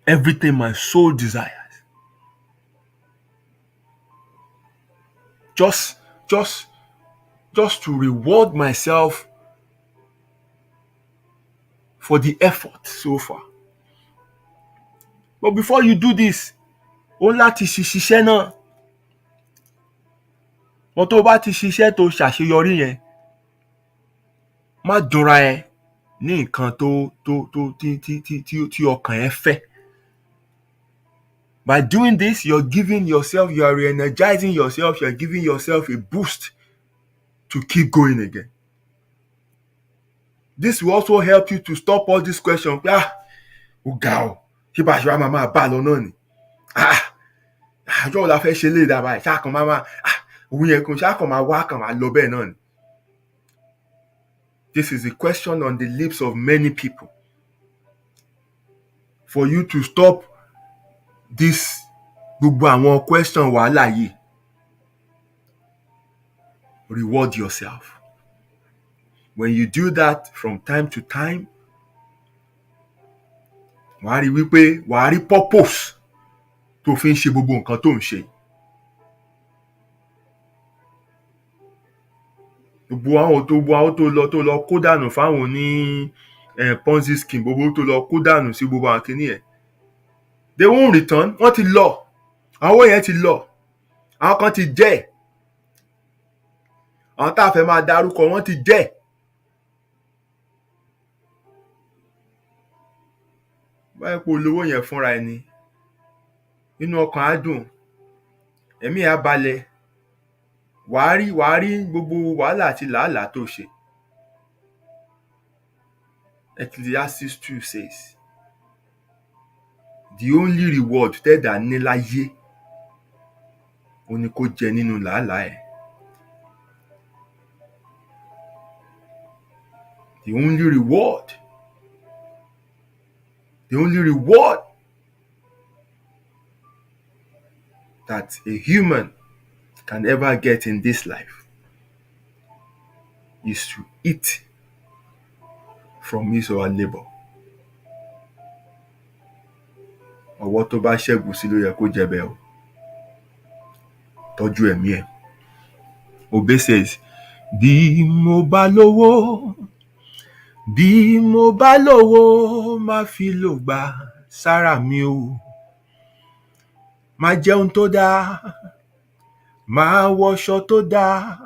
Everything my soul desires. Just to reward myself for the effort so far. But before you do this, ó láti ṣiṣẹ́ náà. Wọ́n tó bá ti ṣiṣẹ́ tó ṣàṣeyọrí yẹn, má dunra ẹ ní nǹkan tí ọkàn ẹ fẹ́. By doing this, you are re-energizing yourself, you're giving yourself a boost to keep going again. This will also help you to stop all these questions. Ó ga ọ́, ṣé bá a ṣe wá máa bá a lọ náà ni? Àjọ la fẹ́ ṣe lè dàbà ẹ̀ ṣáà kan máa òun yẹn kan ṣáà kan máa wá kan máa lọ bẹ́ẹ̀ náà ni. This is a question on the lips of many people. For you to stop this gbogbo àwọn question wàhálà yìí, reward yourself. When you do that from time to time, wàá rí wípé wàá rí purpose tó fi ń ṣe gbogbo nǹkan tó ń ṣe. Gbogbo àwọn tó lọ kó dànù fáwọn ní Ponzi scheme, gbogbo tó lọ kó dànù sí gbogbo àwọn kìíní ẹ̀. They won't return. Wọ́n ti lọ. Àwọn yẹn ti lọ. Àwọn kan ti jẹ́. Àwọn tá a fẹ́ máa dárúkọ wọ́n ti jẹ́. Báyìí pé olówó yẹn fúnra ẹni, inú ọkàn á dùn, ẹ̀mí á balẹ̀, wàá rí gbogbo wàhálà àti làálàá tó ṣe. Ecclesiastes 2 says, the only reward tẹ́dà ní láyé ó ní kó jẹ nínú làálàá ẹ̀. The only reward that a human can ever get in this life is to eat from his or her labor. Ọwọ́ tó bá ṣẹ́gun sí ló yẹ kó jẹ bẹ́ẹ̀ o. Tọ́jú ẹ̀mí ẹ̀. Obey says, bí mo bá lówó máa fi lò gbà sára mi o. Máa jẹun tó dáa, máa wọṣọ tó dáa,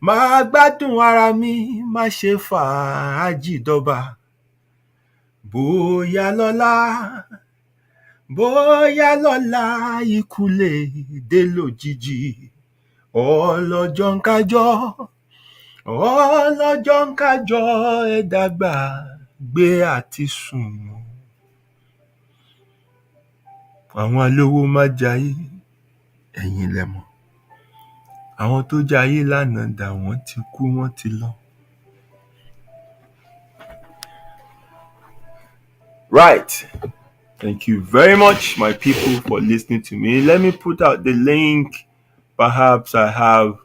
máa gbádùn ara mi, má ṣe fàájì dọ́ba. Bóyá lọ́la ikú lè dé lójijì. Ọlọ́jọ́ ń kájọ́ ẹ dàgbà gbé àti sùn. Àwọn alówó má jayé, ẹ̀yin lẹ mọ̀. Àwọn tó jayé lánàá dà wọ́n ti kú, wọ́n ti lọ. Right. Thank you very much, my people, for listening to me. Let me put out the link. Perhaps I have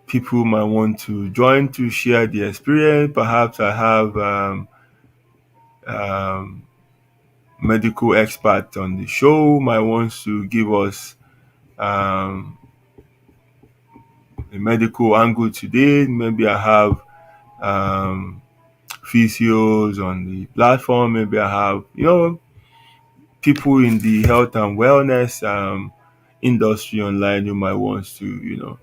people might want to join to share the experience. Perhaps I have medical expert on the show might want to give us a medical angle today. Maybe I have physios on the platform. Maybe I have, people in the health and wellness industry online who might want to,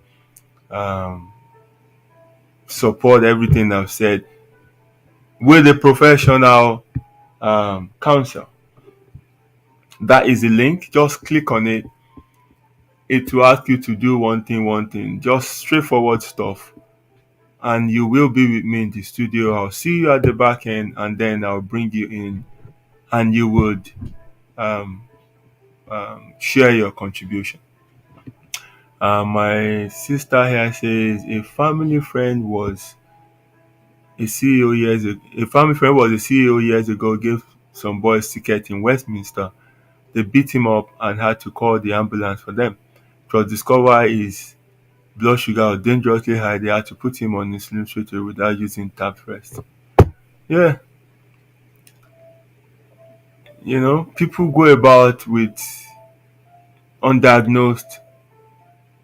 support everything I've said with a professional counsel. That is the link. Just click on it. It will ask you to do one thing, just straightforward stuff. And you will be with me in the studio. I'll see you at the back end, and then I'll bring you in, and you would share your contribution. My sister here says a family friend was a CEO years ago. Gave some boys ticket in Westminster. They beat him up and had to call the ambulance for them. It was discovered his blood sugar was dangerously high. They had to put him on insulin straight away without using tap first. Yeah. People go about with undiagnosed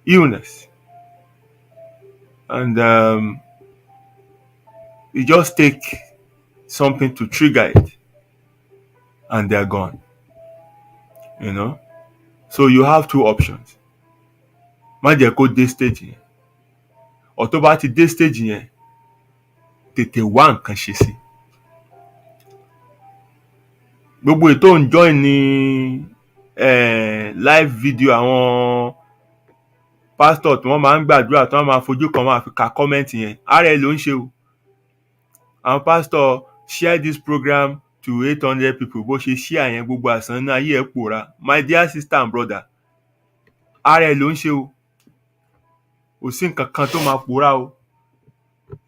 illness. and you just take something to trigger it, and they're gone. You know, so you have two options. Má jẹ́ kó dé stage yẹn, or tó bá ti dé stage yẹn, tètè wá nǹkan ṣe sí. Gbogbo ètò ń join ní live video àwọn pastor tí wọ́n máa ń gbàdúrà tí wọ́n máa fojú kan máa fi ka comment yẹn, ara ẹ̀ ló ń ṣe o. Àwọn pastor share this program to 800 people, bó ṣe share yẹn gbogbo àsán náà ayé ẹ̀ pòórá. My dear sister and brother, ara ẹ̀ ló ń ṣe o. Kò sí nǹkan kan tó máa pòórá o.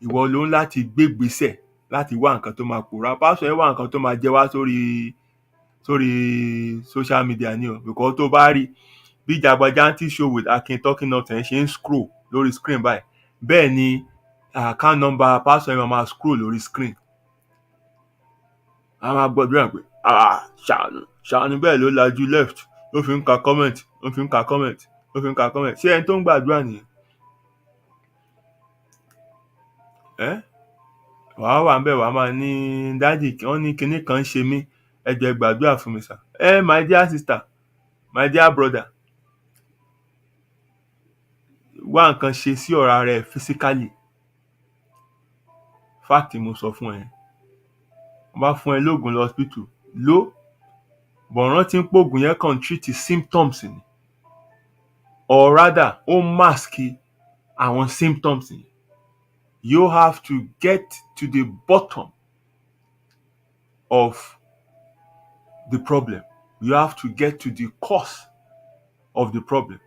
Ìwọ ló ń láti gbégbèsè láti wá nǹkan tó máa pòórá. Pastor ẹ wá nǹkan tó máa jẹ wá sórí social media ni o, because tó bá rí bí Jagbajanti show with Akin talking up ṣe ń scroll lórí screen báyìí, bẹ́ẹ̀ ni account number pastor ẹ máa scroll lórí screen. A máa gbọ́dọ̀ pé ṣàánú bẹ́ẹ̀ ló lajú left ló fi ń ka comment ṣé ẹni tó ń gbàdúrà nìyẹn? Wàá wà ń bẹ̀ wàá máa ní dádì wọ́n ní kinní kan ṣe mí, ẹ jọ̀ọ́ gbàdúrà fún mi sà. My dear sister, my dear brother, wá nǹkan ṣe sí ọ̀rọ̀ ara ẹ physically. Fact mo sọ fún ẹ. Wọ́n bá fún ẹ lóògùn lọ hospital ló, bọ̀ rántí ń pògùn yẹn kàn treat symptoms ni, or rather ó mask àwọn symptoms ni. You have to get to the bottom of the problem. You have to get to the cause of the problem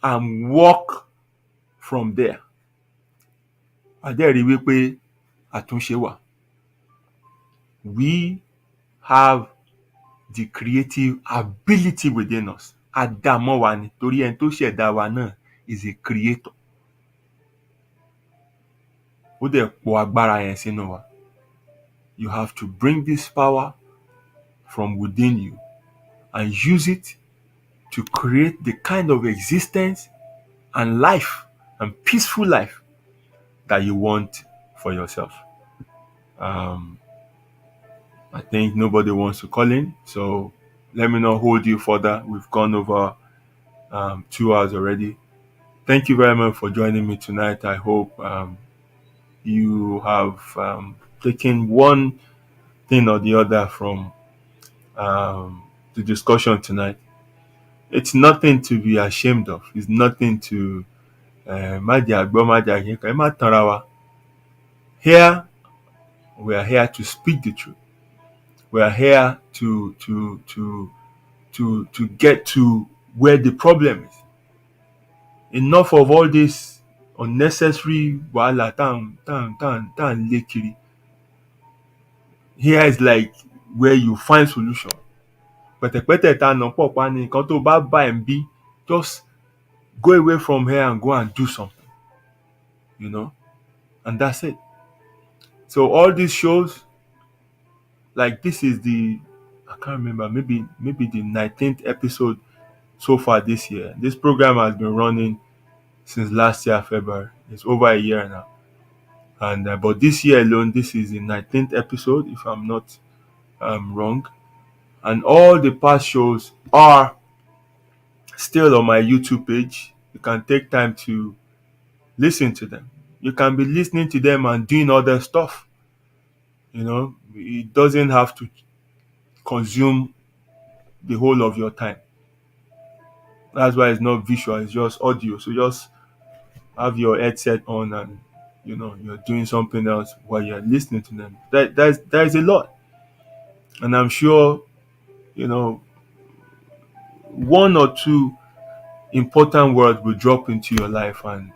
and work from there. Adẹ́rìí wípé àtúnṣe wà. We have the creative ability within us. Àdámọ́ wa ni, torí ẹni tó ṣẹ̀dá wa náà is a creator. Ó dẹ̀ pọ̀ agbára yẹn sínú wa. You have to bring this power from within you and use it to create the kind of existence and life and peaceful life that you want for yourself. I think nobody wants to call in, so let me not hold you further. We've gone over 2 hours already. Thank you very much for joining me tonight. I hope you have taken one thing or the other from the discussion tonight. It's nothing to be ashamed of. It's nothing to here we are here to speak the truth. We are here to get to where the problem is. Enough of all this unnecessary wahala tan lekiri. Here is like where you find solution. Pẹ̀tẹ̀pẹ̀tẹ̀ ta nà pọ̀ pa ni nǹkan tó bá bá ẹ̀ ń bí, just go away from here and go and do something, and that's it. So all these shows, like this is I can't remember, maybe the 19th episode so far this year. This program has been running since last year, February. It's over a year now. And but this year alone, this is the 19th episode, if I'm not wrong. And all the past shows are still on my YouTube page. You can take time to listen to them. You can be listening to them and doing other stuff. It doesn't have to consume the whole of your time. That's why it's not visual, it's just audio. So just have your headset on and you're doing something else while you're listening to them. There's a lot. And I'm sure, one or two important words will drop into your life and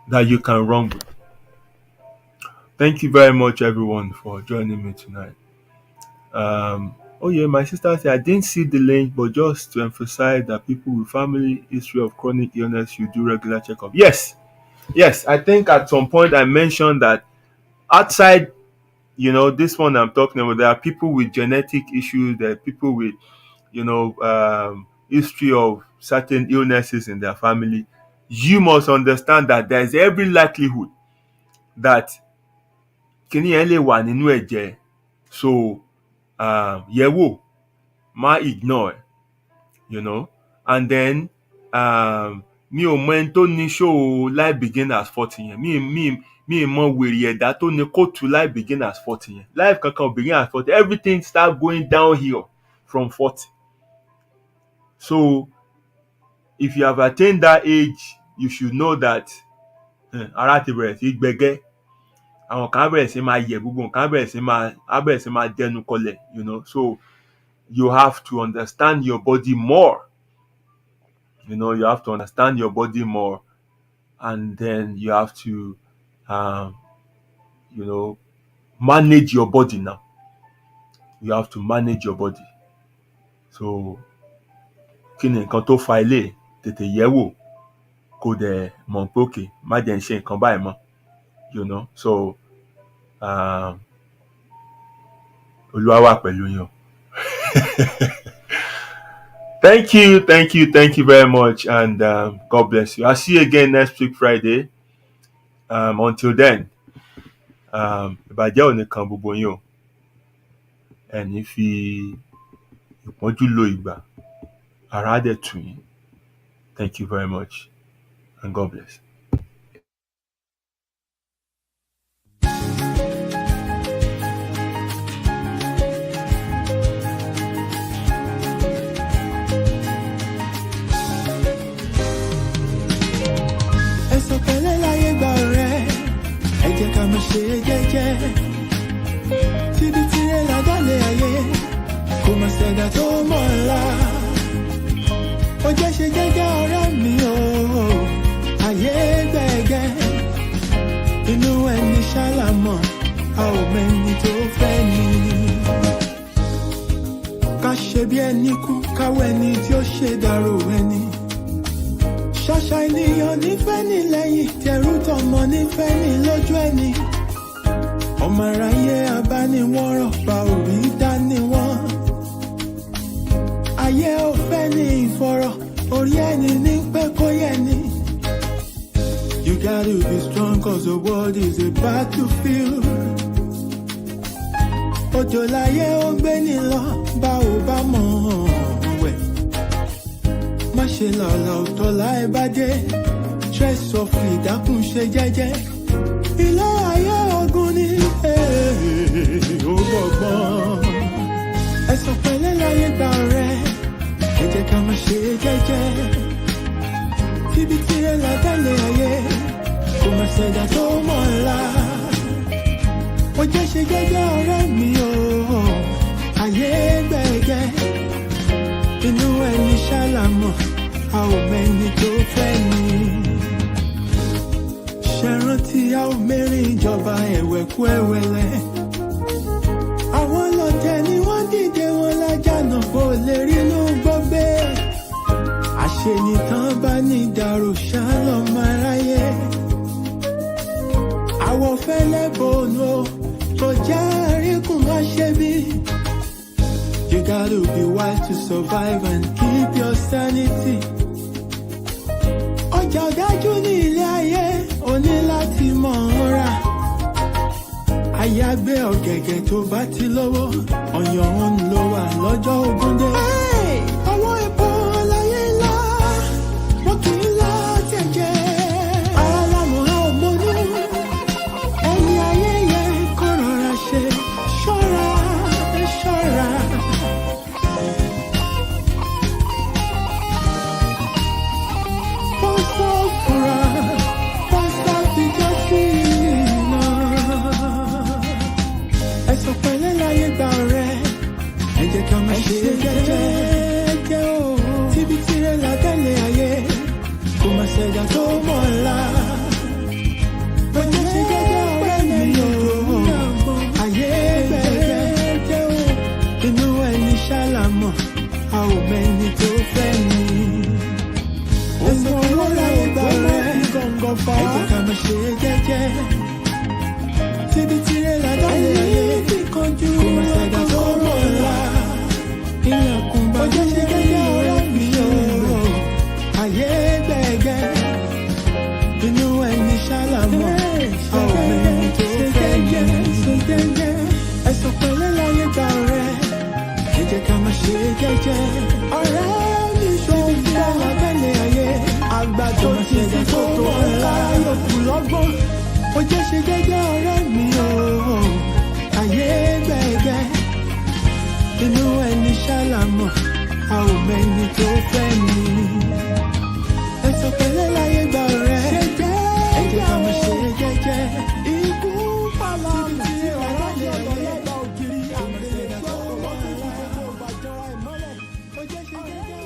that you can run with. Thank you very much, everyone, for joining me tonight. My sister said, I didn't see the link, but just to emphasize that people with family history of chronic illness should do regular checkup. Yes, I think at some point I mentioned that outside, this one I'm talking about, there are people with genetic issues, there are people with, history of certain illnesses in their family. you must understand that there is every likelihood that kíní yẹn lè wà nínú ẹ̀jẹ̀. So yẹ̀ wò, má ignore, and then mi ò mọ ẹni tó ní show Life Begin as 40 yẹn. Mi mọ wèrè ẹ̀dá tó ní kóòtù Life Begin as 40 yẹn. Life kankan begin as 40. Everything start going downhill from 40. So if you have attained that age, you should know that ara ti bẹ̀rẹ̀ sí gbẹgẹ́. Àwọn kan bẹ̀rẹ̀ sí máa yẹ̀, gbogbo nǹkan bẹ̀rẹ̀ sí máa dẹnu kọlẹ̀, So you have to understand your body more. You have to understand your body more, and then you have to, manage your body now. You have to manage your body. So, kí ni nǹkan tó fa ilé? Tètè yẹ̀ wò, kó dẹ̀ mọ̀ pé okay, má jẹ́ n ṣe nǹkan báyìí mọ́. So, Olúwa wà pẹ̀lú yín. Thank you very much, and God bless you. I'll see you again next week Friday. Until then, ìbàjẹ́ ò ní kan gbogbo yín o. Ẹni fi ìpọ́njú lo ìgbà, ara dẹ̀ tù yín. Thank you very much, and God bless. Ṣe jẹ́jẹ́ tíbi tirẹ̀ ládàlẹ̀ ayé kò mọ̀ ṣẹ̀dá tó mọ̀ ọ́la. Ó jẹ́ ṣe jẹ́jẹ́ ọ̀rẹ́ mi o, ayé gbẹ̀gẹ́. Inú ẹni ṣàlámọ̀, a ò mẹ́ni tó fẹ́ ni. Ká ṣe bí ẹni kú, káwọ́ ẹni tí ó ṣe dàrú ẹni. Ṣàṣà ènìyàn nífẹ̀ẹ́ ní lẹ́yìn, tẹrú tọmọ nífẹ̀ẹ́ ní lójú ẹni. Ọmọ aráyé abániwọ́rọ̀ bá orí dániwọ́n. Ayé ò fẹ́ ní ìfọ̀rọ̀, orí ẹni ní pẹ́ kó yẹ ni. You gotta be strong cause the world is a battlefield. Òjò láyé ó gbé ní lọ, bá ò bá mọ̀ wẹ̀. Má ṣe lọ́la òtọ́ láì bá dé. Stress of ìdákùn ṣe jẹ́jẹ́. Ilé ayé ogun ni ó gbọ̀gbọ́n. Ẹ̀sọ̀ pẹ̀lẹ́ láyé gbà rẹ̀, ẹ jẹ́ ká máa ṣe jẹ́jẹ́. Tíbi tirẹ̀ ládàlẹ̀ ayé, kò máa ṣẹ̀dá tó mọ̀ ọ́la. Ó jẹ́ ṣe jẹ́jẹ́ ọ̀rẹ́ mi o, ayé gbẹ̀gẹ́. Inú ẹni ṣàlámọ̀, a ò mẹ́ni tó fẹ́ ni. Ṣẹ̀rántí a ò mẹ́rin ìjọba ẹ̀wẹ̀kú ẹ̀wẹ̀lẹ̀. Àwọn lọ́tẹ̀ ni wọ́n dìde wọn lájànà kó lè rínú gbọ́gbé. Àṣenìtàn bá ní ìdàrú ṣálọ̀ máa ráyé. Àwọ̀ fẹ́lẹ́ bòónù tó já àríkùn má ṣe bí. You gotta be wise to survive and keep your sanity. Ọjà ọ̀dájú ní ilé ayé, o ní láti mọ̀ ọ́n rà. Àyàgbé ọ̀gẹ̀gẹ̀ tó bá ti lówó, ọ̀yàn òun ló wà lọ́jọ́ ogún dé. Ọwọ́ epo láyé ńlá, wọ́n kì í lá tẹ̀jẹ̀. Ara lámọ̀ á ò mọ́nú, ẹni ayé yẹ kó rọra ṣe. Ṣọ́ra, ṣọ́ra. Ẹ̀sọ̀ pẹ̀lẹ́ láyé gbà rẹ̀, ẹ jẹ́ ká máa ṣe jẹ́jẹ́ o. Tíbi tirẹ̀ ládàlẹ̀ ayé, kò máa ṣẹ̀dá tó mọ̀ ọ́la. Ó jẹ́ ṣe jẹ́jẹ́ ọ̀rẹ́ mi o, ayé gbẹ̀gẹ́ o. Inú ẹni ṣàlámọ̀, a ò mẹ́ni tó fẹ́ ni. Ẹ̀sọ̀ pẹ̀lẹ́ láyé gbà rẹ̀, ẹ jẹ́ ká máa ṣe jẹ́jẹ́. Tíbi tirẹ̀ ládàlẹ̀ ayé, kò máa ṣẹ̀dá tó mọ̀ ọ́la. Ilẹ̀kùn bá jẹ́ ṣe jẹ́jẹ́ ọ̀rẹ́ mi o, ayé gbẹ̀gẹ́. Ẹ̀sùn pẹ̀lẹ́ láyé gbà rẹ̀, ẹ jẹ́ ká máa ṣe jẹ́jẹ́. Ọ̀rẹ́ mi ṣòwò fún abẹ́lé ayé, àgbàdo ti ti tó tó ńlá yòókù lọ́gbọ́n. Ó jẹ́ ṣe jẹ́jẹ́ ọ̀rẹ́ mi o, ayé gbẹ̀gẹ́. Inú ẹni ṣàlàmọ̀, a ò mẹ́ni tó fẹ́ ni. Ẹ̀sùn pẹ̀lẹ́ láyé gbà rẹ̀, ẹ jẹ́ ká máa ṣe jẹ́jẹ́. Ikú pàlà mi ti ọ̀rọ̀ lè lọ́lọ́gbà ògiri. Àmì ìṣẹ̀dá tó wọ́n ti fi gbogbo ìbàjọ́ àìmọ́lẹ̀. Ó jẹ́ ṣe jẹ́jẹ́.